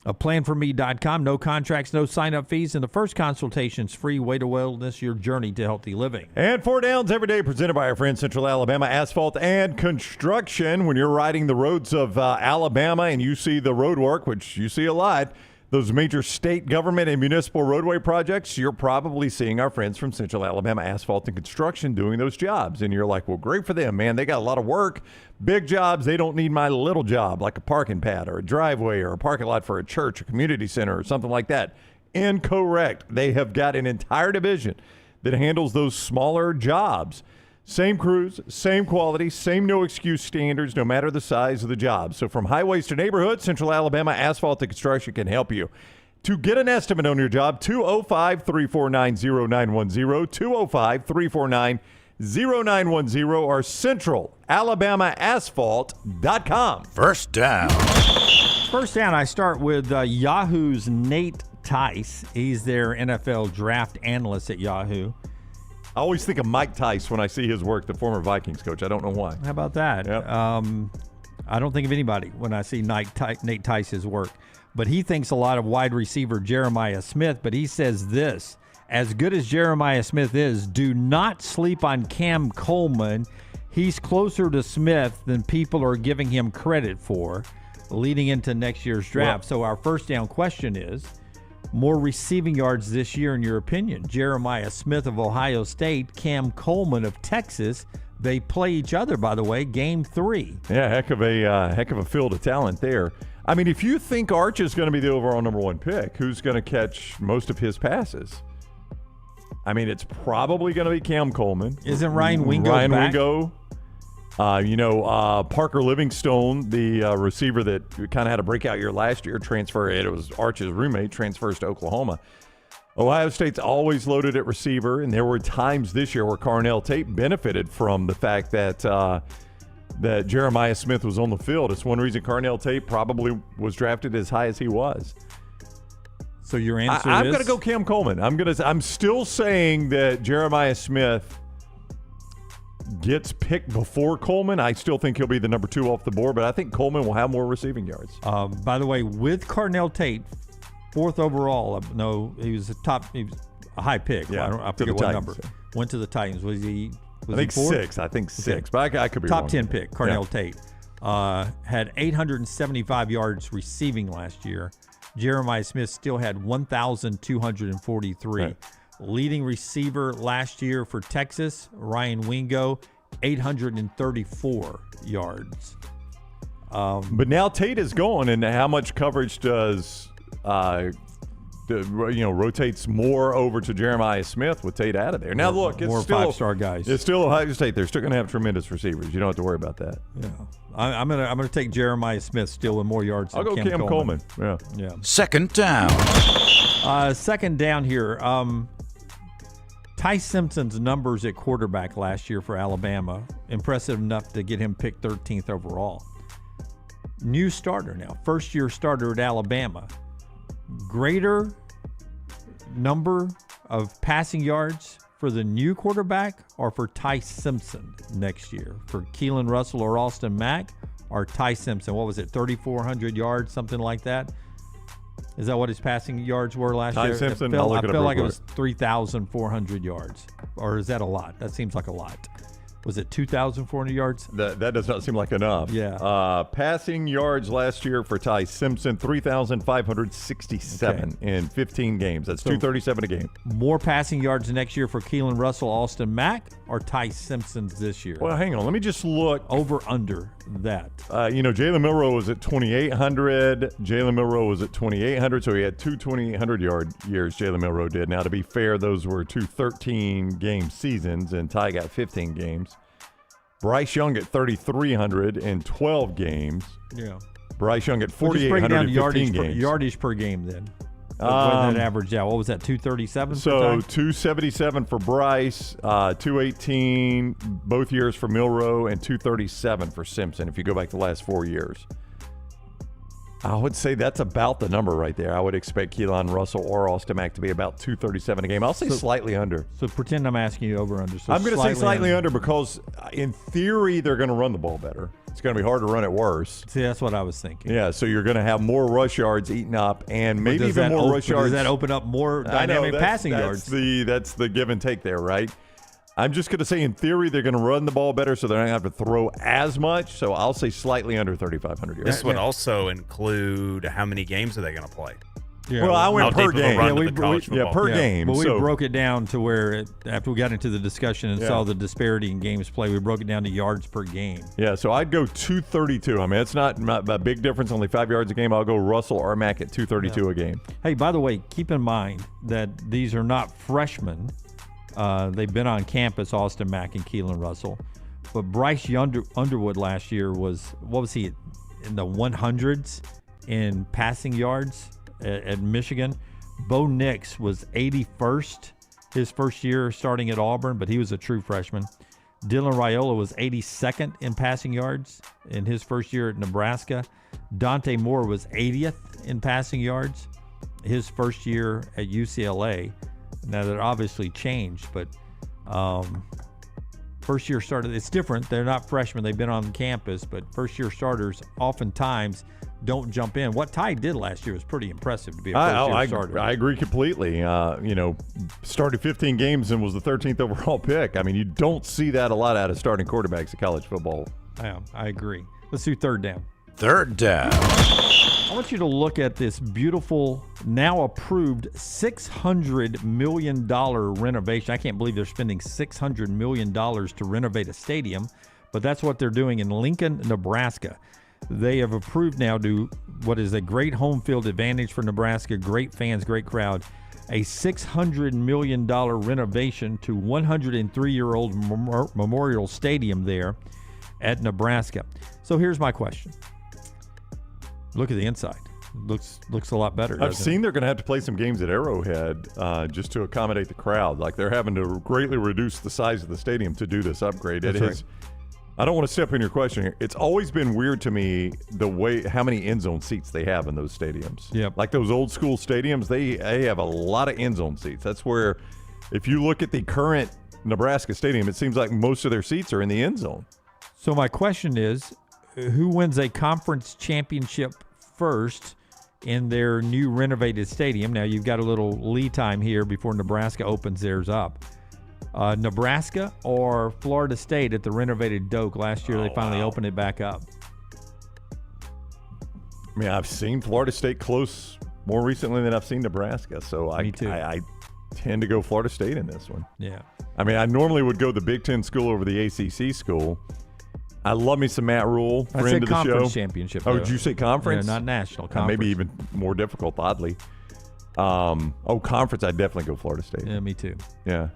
Planforme.com, no contracts, no sign-up fees, and the first consultation's free. Way to Wellness, your journey to healthy living. And 4 downs every day presented by our friends Central Alabama Asphalt and Construction. When you're riding the roads of Alabama and you see the road work, which you see a lot, those major state government and municipal roadway projects, you're probably seeing our friends from Central Alabama Asphalt and Construction doing those jobs. And you're like, well, great for them, man. They got a lot of work, big jobs. They don't need my little job like a parking pad or a driveway or a parking lot for a church, a community center, or something like that. Incorrect. They have got an entire division that handles those smaller jobs. Same crews, same quality, same no-excuse standards, no matter the size of the job. So from highways to neighborhoods, Central Alabama Asphalt and Construction can help you. To get an estimate on your job, 205-349-0910, 205-349-0910, or centralalabamaasphalt.com. First down. First down, I start with Yahoo's Nate Tice. He's their NFL draft analyst at Yahoo. I always think of Mike Tice when I see his work, the former Vikings coach. I don't know why. How about that? Yep. I don't think of anybody when I see Nate Tice's work. But he thinks a lot of wide receiver Jeremiah Smith. But he says this, as good as Jeremiah Smith is, do not sleep on Cam Coleman. He's closer to Smith than people are giving him credit for leading into next year's draft. So our first down question is, more receiving yards this year, in your opinion? Jeremiah Smith of Ohio State, Cam Coleman of Texas. They play each other, by the way, game 3. Yeah, heck of a field of talent there. I mean, if you think Arch is going to be the overall number 1 pick, who's going to catch most of his passes? I mean, it's probably going to be Cam Coleman. Isn't Ryan Wingo back? Parker Livingstone, the receiver that kind of had a breakout year last year, it was Arch's roommate, transfers to Oklahoma. Ohio State's always loaded at receiver, and there were times this year where Carnell Tate benefited from the fact that that Jeremiah Smith was on the field. It's one reason Carnell Tate probably was drafted as high as he was. So your answer I'm is? going to go Cam Coleman. I'm still saying that Jeremiah Smith gets picked before Coleman. I still think he'll be the number 2 off the board, but I think Coleman will have more receiving yards. By the way, with Carnell Tate, 4th overall, he was a high pick. Yeah, I forget what number. Went to the Titans. Was he? I think 6. I think 6, but I could be wrong. Top 10 pick, Carnell Tate. Had 875 yards receiving last year. Jeremiah Smith still had 1,243. Right. Leading receiver last year for Texas, Ryan Wingo, 834 yards. But now Tate is gone, and how much coverage does rotates more over to Jeremiah Smith with Tate out of there? Now look, it's more still 5-star guys. It's still Ohio State. They're still going to have tremendous receivers. You don't have to worry about that. Yeah, I'm gonna take Jeremiah Smith still with more yards. I'll go Cam Coleman. Yeah. Second down. Second down here. Ty Simpson's numbers at quarterback last year for Alabama, impressive enough to get him picked 13th overall. New starter now, first-year starter at Alabama. Greater number of passing yards for the new quarterback or for Ty Simpson next year? For Keelan Russell or Austin Mack or Ty Simpson? What was it, 3,400 yards, something like that? Is that what his passing yards were last year? Ty Simpson, I feel like it was 3,400 yards. Or is that a lot? That seems like a lot. Was it 2,400 yards? That does not seem like enough. Yeah. Passing yards last year for Ty Simpson, 3,567 in 15 games. That's 237 a game. More passing yards next year for Keelan Russell, Austin Mack, or Ty Simpson's this year? Well, hang on. Let me just look. Over, under that. Jalen Milroe was at 2,800. Jalen Milroe was at 2,800, so he had two 2,800-yard years, Jalen Milroe did. Now, to be fair, those were two 13-game seasons, and Ty got 15 games. Bryce Young at 3,300 in 12 games. Yeah. Bryce Young at 4,800 in 15 games. Yardage per game then. When that averaged out, what was that, 237? So 277 for Bryce, 218 both years for Milroe, and 237 for Simpson if you go back the last 4 years. I would say that's about the number right there. I would expect Keelan Russell or Austin Mack to be about 237 a game. I'll say slightly under. So pretend I'm asking you over under. So I'm going to say slightly under because in theory they're going to run the ball better. It's going to be hard to run it worse. See, that's what I was thinking. Yeah, so you're going to have more rush yards eaten up and maybe even more rush yards. Does that open up more dynamic passing yards? That's the give and take there, right? I'm just going to say in theory they're going to run the ball better so they're not going to have to throw as much. So I'll say slightly under 3,500 yards. This would also include how many games are they going to play? Yeah, well, I went per game. Per game. But we broke it down to where, after we got into the discussion and saw the disparity in games played, we broke it down to yards per game. Yeah, so I'd go 232. I mean, it's not a big difference, only 5 yards a game. I'll go Russell or Mack at 232 a game. Hey, by the way, keep in mind that these are not freshmen. They've been on campus, Austin Mack and Keelan Russell. But Bryce Underwood last year was, what was he, in the 100s in passing yards at Michigan? Bo Nix was 81st his first year starting at Auburn, but he was a true freshman. Dylan Raiola was 82nd in passing yards in his first year at Nebraska. Dante Moore was 80th in passing yards his first year at UCLA. Now, that obviously changed, but first-year starters, it's different. They're not freshmen. They've been on campus, but first-year starters oftentimes don't jump in. What Ty did last year was pretty impressive to be a first-year starter. I agree completely. Started 15 games and was the 13th overall pick. I mean, you don't see that a lot out of starting quarterbacks in college football. Yeah, I agree. Let's do third down. Third down. I want you to look at this beautiful, now approved $600 million renovation. I can't believe they're spending $600 million to renovate a stadium, but that's what they're doing in Lincoln, Nebraska. They have approved now to what is a great home field advantage for Nebraska, great fans, great crowd, a $600 million renovation to 103-year-old Memorial Stadium there at Nebraska. So here's my question. Look at the inside. Looks a lot better. I've seen they're going to have to play some games at Arrowhead just to accommodate the crowd. Like they're having to greatly reduce the size of the stadium to do this upgrade. That's right. I don't want to step in your question here. It's always been weird to me how many end zone seats they have in those stadiums. Yep. Like those old school stadiums, they have a lot of end zone seats. That's where, if you look at the current Nebraska stadium, it seems like most of their seats are in the end zone. So my question is, who wins a conference championship first in their new renovated stadium? Now, you've got a little lead time here before Nebraska opens theirs up. Nebraska or Florida State at the renovated Doak? Last year, they finally opened it back up. I mean, I've seen Florida State close more recently than I've seen Nebraska, so Me too. I tend to go Florida State in this one. Yeah. I mean, I normally would go the Big Ten school over the ACC school. I love me some Matt Rule, friend of the show. Conference championship. Oh, did you say conference? Yeah, not national. Conference. Maybe even more difficult, oddly. Conference, I'd definitely go Florida State. Yeah, me too. Yeah.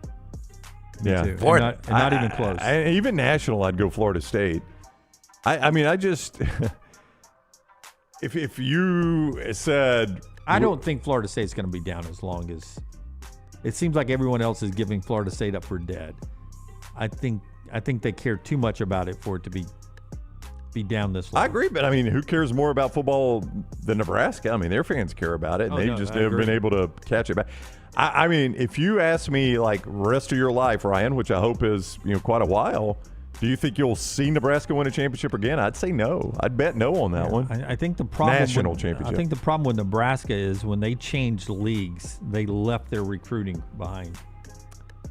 Me too. And not even close. Even national, I'd go Florida State. I mean, I just if you said, I don't think Florida State's going to be down as long as It seems like everyone else is giving Florida State up for dead. I think they care too much about it for it to be down this low. I agree, but I mean, who cares more about football than Nebraska? I mean, their fans care about it, and they just haven't been able to catch it back. I mean, if you ask me, like, rest of your life, Ryan, which I hope is quite a while, do you think you'll see Nebraska win a championship again? I'd say no. I'd bet no on that one. I think the problem national championship. I think the problem with Nebraska is when they changed leagues, they left their recruiting behind.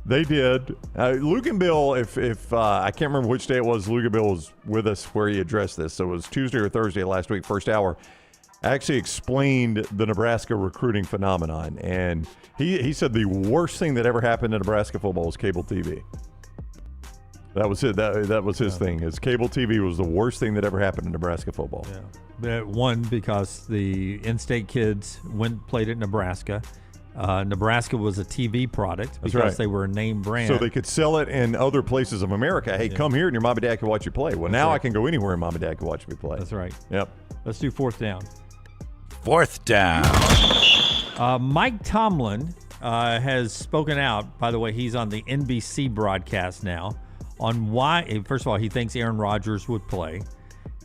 They did. Luke and Bill, if I can't remember which day it was, Luke and Bill was with us where he addressed this. So it was Tuesday or Thursday last week, first hour. Actually explained the Nebraska recruiting phenomenon. And he said the worst thing that ever happened to Nebraska football was cable TV. That was it. That was his thing. His cable TV was the worst thing that ever happened to Nebraska football. Yeah. One, because the in-state kids played at Nebraska. Nebraska was a TV product because they were a name brand. So they could sell it in other places of America. Hey, come here and your mom and dad can watch you play. Well, now I can go anywhere and mom and dad can watch me play. That's right. Yep. Let's do fourth down. Fourth down. Mike Tomlin has spoken out. By the way, he's on the NBC broadcast now on why, first of all, he thinks Aaron Rodgers would play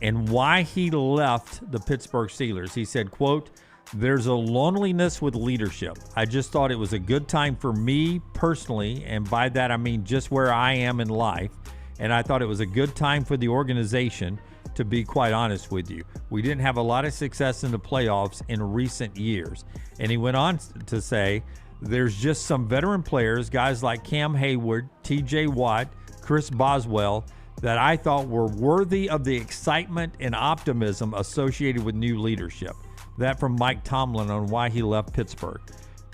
and why he left the Pittsburgh Steelers. He said, quote, "There's a loneliness with leadership. I just thought it was a good time for me personally, and by that I mean just where I am in life, and I thought it was a good time for the organization, to be quite honest with you. We didn't have a lot of success in the playoffs in recent years." And he went on to say, "There's just some veteran players, guys like Cam Hayward, TJ Watt, Chris Boswell, that I thought were worthy of the excitement and optimism associated with new leadership." That from Mike Tomlin on why he left Pittsburgh.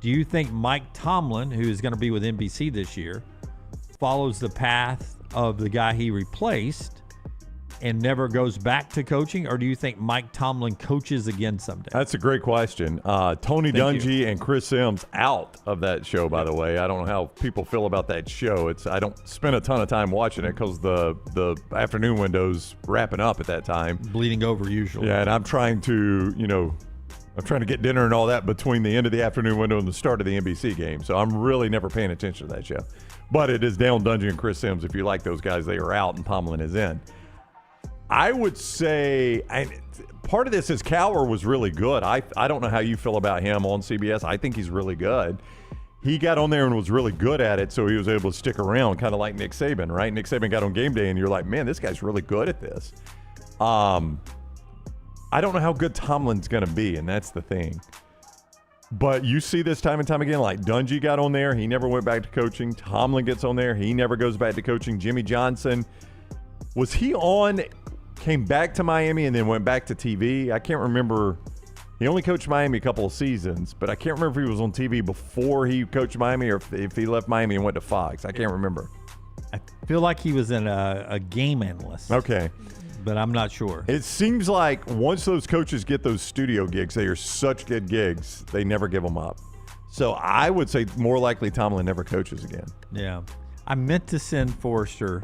Do you think Mike Tomlin, who is going to be with NBC this year, follows the path of the guy he replaced and never goes back to coaching? Or do you think Mike Tomlin coaches again someday? That's a great question. Tony Dungy and Chris Sims out of that show, by the way. I don't know how people feel about that show. I don't spend a ton of time watching it because the afternoon window's wrapping up at that time. Bleeding over usually. Yeah, and I'm trying to, I'm trying to get dinner and all that between the end of the afternoon window and the start of the NBC game. So I'm really never paying attention to that show. But it is Dale Dungy and Chris Sims. If you like those guys, they are out and Tomlin is in. I would say part of this is Cowher was really good. I don't know how you feel about him on CBS. I think he's really good. He got on there and was really good at it, so he was able to stick around, kind of like Nick Saban, right? Nick Saban got on game day, and you're like, man, this guy's really good at this. I don't know how good Tomlin's going to be, and that's the thing. But you see this time and time again, like Dungy got on there. He never went back to coaching. Tomlin gets on there. He never goes back to coaching. Jimmy Johnson, was he on, came back to Miami, and then went back to TV? I can't remember. He only coached Miami a couple of seasons, but I can't remember if he was on TV before he coached Miami or if he left Miami and went to Fox. I can't remember. I feel like he was in a game analyst. Okay. But I'm not sure. It seems like once those coaches get those studio gigs, they are such good gigs, they never give them up. So I would say more likely Tomlin never coaches again. Yeah. I meant to send Forrester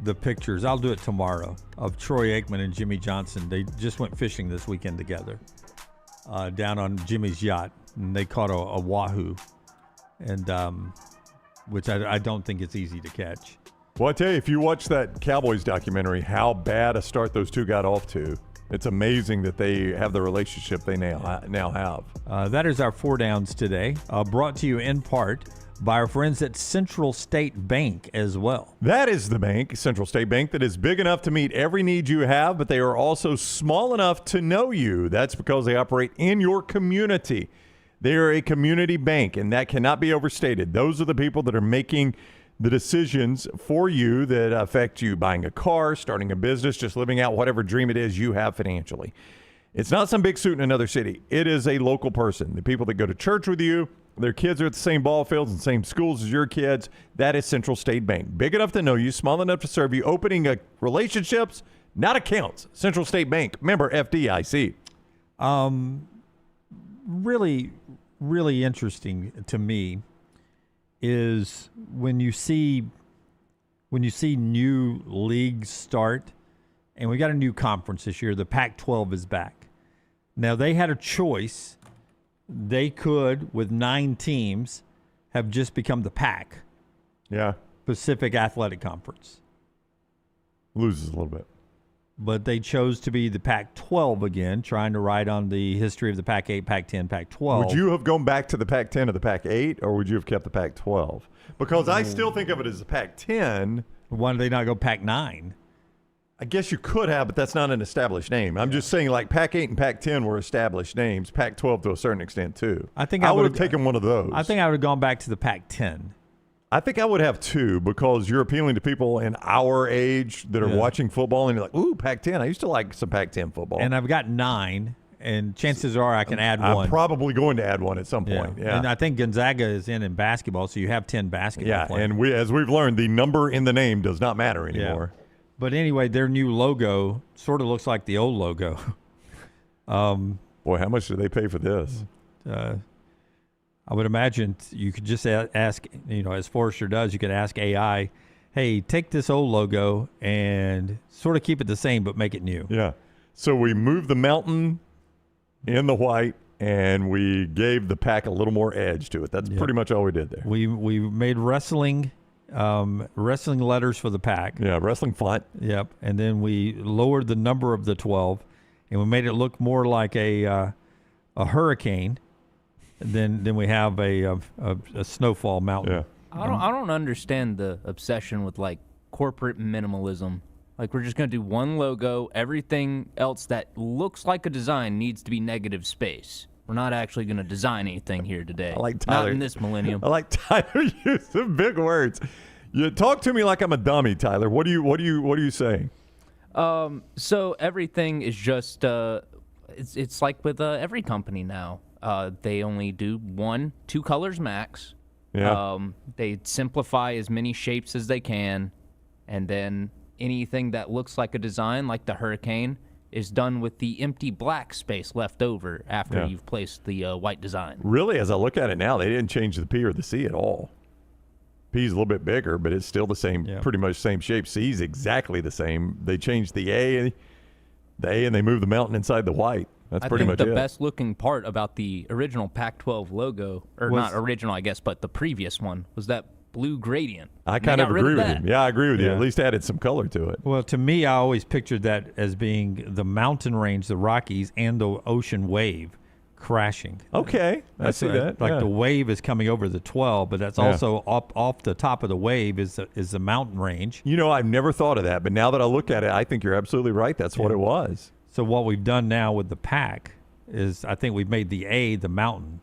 the pictures, I'll do it tomorrow, of Troy Aikman and Jimmy Johnson. They just went fishing this weekend together down on Jimmy's yacht, and they caught a wahoo, and which I don't think it's easy to catch. Well, I tell you, if you watch that Cowboys documentary, how bad a start those two got off to, it's amazing that they have the relationship they now have. That is our four downs today, brought to you in part by our friends at Central State Bank as well. That is the bank, Central State Bank, that is big enough to meet every need you have, but they are also small enough to know you. That's because they operate in your community. They are a community bank, and that cannot be overstated. Those are the people that are making the decisions for you that affect you buying a car, starting a business, just living out whatever dream it is you have financially. It's not some big suit in another city. It is a local person. The people that go to church with you, their kids are at the same ball fields and same schools as your kids. That is Central State Bank. Big enough to know you, small enough to serve you, opening relationships, not accounts. Central State Bank, member FDIC. Really, really interesting to me is when you see new leagues start, and we got a new conference this year. The Pac-12 is back. Now, they had a choice. They could, with 9 teams, have just become the PAC. Yeah. Pacific Athletic Conference. Loses a little bit. But they chose to be the Pac-12 again, trying to ride on the history of the Pac-8, Pac-10, Pac-12. Would you have gone back to the Pac-10 or the Pac-8, or would you have kept the Pac-12? Because I still think of it as the Pac-10. Why did they not go Pac-9? I guess you could have, but that's not an established name. I'm just saying, like, Pac-8 and Pac-10 were established names. Pac-12 to a certain extent, too. I think I would have taken one of those. I think I would have gone back to the Pac-10. I think I would have two, because you're appealing to people in our age that are watching football, and you're like, ooh, Pac-10. I used to like some Pac-10 football. And I've got 9, and chances are I can add one. I'm probably going to add one at some point. Yeah. And I think Gonzaga is in basketball, so you have 10 basketball players. And as we've learned, the number in the name does not matter anymore. Yeah. But anyway, their new logo sort of looks like the old logo. Boy, how much do they pay for this? I would imagine you could just ask, as Forrester does, you could ask AI, hey, take this old logo and sort of keep it the same but make it new. Yeah. So we moved the mountain in the white, and we gave the pack a little more edge to it. That's pretty much all we did there. We made wrestling letters for the pack. Yeah, wrestling font. Yep. And then we lowered the number of the 12, and we made it look more like a hurricane. Then we have a snowfall mountain. Yeah. I don't understand the obsession with like corporate minimalism. Like, we're just going to do one logo. Everything else that looks like a design needs to be negative space. We're not actually going to design anything here today. I like Tyler. Not in this millennium. I like Tyler using big words. You talk to me like I'm a dummy, Tyler. What are you saying? So everything is just it's like with every company now. They only do 1-2 colors max. Yeah. They simplify as many shapes as they can, and then anything that looks like a design, like the hurricane, is done with the empty black space left over after you've placed the white design. Really, as I look at it now, they didn't change the P or the C at all. P's a little bit bigger, but it's still the same, pretty much same shape. C's exactly the same. They changed the A, and they moved the mountain inside the white. That's pretty much it. The best looking part about the original Pac-12 logo, or not original, I guess, but the previous one, was that blue gradient. I kind of agree with you. Yeah, I agree with you. At least added some color to it. Well, to me, I always pictured that as being the mountain range, the Rockies, and the ocean wave crashing. Okay, I see that. Like the wave is coming over the 12, but that's also off the top of the wave is the mountain range. I've never thought of that, but now that I look at it, I think you're absolutely right. That's what it was. So what we've done now with the pack is I think we've made the A the mountain.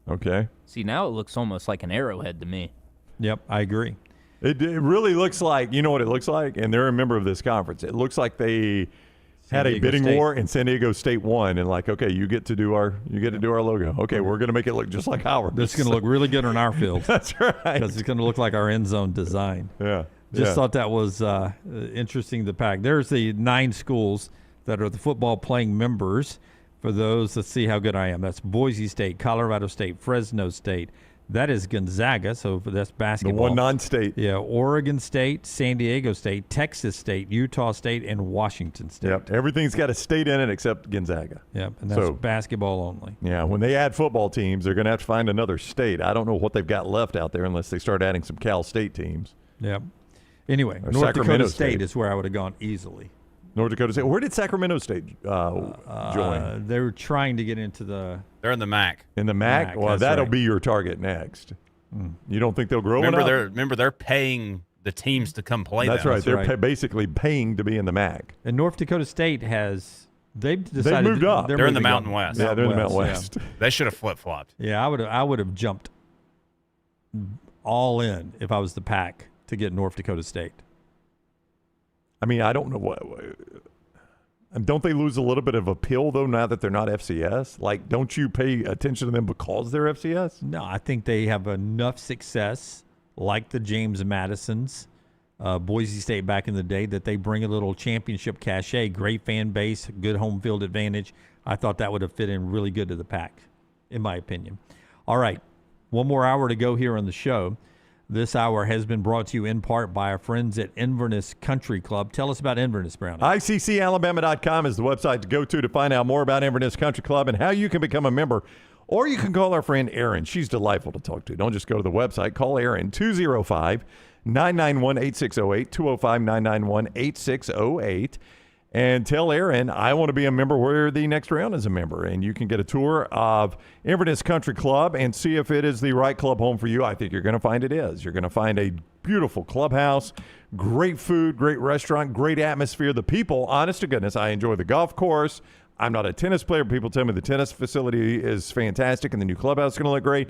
Okay. See, now it looks almost like an arrowhead to me. Yep, I agree. It really looks like, you know what it looks like? And they're a member of this conference. It looks like they had a bidding war and San Diego State won, and like, okay, you get to do our logo. Okay, we're going to make it look just like ours. This is going to look really good on our field. That's right. Because it's going to look like our end zone design. Yeah. Just thought that was interesting, the pack. There's the 9 schools that are the football playing members. For those, let's see how good I am. That's Boise State, Colorado State, Fresno State. That is Gonzaga, so that's basketball. The one non-state. Yeah, Oregon State, San Diego State, Texas State, Utah State, and Washington State. Yep, everything's got a state in it except Gonzaga. Yep, and that's basketball only. Yeah, when they add football teams, they're going to have to find another state. I don't know what they've got left out there unless they start adding some Cal State teams. Yep. Anyway, Or North Sacramento Dakota State State is where I would have gone easily. North Dakota State. Where did Sacramento State join? They were trying to get into the... They're in the MAC. In the MAC? Well, that'll be your target next. You don't think they'll grow Remember, they're paying the teams to come play. That's right. They're basically paying to be in the MAC. And North Dakota State they've decided... They moved up. They're in the Mountain West. Yeah, they're in the Mountain West. Yeah. They should have flip-flopped. Yeah, I would have jumped all in if I was the Pac to get North Dakota State. I mean, I don't know what. Don't they lose a little bit of appeal, though, now that they're not FCS? Like, don't you pay attention to them because they're FCS? No, I think they have enough success, like the James Madisons, Boise State back in the day, that they bring a little championship cachet, great fan base, good home field advantage. I thought that would have fit in really good to the Pac, in my opinion. All right, one more hour to go here on the show. This hour has been brought to you in part by our friends at Inverness Country Club. Tell us about Inverness, Brown. ICCalabama.com is the website to go to find out more about Inverness Country Club and how you can become a member. Or you can call our friend Erin. She's delightful to talk to. Don't just go to the website. Call Erin, 205-991-8608, 205-991-8608. And tell Erin, I want to be a member where the next round is a member. And you can get a tour of Inverness Country Club and see if it is the right club home for you. I think you're going to find it is. You're going to find a beautiful clubhouse, great food, great restaurant, great atmosphere. The people, honest to goodness, I enjoy the golf course. I'm not a tennis player. People tell me the tennis facility is fantastic and the new clubhouse is going to look great.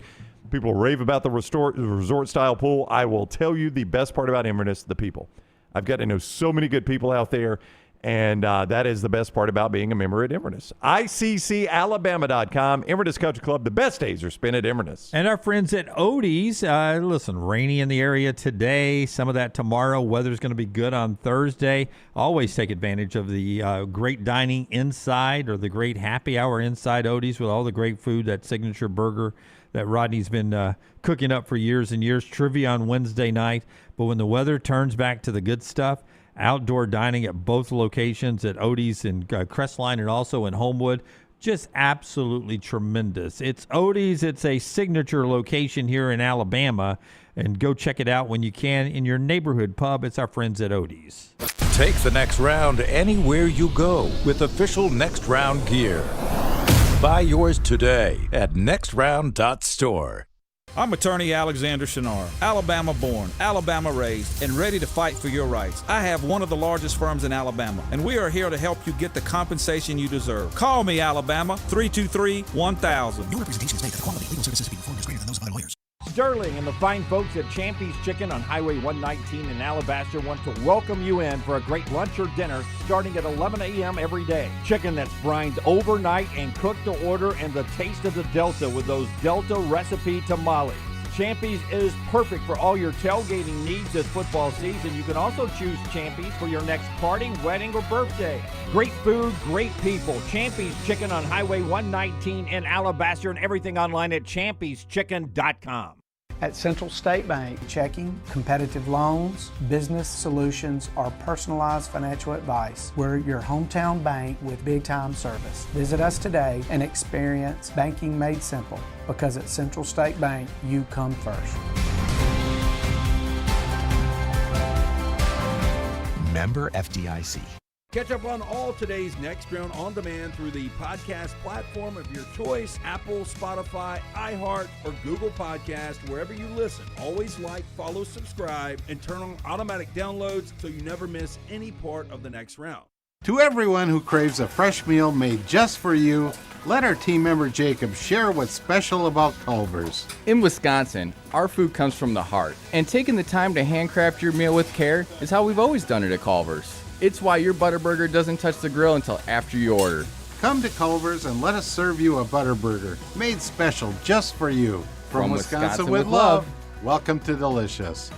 People rave about the resort-style pool. I will tell you the best part about Inverness, the people. I've got to know so many good people out there. And that is the best part about being a member at Inverness. ICCalabama.com, Inverness Country Club. The best days are spent at Inverness. And our friends at Odie's, listen, rainy in the area today, some of that tomorrow. Weather's going to be good on Thursday. Always take advantage of the great dining inside or the great happy hour inside Odie's with all the great food, that signature burger that Rodney's been cooking up for years and years. Trivia on Wednesday night. But when the weather turns back to the good stuff, outdoor dining at both locations at Odie's in Crestline and also in Homewood. Just absolutely tremendous. It's Odie's. It's a signature location here in Alabama. And go check it out when you can in your neighborhood pub. It's our friends at Odie's. Take the next round anywhere you go with official Next Round gear. Buy yours today at nextround.store. I'm attorney Alexander Shinar, Alabama born, Alabama raised, and ready to fight for your rights. I have one of the largest firms in Alabama, and we are here to help you get the compensation you deserve. Call me, Alabama, 323-1000. No representation is made that the quality of legal services being performed is greater than those of other lawyers. Sterling and the fine folks at Champy's Chicken on Highway 119 in Alabaster want to welcome you in for a great lunch or dinner starting at 11 a.m. every day. Chicken that's brined overnight and cooked to order, and the taste of the Delta with those Delta recipe tamales. Champy's is perfect for all your tailgating needs this football season. You can also choose Champy's for your next party, wedding, or birthday. Great food, great people. Champy's Chicken on Highway 119 in Alabaster, and everything online at champyschicken.com. At Central State Bank, checking, competitive loans, business solutions, or personalized financial advice. We're your hometown bank with big-time service. Visit us today and experience banking made simple, because at Central State Bank, you come first. Member FDIC. Catch up on all today's Next Round on demand through the podcast platform of your choice, Apple, Spotify, iHeart, or Google Podcast, wherever you listen. Always like, follow, subscribe, and turn on automatic downloads so you never miss any part of the Next Round. To everyone who craves a fresh meal made just for you, let our team member Jacob share what's special about Culver's. In Wisconsin, our food comes from the heart, and taking the time to handcraft your meal with care is how we've always done it at Culver's. It's why your Butterburger doesn't touch the grill until after you order. Come to Culver's and let us serve you a Butterburger made special just for you. From Wisconsin with love, welcome to Delicious.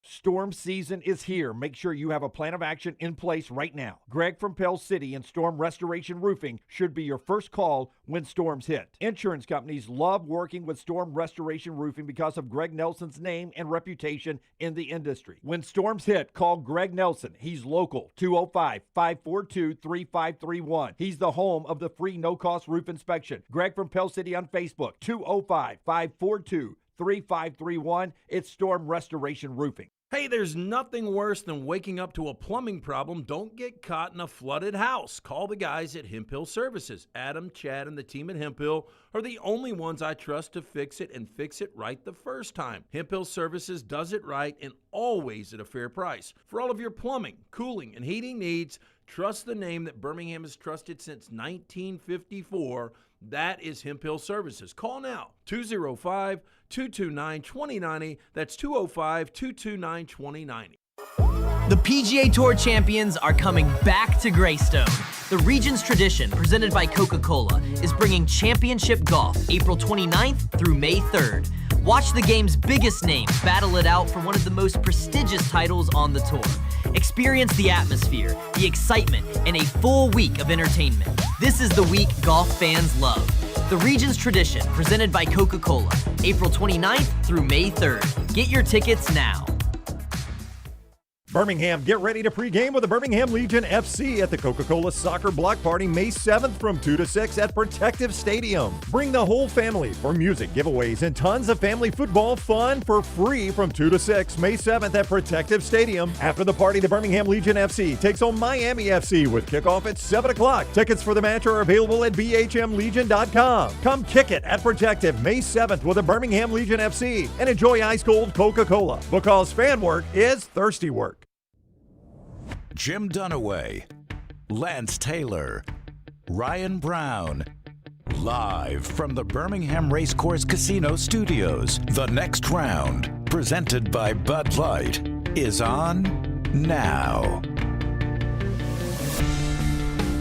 Storm season is here. Make sure you have a plan of action in place right now. Greg from Pell City and Storm Restoration Roofing should be your first call when storms hit. Insurance companies love working with Storm Restoration Roofing because of Greg Nelson's name and reputation in the industry. When storms hit, call Greg Nelson. He's local, 205-542-3531. He's the home of the free no-cost roof inspection. Greg from Pell City on Facebook, 205-542-3531. It's Storm Restoration Roofing. Hey, there's nothing worse than waking up to a plumbing problem. Don't get caught in a flooded house. Call the guys at Hemp Hill Services. Adam, Chad, and the team at Hemp Hill are the only ones I trust to fix it and fix it right the first time. Hemp Hill Services does it right and always at a fair price. For all of your plumbing, cooling, and heating needs, trust the name that Birmingham has trusted since 1954. That is Hemp Hill Services. Call now, 205-229-2090. That's 205-229-2090. The PGA Tour champions are coming back to Greystone. The region's tradition, presented by Coca-Cola, is bringing championship golf April 29th through May 3rd. Watch the game's biggest names battle it out for one of the most prestigious titles on the tour. Experience the atmosphere, the excitement, and a full week of entertainment. This is the week golf fans love. The region's tradition, presented by Coca-Cola, April 29th through May 3rd. Get your tickets now. Birmingham, get ready to pregame with the Birmingham Legion FC at the Coca-Cola Soccer Block Party May 7th from 2 to 6 at Protective Stadium. Bring the whole family for music, giveaways, and tons of family football fun for free from 2 to 6 May 7th at Protective Stadium. After the party, the Birmingham Legion FC takes on Miami FC with kickoff at 7 o'clock. Tickets for the match are available at bhmlegion.com. Come kick it at Protective May 7th with the Birmingham Legion FC and enjoy ice-cold Coca-Cola because fan work is thirsty work. Jim Dunaway, Lance Taylor, Ryan Brown. Live from the Birmingham Racecourse Casino Studios, the next round, presented by Bud Light, is on now.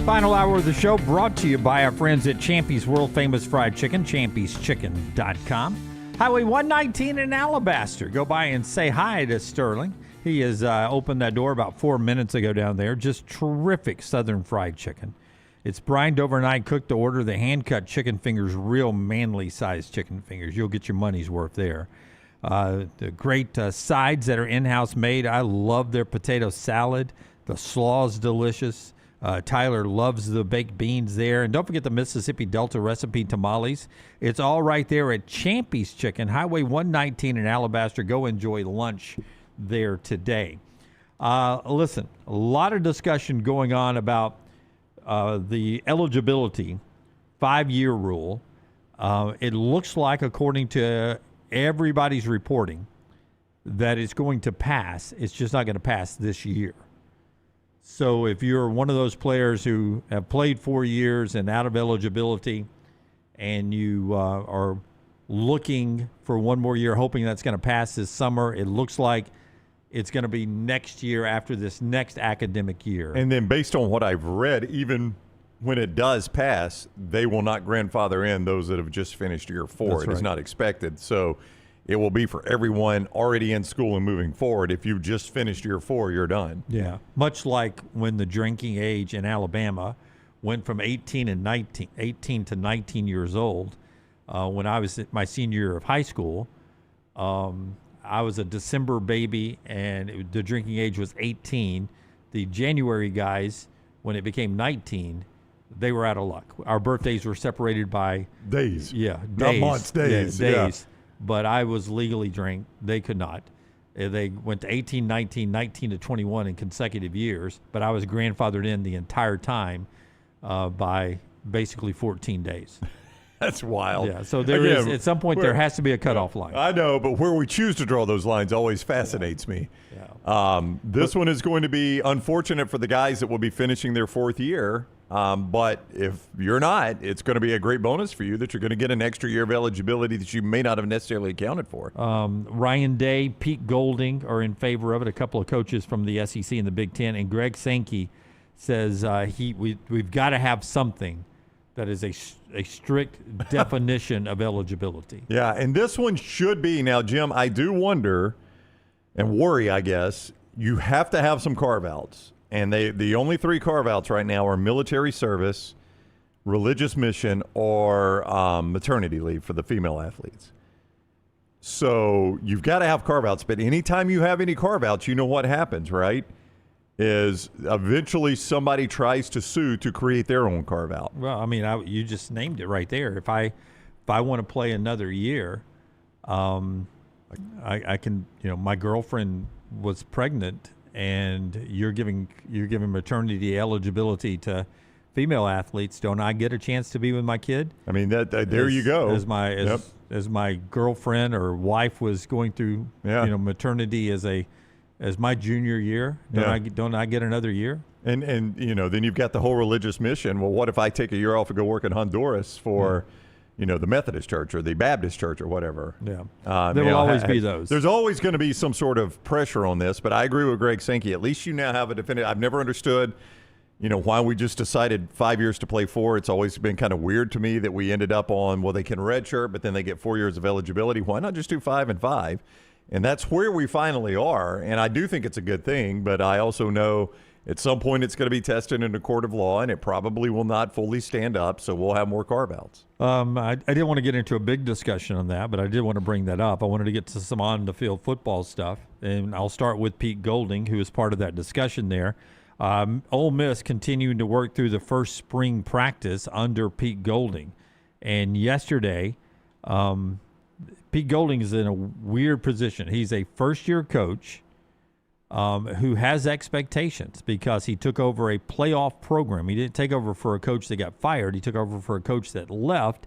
Final hour of the show brought to you by our friends at Champy's World Famous Fried Chicken, champyschicken.com. Highway 119 in Alabaster. Go by and say hi to Sterling. He has opened that door about 4 minutes ago down there. Just terrific Southern fried chicken. It's brined overnight, cooked to order. The hand-cut chicken fingers, real manly-sized chicken fingers. You'll get your money's worth there. The great sides that are in-house made. I love their potato salad. The slaw's delicious. Tyler loves the baked beans there. And don't forget the Mississippi Delta recipe tamales. It's all right there at Champy's Chicken, Highway 119 in Alabaster. Go enjoy lunch there today. Listen, a lot of discussion going on about the eligibility 5-year rule. It looks like, according to everybody's reporting, that it's going to pass. It's just not going to pass this year. So if you're one of those players who have played 4 years and out of eligibility and you are looking for one more year, hoping that's going to pass this summer, it looks like it's going to be next year after this next academic year. And then based on what I've read, even when it does pass, they will not grandfather in those that have just finished year 4. That's It is right. not expected. So it will be for everyone already in school and moving forward. If you just finished year 4, you're done. Yeah, much like when the drinking age in Alabama went from 18 to 19 years old. When I was at my senior year of high school, I was a December baby, and the drinking age was 18. The January guys, when it became 19, they were out of luck. Our birthdays were separated by days. Yeah, Not days. months, days. Yeah, Yeah. days. But I was legally drank. They could not. They went to 18, 19, 19 to 21 in consecutive years, but I was grandfathered in the entire time by basically 14 days. That's wild. Yeah, so there is, Again, at some point, there has to be a cutoff line. I know, but where we choose to draw those lines always fascinates me. This one is going to be unfortunate for the guys that will be finishing their 4th year. But if you're not, it's going to be a great bonus for you that you're going to get an extra year of eligibility that you may not have necessarily accounted for. Ryan Day, Pete Golding are in favor of it. A couple of coaches from the SEC and the Big Ten, and Greg Sankey says we've got to have something that is a strict definition of eligibility. Yeah, and this one should be. Now, Jim, I do wonder and worry, I guess, you have to have some carve-outs. And the only 3 carve-outs right now are military service, religious mission, or maternity leave for the female athletes. So you've got to have carve-outs. But anytime you have any carve-outs, you know what happens, right? Is eventually somebody tries to sue to create their own carve-out. Well, I mean, you just named it right there. If I want to play another year, I can. You know, my girlfriend was pregnant, and you're giving maternity eligibility to female athletes. Don't I get a chance to be with my kid? I mean, there you go. As my girlfriend or wife was going through, maternity as my junior year. Don't I get another year? And then you've got the whole religious mission. Well, what if I take a year off and go work in Honduras for, the Methodist Church or the Baptist Church or whatever? Yeah, there will always be those. There's always going to be some sort of pressure on this, but I agree with Greg Sankey. At least you now have a definitive. I've never understood, why we just decided 5 years to play 4. It's always been kind of weird to me that we ended up on, well, they can redshirt, but then they get 4 years of eligibility. Why not just do 5 and 5? And that's where we finally are. And I do think it's a good thing, but I also know at some point it's going to be tested in a court of law, and it probably will not fully stand up, so we'll have more carve-outs. I didn't want to get into a big discussion on that, but I did want to bring that up. I wanted to get to some on-the-field football stuff. and I'll start with Pete Golding, who is part of that discussion there. Ole Miss continuing to work through the first spring practice under Pete Golding. And yesterday, Pete Golding is in a weird position. He's a first-year coach who has expectations because he took over a playoff program. He didn't take over for a coach that got fired. He took over for a coach that left,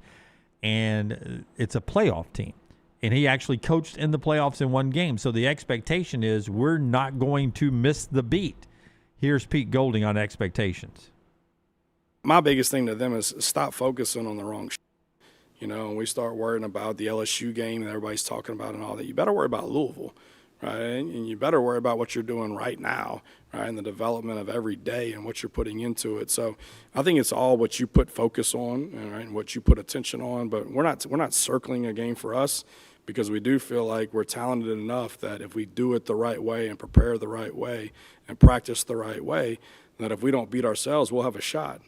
and it's a playoff team. And he actually coached in the playoffs in one game. So the expectation is we're not going to miss the beat. Here's Pete Golding on expectations. My biggest thing to them is stop focusing on the wrong shit. You know, and we start worrying about the LSU game that everybody's talking about and all that. You better worry about Louisville, right? And you better worry about what you're doing right now, right, and the development of every day and what you're putting into it. So I think it's all what you put focus on, right, and what you put attention on. But we're not circling a game for us because we do feel like we're talented enough that if we do it the right way and prepare the right way and practice the right way, that if we don't beat ourselves, we'll have a shot.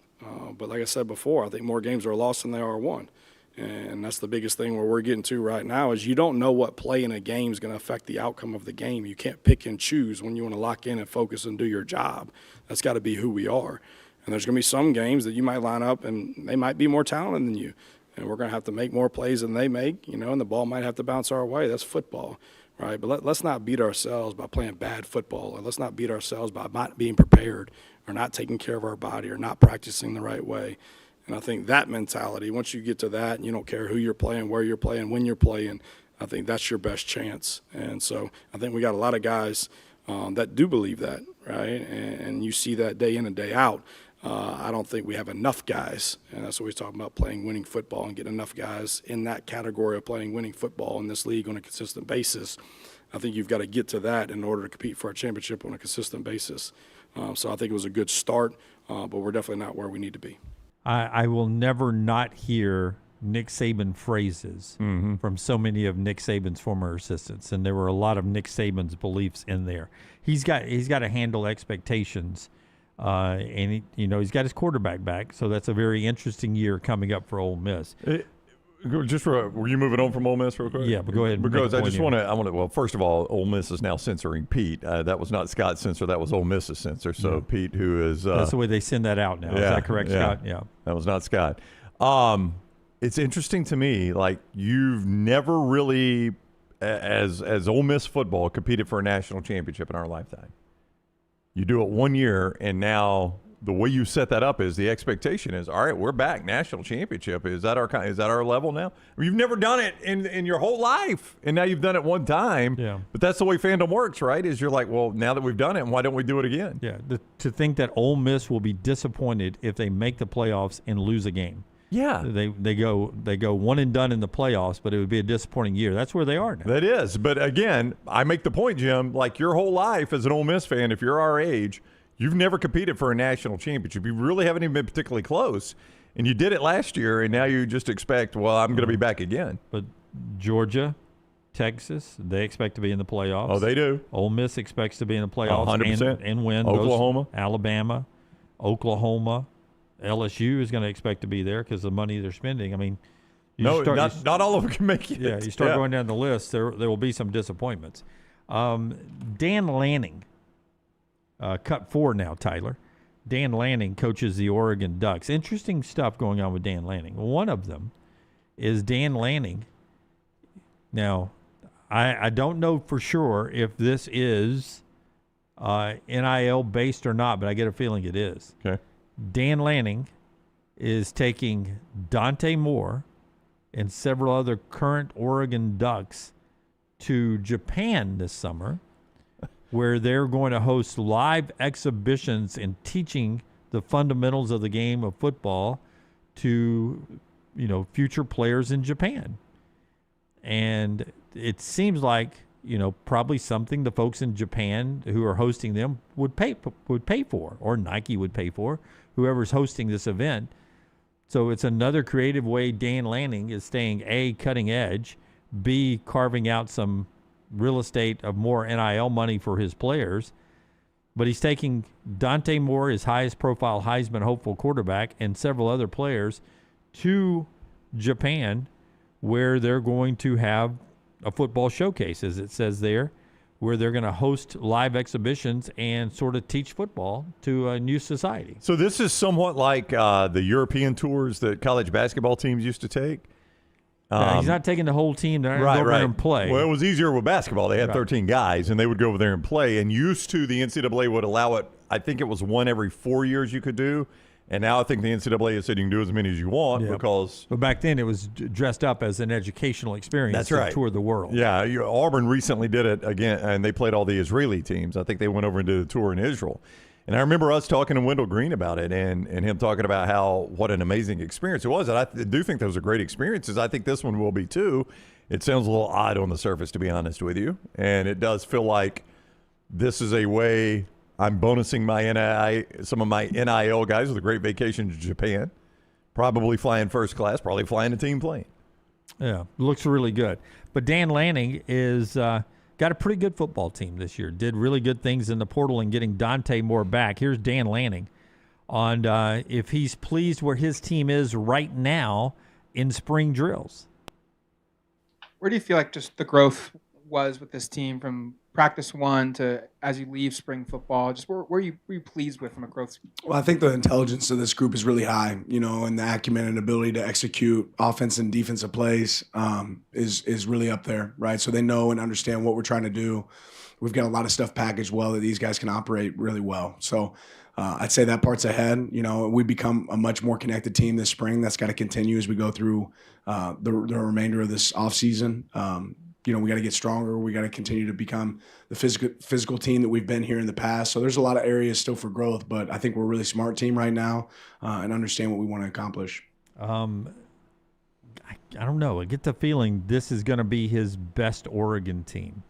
But like I said before, I think more games are lost than they are won. And that's the biggest thing where we're getting to right now is you don't know what play in a game is going to affect the outcome of the game. You can't pick and choose when you want to lock in and focus and do your job. That's got to be who we are. And there's going to be some games that you might line up and they might be more talented than you. And we're going to have to make more plays than they make, you know, and the ball might have to bounce our way. That's football, right? But let's not beat ourselves by playing bad football, or let's not beat ourselves by not being prepared or not taking care of our body or not practicing the right way. And I think that mentality, once you get to that, and you don't care who you're playing, where you're playing, when you're playing, I think that's your best chance. And so I think we got a lot of guys that do believe that, right? And you see that day in and day out. I don't think we have enough guys, and that's what we're talking about, playing winning football and getting enough guys in that category of playing winning football in this league on a consistent basis. I think you've got to get to that in order to compete for a championship on a consistent basis. So I think it was a good start, but we're definitely not where we need to be. I will never not hear Nick Saban phrases from so many of Nick Saban's former assistants, and there were a lot of Nick Saban's beliefs in there. He's got to handle expectations, and he's got his quarterback back, so that's a very interesting year coming up for Ole Miss. Were you moving on from Ole Miss real quick? Yeah, but go ahead. Because I want to. Well, first of all, Ole Miss is now censoring Pete. That was not Scott's censor. That was Ole Miss's censor. So Pete, who is that's the way they send that out now. Is that correct, Scott? Yeah, that was not Scott. It's interesting to me. Like you've never really, as Ole Miss football, competed for a national championship in our lifetime. You do it 1 year, and now. The way you set that up is the expectation is, all right, we're back, national championship. Is that our level now? You've never done it in your whole life, and now you've done it one time. Yeah. But that's the way fandom works, right? Is you're like, well, now that we've done it, why don't we do it again? Yeah. To think that Ole Miss will be disappointed if they make the playoffs and lose a game. Yeah. They go one and done in the playoffs, but it would be a disappointing year. That's where they are now. That is. But again, I make the point, Jim, like your whole life as an Ole Miss fan, if you're our age, you've never competed for a national championship. You really haven't even been particularly close. And you did it last year, and now you just expect, well, I'm going to be back again. But Georgia, Texas, they expect to be in the playoffs. Oh, they do. Ole Miss expects to be in the playoffs 100%. And win. Oklahoma. Alabama, Oklahoma. LSU is going to expect to be there because of the money they're spending. I mean, not all of them can make it. Yeah, you start going down the list, there will be some disappointments. Dan Lanning. Cut 4 now, Tyler. Dan Lanning coaches the Oregon Ducks. Interesting stuff going on with Dan Lanning. One of them is Dan Lanning. Now, I don't know for sure if this is NIL based or not, but I get a feeling it is. Okay. Dan Lanning is taking Dante Moore and several other current Oregon Ducks to Japan this summer, where they're going to host live exhibitions and teaching the fundamentals of the game of football to, future players in Japan. And it seems like, probably something the folks in Japan who are hosting them would pay for, or Nike would pay for, whoever's hosting this event. So it's another creative way Dan Lanning is staying A, cutting edge, B, carving out some real estate of more NIL money for his players, but he's taking Dante Moore, his highest profile Heisman hopeful quarterback, and several other players to Japan, where they're going to have a football showcase, as it says there, where they're going to host live exhibitions and sort of teach football to a new society. So this is somewhat like the European tours that college basketball teams used to take. He's not taking the whole team to go over there and play. Well, it was easier with basketball. They had 13 guys, and they would go over there and play. And used to, the NCAA would allow it, I think it was one every 4 years you could do. And now I think the NCAA has said you can do as many as you want because. But back then it was dressed up as an educational experience. That's right. To tour the world. Yeah, Auburn recently did it again, and they played all the Israeli teams. I think they went over and did a tour in Israel. And I remember us talking to Wendell Green about it and him talking about what an amazing experience it was. And I do think those are great experiences. I think this one will be too. It sounds a little odd on the surface, to be honest with you. And it does feel like this is a way I'm bonusing some of my NIL guys with a great vacation to Japan, probably flying first class, probably flying a team plane. Yeah, looks really good. But Dan Lanning is got a pretty good football team this year. Did really good things in the portal and getting Dante Moore back. Here's Dan Lanning on if he's pleased where his team is right now in spring drills. Where do you feel like just the growth was with this team from practice one to as you leave spring football? Just were you pleased with from a growth? Well, I think the intelligence of this group is really high, and the acumen and ability to execute offense and defensive plays is really up there, right? So they know and understand what we're trying to do. We've got a lot of stuff packaged well that these guys can operate really well. So I'd say that part's ahead. We become a much more connected team this spring. That's got to continue as we go through the remainder of this offseason. We got to get stronger. We got to continue to become the physical team that we've been here in the past. So there's a lot of areas still for growth, but I think we're a really smart team right now and understand what we want to accomplish. I don't know. I get the feeling this is going to be his best Oregon team.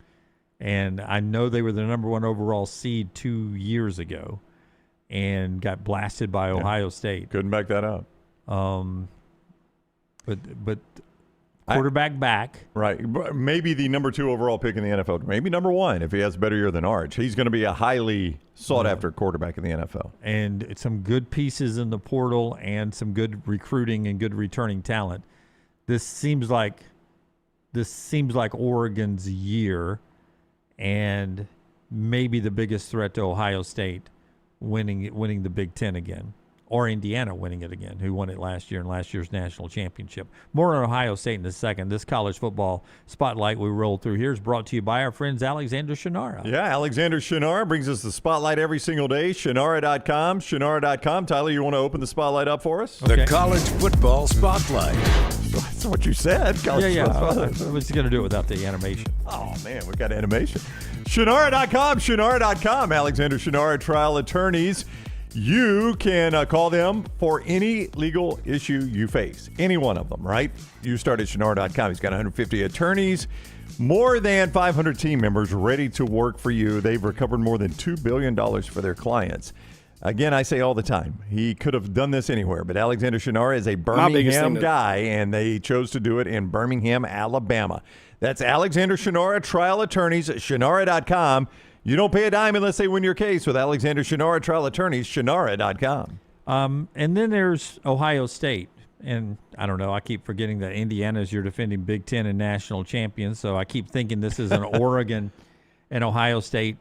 And I know they were the number 1 overall seed 2 years ago and got blasted by Ohio State. Couldn't back that up. But quarterback back. Right. Maybe the number 2 overall pick in the NFL. Maybe number 1 if he has a better year than Arch. He's going to be a highly sought-after quarterback in the NFL. And some good pieces in the portal and some good recruiting and good returning talent. This seems like Oregon's year and maybe the biggest threat to Ohio State winning the Big Ten again. Or Indiana winning it again, who won it last year in last year's national championship. More on Ohio State in a second. This college football spotlight we rolled through here is brought to you by our friends Alexander Shinara. Yeah, Alexander Shinara brings us the spotlight every single day. Shinara.com. Shinara.com. Tyler, you want to open the spotlight up for us? The college football spotlight. That's what you said. Yeah. I was going to do it without the animation. Oh, man, we got animation. Shinara.com. Shinara.com. Alexander Shinara trial attorneys. You can call them for any legal issue you face. Any one of them, right? You start at Shinara.com. He's got 150 attorneys, more than 500 team members ready to work for you. They've recovered more than $2 billion for their clients. Again, I say all the time, he could have done this anywhere, but Alexander Shinara is a Birmingham guy, and they chose to do it in Birmingham, Alabama. That's Alexander Shinara trial attorneys at Shinara.com. You don't pay a dime unless they win your case with Alexander Shinara trial attorneys, Shinara.com. And then there's Ohio State. And I don't know, I keep forgetting that Indiana is your defending Big Ten and national champions, so I keep thinking this is an Oregon and Ohio State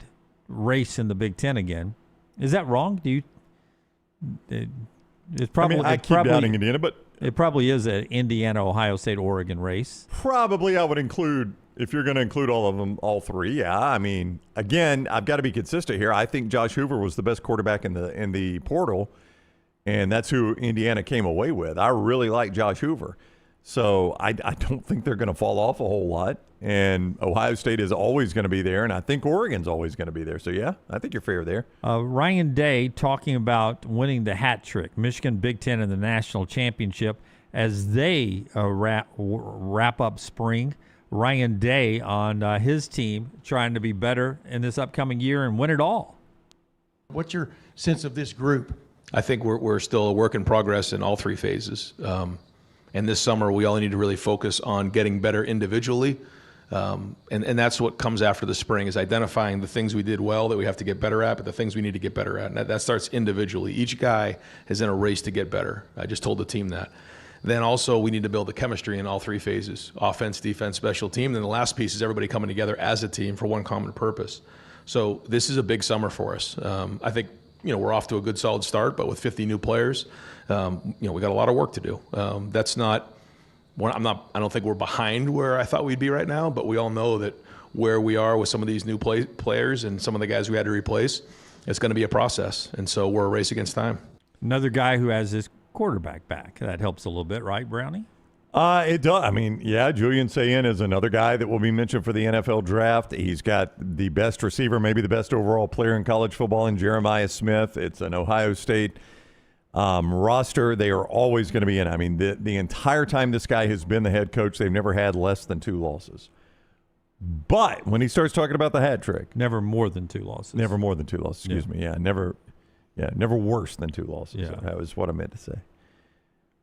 race in the Big Ten again. Is that wrong? It's probably, I keep doubting Indiana, but it probably is an Indiana, Ohio State, Oregon race. Probably I would include, if you're going to include all of them, all three, yeah. I mean, again, I've got to be consistent here. I think Josh Hoover was the best quarterback in the portal, and that's who Indiana came away with. I really like Josh Hoover. So I don't think they're going to fall off a whole lot. And Ohio State is always going to be there, and I think Oregon's always going to be there. So, yeah, I think you're fair there. Ryan Day talking about winning the hat trick, Michigan, Big Ten, and the national championship as they wrap up spring. Ryan Day on his team trying to be better in this upcoming year and win it all. What's your sense of this group? I think we're still a work in progress in all three phases. And this summer, we all need to really focus on getting better individually. And that's what comes after the spring, is identifying the things we did well that we have to get better at, but the things we need to get better at. And that starts individually. Each guy is in a race to get better. I just told the team that. Then also we need to build the chemistry in all three phases: offense, defense, special team. Then the last piece is everybody coming together as a team for one common purpose. So this is a big summer for us. I think we're off to a good solid start, but with 50 new players, we got a lot of work to do. That's not. I don't think we're behind where I thought we'd be right now, but we all know that where we are with some of these new players and some of the guys we had to replace, it's going to be a process. And so we're a race against time. Another guy who has his quarterback back. That helps a little bit, right, Brownie? It does. I mean, yeah, Julian Sayin is another guy that will be mentioned for the NFL draft. He's got the best receiver, maybe the best overall player in college football in Jeremiah Smith. It's an Ohio State roster. They are always going to be in. I mean, the entire time this guy has been the head coach, they've never had less than 2 losses. But when he starts talking about the hat trick, never more than 2 losses. Never more than 2 losses. Excuse me. Yeah, never worse than 2 losses. Yeah. That was what I meant to say.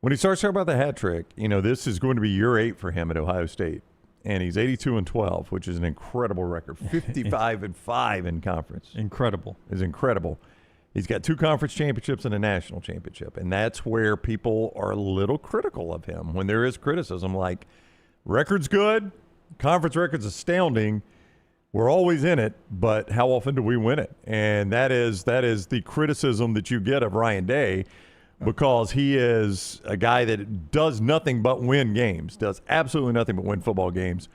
When he starts talking about the hat trick, this is going to be year 8 for him at Ohio State, and he's 82-12, which is an incredible record. 55-5 in conference. Incredible. Is incredible. He's got 2 conference championships and a national championship, and that's where people are a little critical of him. When there is criticism, like record's good, conference record's astounding. We're always in it, but how often do we win it? And that is the criticism that you get of Ryan Day, because he is a guy that does nothing but win games, does absolutely nothing but win football games.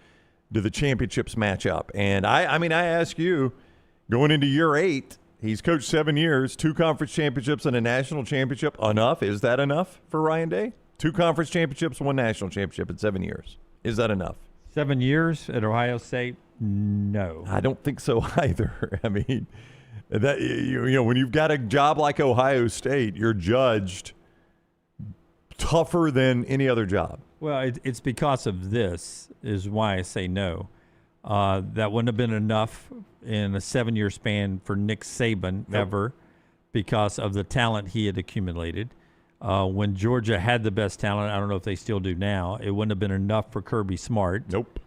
Do the championships match up? And I ask you, going into year 8, he's coached 7 years, 2 conference championships and a national championship. Enough? Is that enough for Ryan Day? 2 conference championships, 1 national championship in 7 years. Is that enough? 7 years at Ohio State? No. I don't think so either. I mean, that when you've got a job like Ohio State, you're judged tougher than any other job. Well, it's because of this is why I say no. That wouldn't have been enough in a 7-year span for Nick Saban ever, because of the talent he had accumulated. When Georgia had the best talent, I don't know if they still do now, it wouldn't have been enough for Kirby Smart. Nope.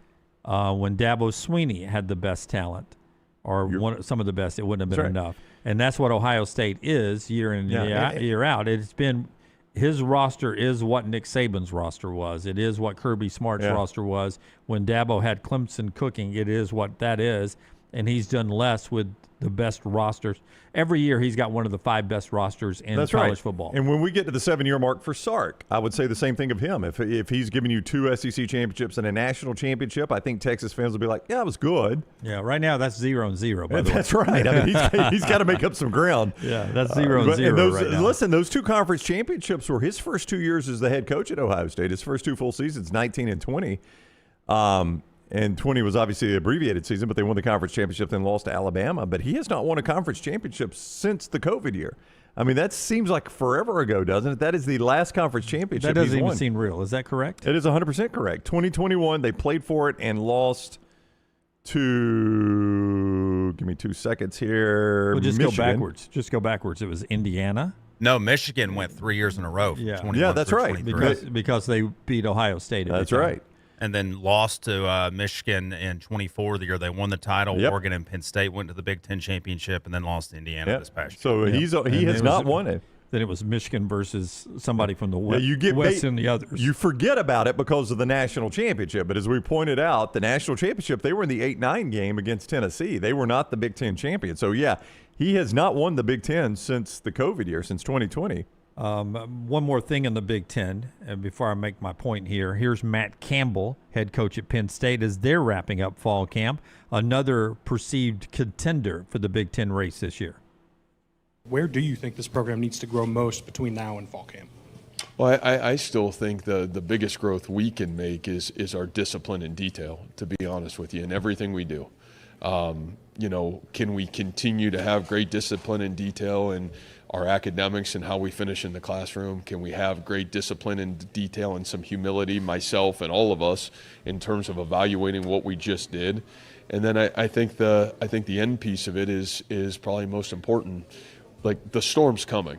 When Dabo Swinney had the best talent, or some of the best, it wouldn't have been enough. And that's what Ohio State is year in and year out. It's been his roster is what Nick Saban's roster was. It is what Kirby Smart's roster was. When Dabo had Clemson cooking, it is what that is. And he's done less with the best rosters. Every year he's got one of the 5 best rosters in college football. And when we get to the 7-year mark for Sark, I would say the same thing of him. If he's giving you 2 SEC championships and a national championship, I think Texas fans will be like, yeah, it was good. Yeah, right now that's 0-0, by the way. That's right. I mean, he's got to make up some ground. Yeah, that's 0-0 right now. Listen, those 2 conference championships were his first 2 years as the head coach at Ohio State. His first 2 full seasons, 19 and 20. And 20 was obviously the abbreviated season, but they won the conference championship, then lost to Alabama. But he has not won a conference championship since the COVID year. I mean, that seems like forever ago, doesn't it? That is the last conference championship That doesn't he's even won. seem real. Is that correct? It is 100% correct. 2021, they played for it and lost to, give me 2 seconds here, Well, just Michigan. go backwards. Just go backwards. It was Indiana. No, Michigan went 3 years in a row. Yeah, 21 that's through right. 23. Because they beat Ohio State. That's right. And then lost to Michigan in 24, the year they won the title. Yep. Oregon and Penn State went to the Big Ten championship, and then lost to Indiana this past year. So he has not won it. Then it was Michigan versus somebody from the West, you get West and the others. You forget about it because of the national championship. But as we pointed out, the national championship, they were in the 8-9 game against Tennessee. They were not the Big Ten champion. So, yeah, he has not won the Big Ten since the COVID year, since 2020. One more thing in the Big Ten, before I make my point here. Here's Matt Campbell, head coach at Penn State, as they're wrapping up fall camp. Another perceived contender for the Big Ten race this year. Where do you think this program needs to grow most between now and fall camp? Well, I still think the biggest growth we can make is our discipline and detail, to be honest with you, in everything we do. Can we continue to have great discipline and detail in our academics and how we finish in the classroom? Can we have great discipline and detail and some humility, myself and all of us, in terms of evaluating what we just did? And then I think the end piece of it is probably most important. Like, the storm's coming.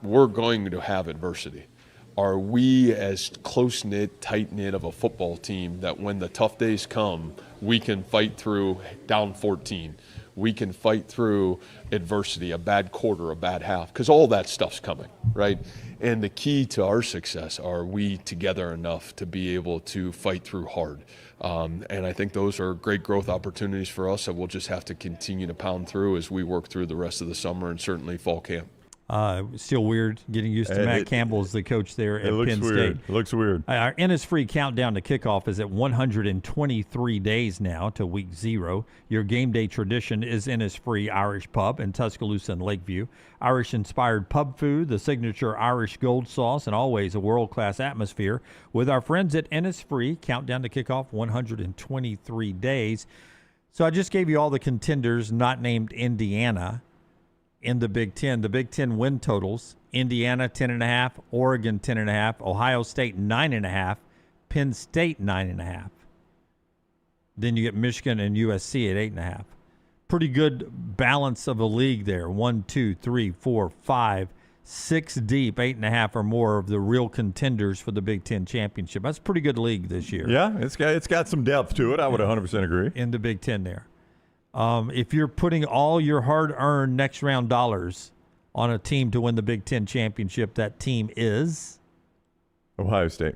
We're going to have adversity. Are we as close-knit, tight-knit of a football team that when the tough days come, we can fight through down 14? we can fight through adversity, a bad quarter, a bad half, because all that stuff's coming, right? And the key to our success are we together enough to be able to fight through hard. And I think those are great growth opportunities for us that we'll just have to continue to pound through as we work through the rest of the summer and certainly fall camp. Still weird getting used to Matt Campbell as the coach there at Penn State. It looks weird. Our Innisfree countdown to kickoff is at 123 days now to week 0. Your game day tradition is Innisfree Irish Pub in Tuscaloosa and Lakeview. Irish-inspired pub food, the signature Irish gold sauce, and always a world-class atmosphere. With our friends at Innisfree, countdown to kickoff 123 days. So I just gave you all the contenders not named Indiana in the Big Ten. The Big Ten win totals: Indiana 10.5, Oregon 10.5, Ohio State 9.5, Penn State 9.5. Then you get Michigan and USC at 8.5. Pretty good balance of a league there. 1, 2, 3, 4, 5, 6 deep, 8.5 or more of the real contenders for the Big Ten championship. That's a pretty good league this year. Yeah, it's got some depth to it. I would 100% agree. In the Big Ten there. If you're putting all your hard-earned next-round dollars on a team to win the Big Ten championship, that team is? Ohio State.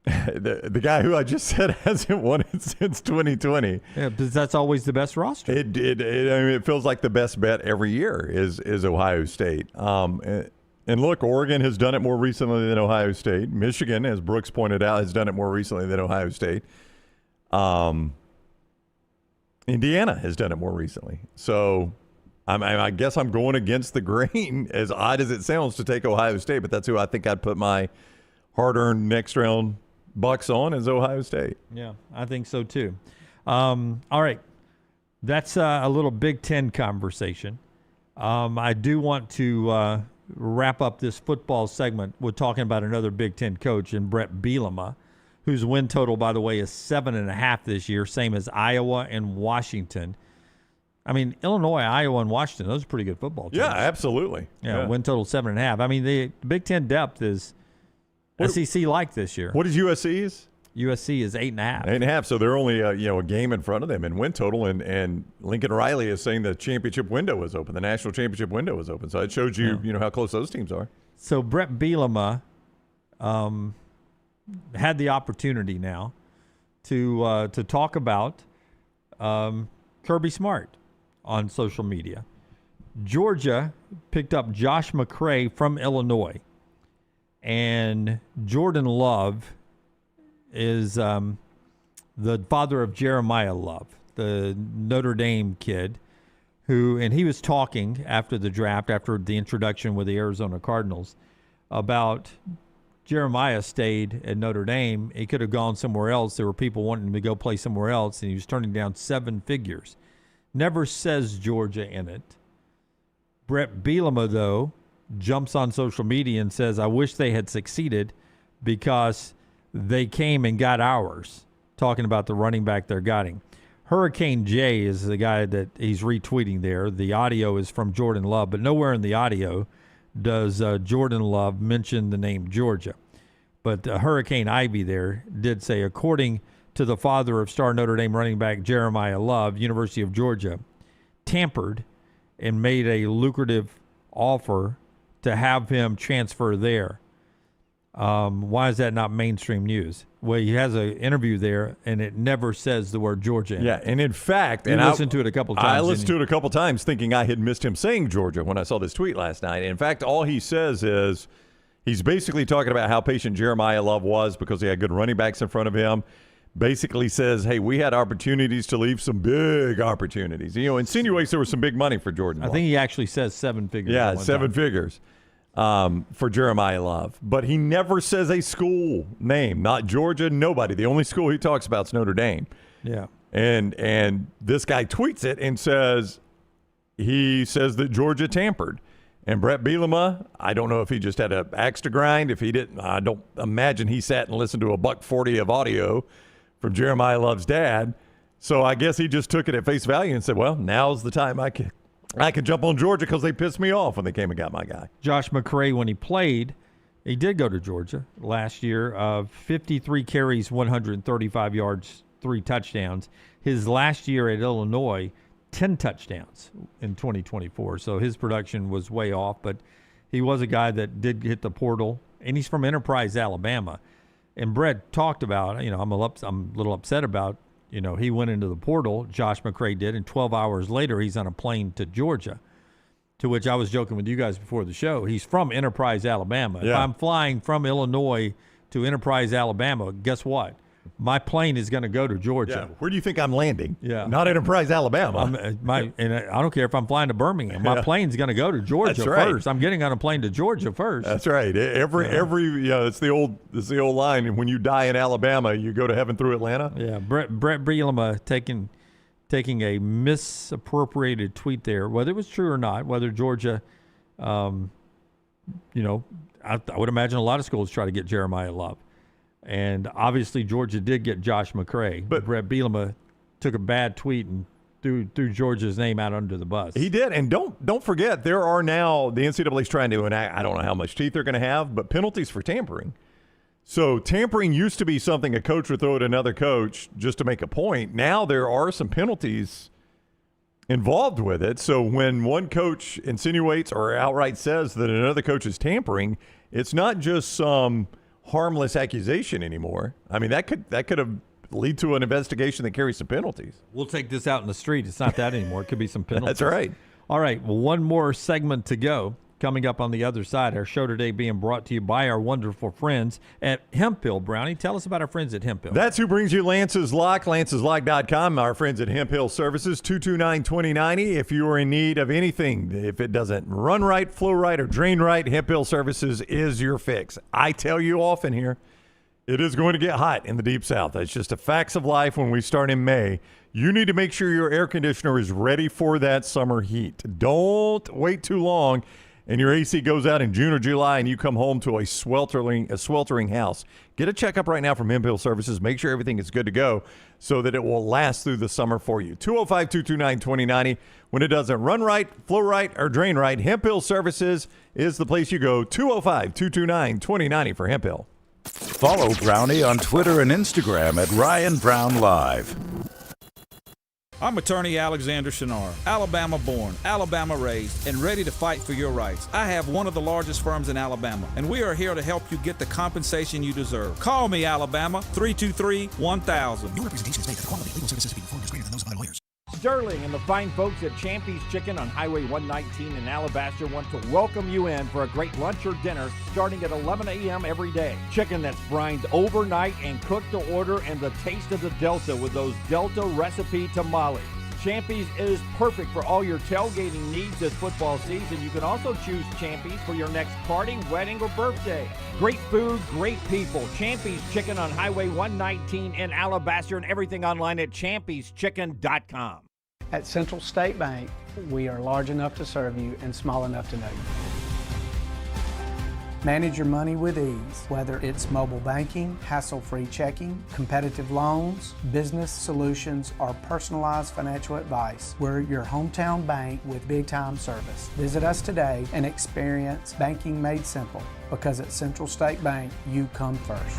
The guy who I just said hasn't won it since 2020. Yeah, because that's always the best roster. I mean, it feels like the best bet every year is Ohio State. And look, Oregon has done it more recently than Ohio State. Michigan, as Brooks pointed out, has done it more recently than Ohio State. Indiana has done it more recently. So I guess I'm going against the grain, as odd as it sounds, to take Ohio State, but that's who I think I'd put my hard-earned next-round bucks on, is Ohio State. Yeah, I think so too. All right. That's a little Big Ten conversation. I do want to wrap up this football segment with talking about another Big Ten coach, in Bret Bielema, whose win total, by the way, is 7.5 this year, same as Iowa and Washington. I mean, Illinois, Iowa, and Washington, those are pretty good football teams. Yeah, absolutely. Yeah, win total 7.5. I mean, the Big Ten depth is SEC-like this year. What is USC's? USC is 8.5. 8.5, so they're only a game in front of them in win total, and Lincoln Riley is saying the championship window is open, the national championship window is open. So it shows you, how close those teams are. So Bret Bielema had the opportunity now to talk about Kirby Smart on social media. Georgia picked up Josh McCray from Illinois, and Jordan Love is the father of Jeremiah Love, the Notre Dame kid, and he was talking after the draft, after the introduction with the Arizona Cardinals, about Jeremiah stayed at Notre Dame. He could have gone somewhere else. There were people wanting him to go play somewhere else, and he was turning down 7 figures. Never says Georgia in it. Bret Bielema, though, jumps on social media and says, I wish they had succeeded because they came and got ours, talking about the running back they're getting. Hurricane J is the guy that he's retweeting there. The audio is from Jordan Love, but nowhere in the audio does Jordan Love mention the name Georgia. But Hurricane Ivy there did say, according to the father of star Notre Dame running back Jeremiah Love, University of Georgia, tampered and made a lucrative offer to have him transfer there. Why is that not mainstream news? Well, he has an interview there, and it never says the word Georgia in it. And in fact, you listened to it a couple times. I listened to it a couple times thinking I had missed him saying Georgia when I saw this tweet last night. In fact, all he says is he's basically talking about how patient Jeremiah Love was because he had good running backs in front of him. Basically says, hey, we had opportunities to leave, some big opportunities. Insinuates there was some big money for Jordan Love. I think he actually says 7 figures. Yeah, 7 figures. For Jeremiah Love. But he never says a school name, not Georgia, nobody. The only school he talks about is Notre Dame. Yeah. And this guy tweets it and says that Georgia tampered. And Bret Bielema, I don't know if he just had an axe to grind. If he didn't, I don't imagine he sat and listened to $140 of audio from Jeremiah Love's dad. So I guess he just took it at face value and said, well, now's the time I could jump on Georgia because they pissed me off when they came and got my guy. Josh McCray, when he played, he did go to Georgia last year. 53 carries, 135 yards, 3 touchdowns. His last year at Illinois, 10 touchdowns in 2024. So his production was way off, but he was a guy that did hit the portal, and he's from Enterprise, Alabama. And Bret talked about, I'm a little upset about, he went into the portal, Josh McCray did, and 12 hours later he's on a plane to Georgia, to which I was joking with you guys before the show. He's from Enterprise, Alabama. Yeah. If I'm flying from Illinois to Enterprise, Alabama, guess what? My plane is going to go to Georgia. Yeah. Where do you think I'm landing? Yeah. Not Enterprise, Alabama. And I don't care if I'm flying to Birmingham. My plane's going to go to Georgia That's right. first. I'm getting on a plane to Georgia first. That's right. It's the old line. And when you die in Alabama, you go to heaven through Atlanta. Yeah. Bret Bielema taking a misappropriated tweet there, whether it was true or not, whether Georgia, I would imagine a lot of schools try to get Jeremiah Love. And obviously Georgia did get Josh McCray, but Bret Bielema took a bad tweet and threw Georgia's name out under the bus. He did. And don't forget, there are now, the NCAA's trying to enact, I don't know how much teeth they're going to have, but penalties for tampering. So tampering used to be something a coach would throw at another coach just to make a point. Now there are some penalties involved with it. So when one coach insinuates or outright says that another coach is tampering, it's not just some harmless accusation anymore. I mean, that could have lead to an investigation that carries some penalties. We'll take this out in the street. It's not that anymore. It could be some penalties. That's right. All right. Well, one more segment to go. Coming up on the other side, our show today being brought to you by our wonderful friends at Hemphill. Brownie, tell us about our friends at Hemphill. That's who brings you Lance's Lock, lanceslock.com. Our friends at Hemphill Services, 229-2090. If you are in need of anything, if it doesn't run right, flow right, or drain right, Hemphill Services is your fix. I tell you often here, it is going to get hot in the Deep South. That's just a facts of life when we start in May. You need to make sure your air conditioner is ready for that summer heat. Don't wait too long and your AC goes out in June or July and you come home to a sweltering house. Get a checkup right now from Hemphill Services. Make sure everything is good to go so that it will last through the summer for you. 205-229-2090. When it doesn't run right, flow right, or drain right, Hemphill Services is the place you go. 205-229-2090 for Hemphill. Follow Brownie on Twitter and Instagram at Ryan Brown Live. I'm attorney Alexander Shinar, Alabama born, Alabama raised, and ready to fight for your rights. I have one of the largest firms in Alabama, and we are here to help you get the compensation you deserve. Call me, Alabama, 323-1000. Your representation is made that the quality of legal services to be performed is greater than those of other lawyers. Sterling and the fine folks at Champy's Chicken on Highway 119 in Alabaster want to welcome you in for a great lunch or dinner starting at 11 a.m. every day. Chicken that's brined overnight and cooked to order, and the taste of the Delta with those Delta recipe tamales. Champy's is perfect for all your tailgating needs this football season. You can also choose Champy's for your next party, wedding, or birthday. Great food, great people. Champy's Chicken on Highway 119 in Alabaster, and everything online at champyschicken.com. At Central State Bank, we are large enough to serve you and small enough to know you. Manage your money with ease, whether it's mobile banking, hassle-free checking, competitive loans, business solutions, or personalized financial advice. We're your hometown bank with big-time service. Visit us today and experience banking made simple, because at Central State Bank, you come first.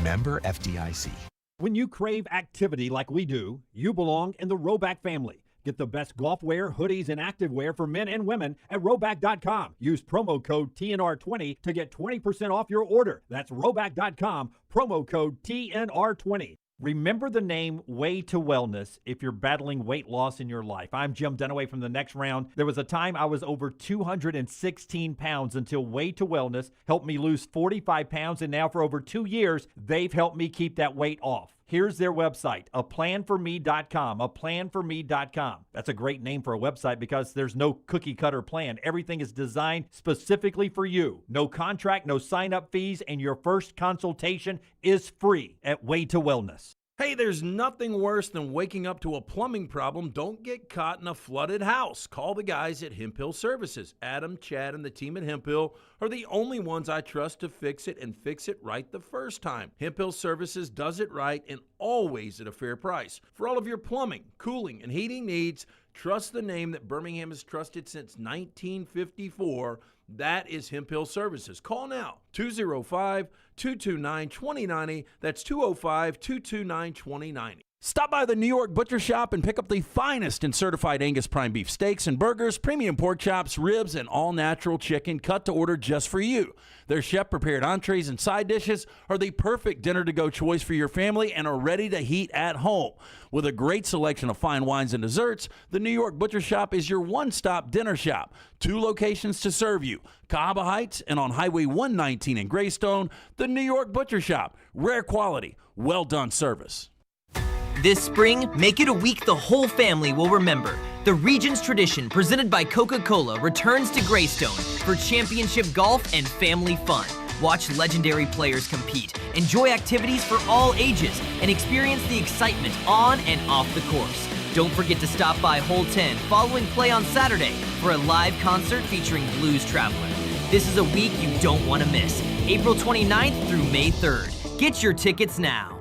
Member FDIC. When you crave activity like we do, you belong in the Roback family. Get the best golf wear, hoodies, and activewear for men and women at Roback.com. Use promo code TNR20 to get 20% off your order. That's Roback.com, promo code TNR20. Remember the name Way to Wellness if you're battling weight loss in your life. I'm Jim Dunaway from The Next Round. There was a time I was over 216 pounds until Way to Wellness helped me lose 45 pounds, and now for over 2 years, they've helped me keep that weight off. Here's their website, aplanforme.com, aplanforme.com. That's a great name for a website because there's no cookie-cutter plan. Everything is designed specifically for you. No contract, no sign-up fees, and your first consultation is free at Way to Wellness. Hey, there's nothing worse than waking up to a plumbing problem. Don't get caught in a flooded house. Call the guys at Hemphill Services. Adam, Chad, and the team at Hemphill are the only ones I trust to fix it and fix it right the first time. Hemphill Services does it right and always at a fair price. For all of your plumbing, cooling, and heating needs, trust the name that Birmingham has trusted since 1954, That is Hemp Hill Services. Call now, 205-229-2090. That's 205-229-2090. Stop by the New York Butcher Shop and pick up the finest in certified Angus prime beef steaks and burgers, premium pork chops, ribs, and all-natural chicken cut to order just for you. Their chef-prepared entrees and side dishes are the perfect dinner-to-go choice for your family and are ready to heat at home. With a great selection of fine wines and desserts, the New York Butcher Shop is your one-stop dinner shop. 2 locations to serve you, Cahaba Heights and on Highway 119 in Greystone. The New York Butcher Shop, rare quality, well-done service. This spring, make it a week the whole family will remember. The Regions Tradition, presented by Coca-Cola, returns to Greystone for championship golf and family fun. Watch legendary players compete, enjoy activities for all ages, and experience the excitement on and off the course. Don't forget to stop by Hole 10 following play on Saturday for a live concert featuring Blues Traveler. This is a week you don't want to miss. April 29th through May 3rd. Get your tickets now.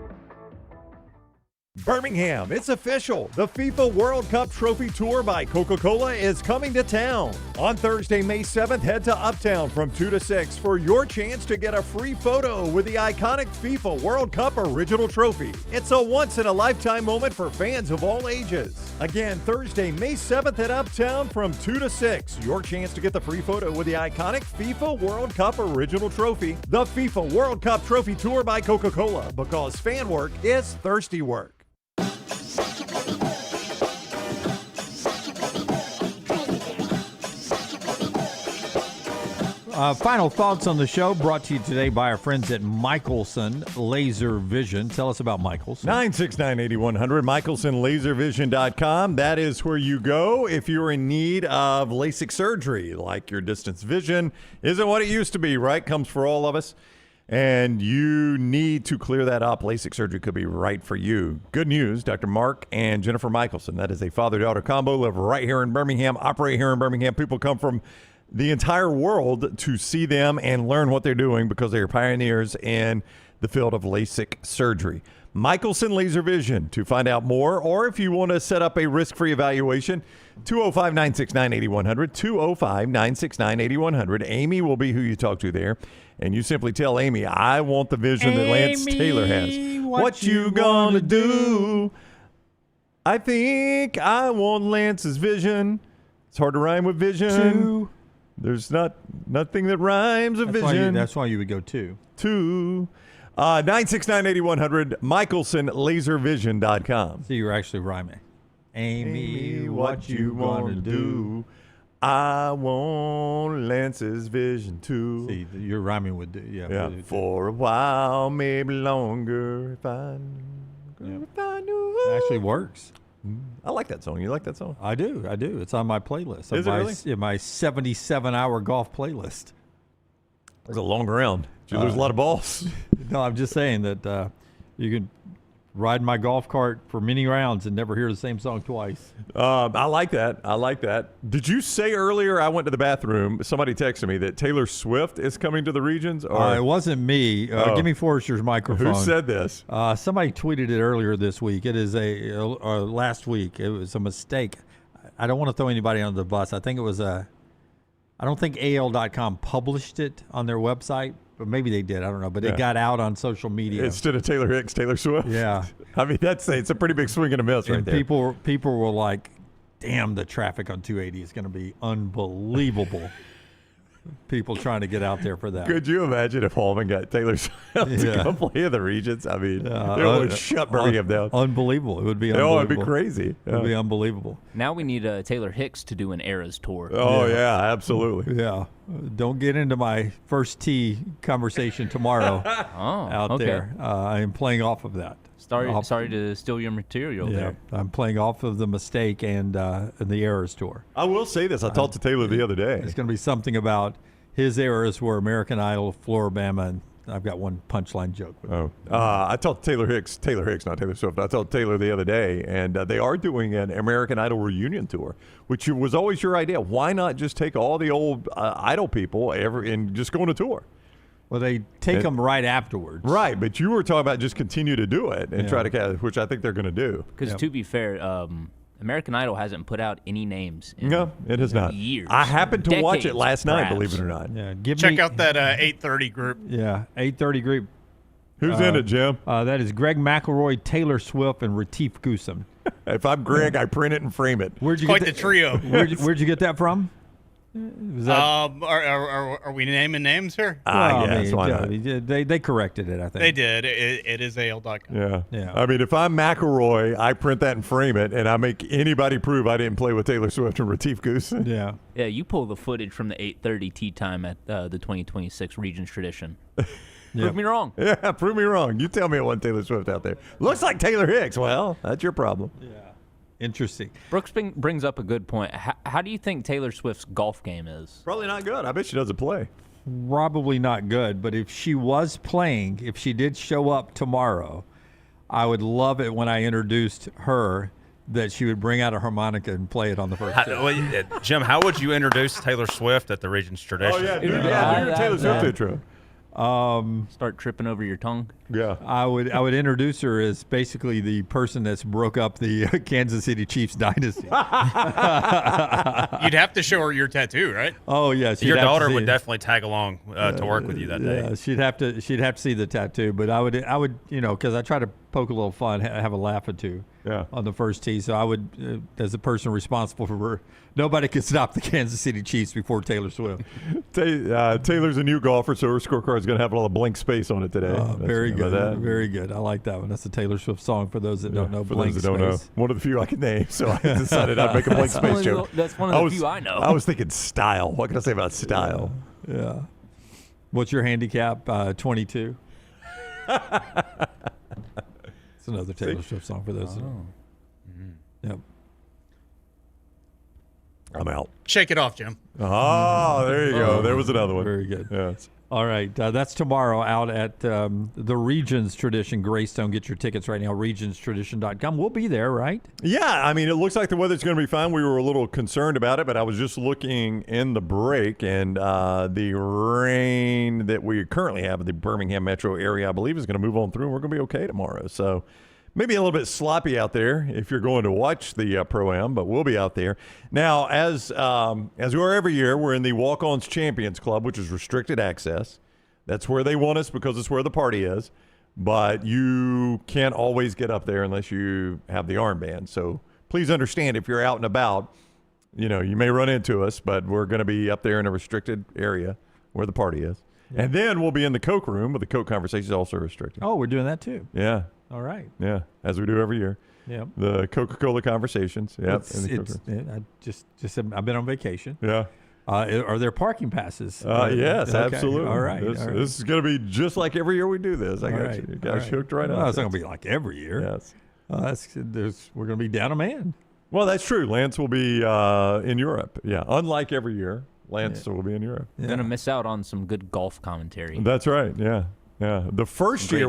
Birmingham, it's official. The FIFA World Cup Trophy Tour by Coca-Cola is coming to town. On Thursday, May 7th, head to Uptown from 2 to 6 for your chance to get a free photo with the iconic FIFA World Cup Original Trophy. It's a once-in-a-lifetime moment for fans of all ages. Again, Thursday, May 7th at Uptown from 2 to 6. Your chance to get the free photo with the iconic FIFA World Cup Original Trophy. The FIFA World Cup Trophy Tour by Coca-Cola, because fan work is thirsty work. Final thoughts on the show brought to you today by our friends at Michelson Laser Vision. Tell us about Michelson. 969-8100, MichelsonLaserVision.com. That is where you go if you're in need of LASIK surgery, like your distance vision isn't what it used to be, right? Comes for all of us. And you need to clear that up. LASIK surgery could be right for you. Good news, Dr. Mark and Jennifer Michelson. That is a father-daughter combo. Live right here in Birmingham, operate here in Birmingham. People come from the entire world to see them and learn what they're doing because they are pioneers in the field of LASIK surgery. Michelson Laser Vision. To find out more, or if you want to set up a risk-free evaluation, 205-969-8100, 205-969-8100. Amy will be who you talk to there. And you simply tell Amy, I want the vision that Lance Taylor has. What you gonna do? I think I want Lance's vision. It's hard to rhyme with vision. There's nothing that rhymes with vision. That's why you would go 2. 969-8100, MichelsonLaserVision.com. So you're actually rhyming. Amy, what you gonna do? I want Lance's vision too. See, you're rhyming with for a while, maybe longer. If I knew. It actually works. I like that song. You like that song? I do. It's on my playlist. Is it really? In my 77-hour golf playlist. It was a long round. Did you lose a lot of balls? No, I'm just saying that you can ride my golf cart for many rounds and never hear the same song twice. I like that. Did you say earlier, I went to the bathroom, somebody texted me that Taylor Swift is coming to the regions? Or? It wasn't me. Give me Forrester's microphone. Who said this? Somebody tweeted it earlier this week. It is last week. It was a mistake. I don't want to throw anybody under the bus. I think it was I don't think AL.com published it on their website. But maybe they did. I don't know. But it got out on social media. Instead of Taylor Hicks, Taylor Swift? Yeah. I mean, it's a pretty big swing and a miss right there. People were like, damn, the traffic on 280 is going to be unbelievable. People trying to get out there for that. Could you imagine if Hallman got Taylor Swift to come play in the regions? I mean, it would shut Birmingham down. Unbelievable. It would be unbelievable. It'd be crazy. It would be unbelievable. Now we need Taylor Hicks to do an Eras tour. Oh, yeah, absolutely. Yeah. Don't get into my first tee conversation tomorrow there. I am playing off of that. Sorry to steal your material there. I'm playing off of the mistake and the Eras tour. I will say this. I talked to Taylor the other day. It's going to be something about his eras were American Idol, Floribama, and I've got one punchline joke. I talked to Taylor Hicks, not Taylor Swift. I talked to Taylor the other day, and they are doing an American Idol reunion tour, which was always your idea. Why not just take all the old Idol people and just go on a tour? Well, they take them right afterwards. Right, but you were talking about just continue to do it and try to, which I think they're going to do. Because to be fair, American Idol hasn't put out any names in No, it has not. years. I happened to watch it Decades, last night, perhaps. believe it or not. Yeah, Check out that 8:30 group. Yeah, 8:30 group. Who's in it, Jim? That is Greg McElroy, Taylor Swift, and Retief Goosen. If I'm Greg, I print it and frame it. Where'd you Quite get the trio. Where'd you get that from? Was that, Are we naming names here? Yes, why not? They corrected it, I think. They did. It is AL.com. Yeah. I mean, if I'm McElroy, I print that and frame it, and I make anybody prove I didn't play with Taylor Swift and Retief Goosen. Yeah. Yeah, you pull the footage from the 8:30 tee time at the 2026 Regions Tradition. Prove me wrong. Yeah, prove me wrong. You tell me it wasn't Taylor Swift out there. Looks like Taylor Hicks. Well, that's your problem. Yeah. Interesting. Brooks brings up a good point. How do you think Taylor Swift's golf game is? Probably not good. I bet she doesn't play. Probably not good, but if she was playing, if she did show up tomorrow, I would love it when I introduced her that she would bring out a harmonica and play it on the first day. Jim, how would you introduce Taylor Swift at the Regions Tradition? Oh, yeah. Do your Taylor Swift intro. Start tripping over your tongue. Yeah, I would introduce her as basically the person that's broke up the Kansas City Chiefs dynasty. You'd have to show her your tattoo, right? Oh yes, Your daughter would definitely tag along to work with you that day. Yeah, she'd have to see the tattoo, but I would because I try to poke a little fun, have a laugh or two. Yeah. On the first tee, so I would, as the person responsible for her, nobody could stop the Kansas City Chiefs before Taylor Swift. Taylor's a new golfer, so her scorecard is going to have a lot of blank space on it today. Very good, very good. I like that one. That's a Taylor Swift song for those that don't know. For Blank those that space. don't know, one of the few I can name, so I decided I'd make a blank space joke. That's one of the few I know. I was thinking style. What can I say about style? Yeah. What's your handicap? 22. It's another Taylor Swift song for those. Yep. I'm out. Shake it off, Jim. Oh, there you go. There was another one. Very good. Yes. All right. That's tomorrow out at the Regions Tradition, Greystone. Get your tickets right now, regionstradition.com. We'll be there, right? Yeah. I mean, it looks like the weather's going to be fine. We were a little concerned about it, but I was just looking in the break, and the rain that we currently have in the Birmingham metro area, I believe, is going to move on through, and we're going to be okay tomorrow. So maybe a little bit sloppy out there if you're going to watch the Pro-Am, but we'll be out there. Now, as we are every year, we're in the Walk-Ons Champions Club, which is restricted access. That's where they want us because it's where the party is. But you can't always get up there unless you have the armband. So please understand if you're out and about, you may run into us, but we're going to be up there in a restricted area where the party is. Yeah. And then we'll be in the Coke room, but the Coke conversation is also restricted. Oh, we're doing that too. Yeah. All right. Yeah, as we do every year. Yep. The Coca-Cola conversations. Yep. I've been on vacation. Yeah. Are there parking passes? Yes, okay. absolutely. All right. This is going to be just like every year we do this. I got you. Got you hooked right up. Well, it's not going to be like every year. Yes. We're going to be down a man. Well, that's true. Lance will be in Europe. Yeah. Unlike every year, Lance will be in Europe. You're going to miss out on some good golf commentary. That's right. Yeah. Yeah, the first year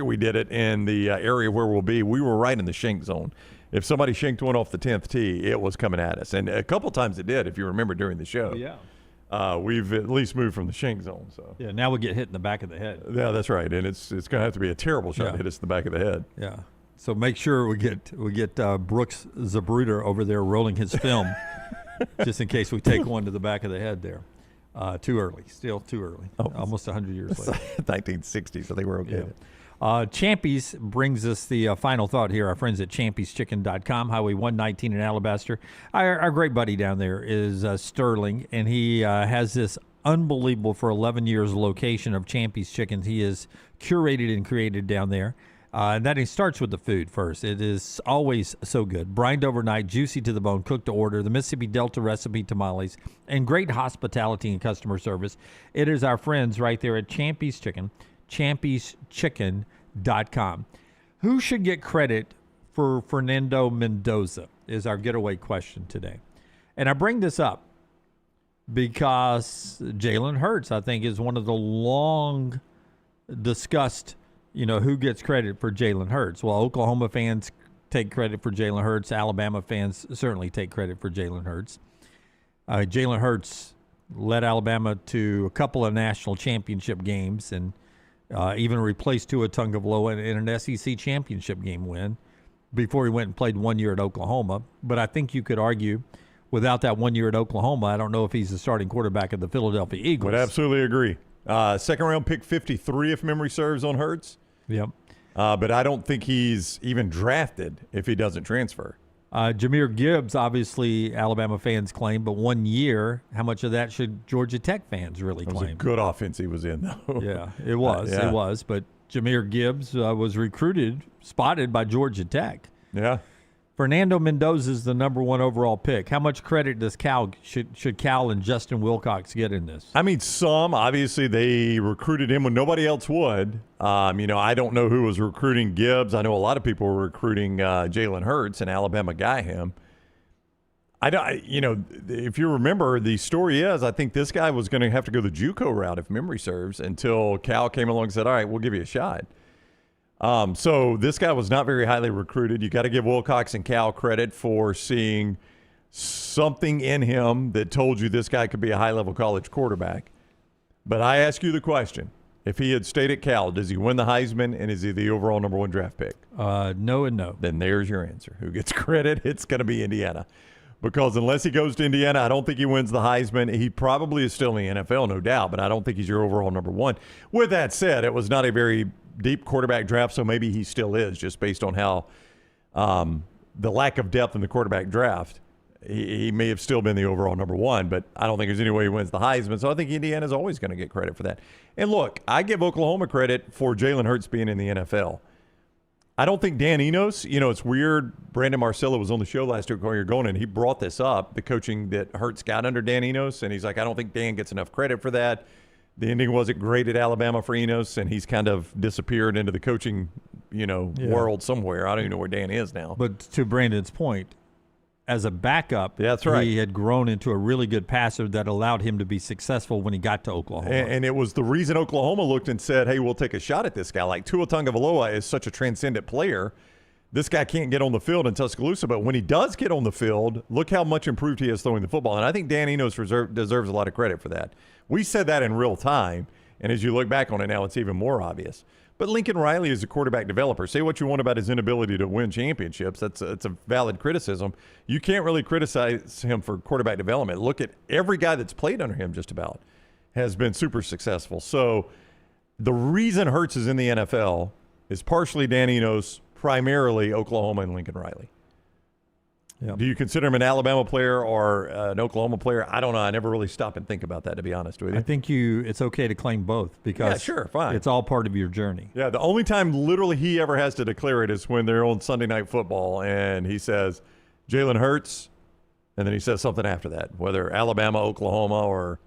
we did it in the area where we'll be, we were right in the shank zone. If somebody shanked one off the 10th tee, it was coming at us, and a couple times it did. If you remember during the show, we've at least moved from the shank zone. So yeah, now we get hit in the back of the head. Yeah, that's right, and it's going to have to be a terrible shot to hit us in the back of the head. Yeah, so make sure we get Brooks Zabruder over there rolling his film, just in case we take one to the back of the head there. Too early. Still too early. Almost 100 years later. 1960s. I think we're okay. Yeah. Champy's brings us the final thought here. Our friends at champyschicken.com, Highway 119 in Alabaster. Our great buddy down there is Sterling, and he has this unbelievable, for 11 years, location of Champy's Chickens. He is curated and created down there. And that he starts with the food first. It is always so good. Brined overnight, juicy to the bone, cooked to order, the Mississippi Delta recipe tamales, and great hospitality and customer service. It is our friends right there at Champy's Chicken, champyschicken.com. Who should get credit for Fernando Mendoza is our getaway question today. And I bring this up because Jalen Hurts, I think, is one of the long discussed who gets credit for Jalen Hurts? Well, Oklahoma fans take credit for Jalen Hurts. Alabama fans certainly take credit for Jalen Hurts. Jalen Hurts led Alabama to a couple of national championship games and even replaced Tua Tagovailoa in an SEC championship game win. before he went and played 1 year at Oklahoma. But I think you could argue, without that 1 year at Oklahoma, I don't know if he's the starting quarterback of the Philadelphia Eagles. Would absolutely agree. Second round pick 53, if memory serves, on Hurts. Yep. But I don't think he's even drafted if he doesn't transfer. Jahmyr Gibbs, obviously Alabama fans claim, but 1 year, how much of that should Georgia Tech fans really It was claim? a good offense he was in, though. Yeah, it was. Yeah. It was. But Jahmyr Gibbs was spotted by Georgia Tech. Yeah. Fernando Mendoza is the number 1 overall pick. How much credit does should Cal and Justin Wilcox get in this? I mean, some. Obviously, they recruited him when nobody else would. I don't know who was recruiting Gibbs. I know a lot of people were recruiting Jalen Hurts, and Alabama guy him. If you remember, the story is I think this guy was going to have to go the JUCO route, if memory serves, until Cal came along and said, all right, we'll give you a shot. So this guy was not very highly recruited. You got to give Wilcox and Cal credit for seeing something in him that told you this guy could be a high-level college quarterback. But I ask you the question. If he had stayed at Cal, does he win the Heisman, and is he the overall number 1 draft pick? No and no. Then there's your answer. Who gets credit? It's going to be Indiana. Because unless he goes to Indiana, I don't think he wins the Heisman. He probably is still in the NFL, no doubt, but I don't think he's your overall number 1. With that said, it was not a very deep quarterback draft, so maybe he still is, just based on how the lack of depth in the quarterback draft. He may have still been the overall number 1, but I don't think there's any way he wins the Heisman, so I think Indiana's always going to get credit for that. And look, I give Oklahoma credit for Jalen Hurts being in the NFL. I don't think Dan Enos, it's weird. Brandon Marcello was on the show last week while you're going, and he brought this up, the coaching that Hurts got under Dan Enos, and he's like, I don't think Dan gets enough credit for that. The ending wasn't great at Alabama for Enos, and he's kind of disappeared into the coaching, world somewhere. I don't even know where Dan is now. But to Brandon's point, as a backup, that's right. He had grown into a really good passer that allowed him to be successful when he got to Oklahoma. And it was the reason Oklahoma looked and said, hey, we'll take a shot at this guy. Like Tua Tagovailoa is such a transcendent player. This guy can't get on the field in Tuscaloosa, but when he does get on the field, look how much improved he is throwing the football. And I think Dan Enos deserves a lot of credit for that. We said that in real time, and as you look back on it now, it's even more obvious. But Lincoln Riley is a quarterback developer. Say what you want about his inability to win championships. That's a valid criticism. You can't really criticize him for quarterback development. Look at every guy that's played under him just about has been super successful. So the reason Hurts is in the NFL is partially Dan Enos, primarily Oklahoma and Lincoln Riley. Yep. Do you consider him an Alabama player or an Oklahoma player? I don't know. I never really stop and think about that, to be honest with you. I think it's okay to claim both because fine. It's all part of your journey. Yeah, the only time literally he ever has to declare it is when they're on Sunday Night Football and he says Jalen Hurts, and then he says something after that, whether Alabama, Oklahoma, or,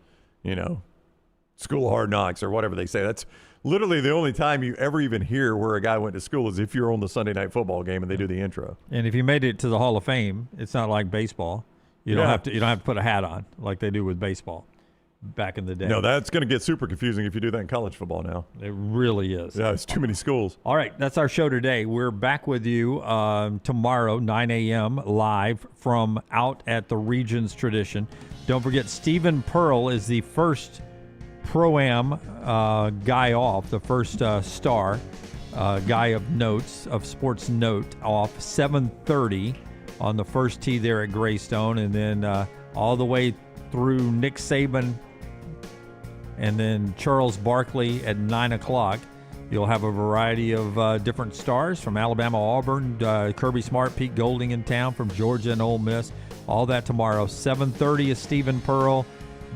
School of Hard Knocks or whatever they say. That's literally the only time you ever even hear where a guy went to school is if you're on the Sunday Night Football game and they do the intro. And if you made it to the Hall of Fame, it's not like baseball. You don't have to put a hat on like they do with baseball back in the day. No, that's going to get super confusing if you do that in college football now. It really is. Yeah, it's too many schools. All right, that's our show today. We're back with you tomorrow, 9 a.m. live from out at the Regions Tradition. Don't forget, Stephen Pearl is the first Pro-Am guy off, the first star guy of sports note off 7:30 on the first tee there at Greystone, and then all the way through Nick Saban and then Charles Barkley at 9 o'clock. You'll have a variety of different stars from Alabama, Auburn, Kirby Smart, Pete Golding in town from Georgia and Ole Miss. All that tomorrow. 7:30 is Stephen Pearl.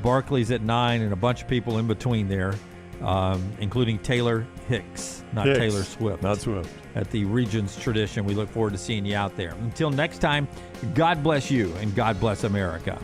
Barkley's at 9, and a bunch of people in between there, including Taylor Hicks, not Taylor Swift. Not Swift. At the Regions Tradition. We look forward to seeing you out there. Until next time, God bless you, and God bless America.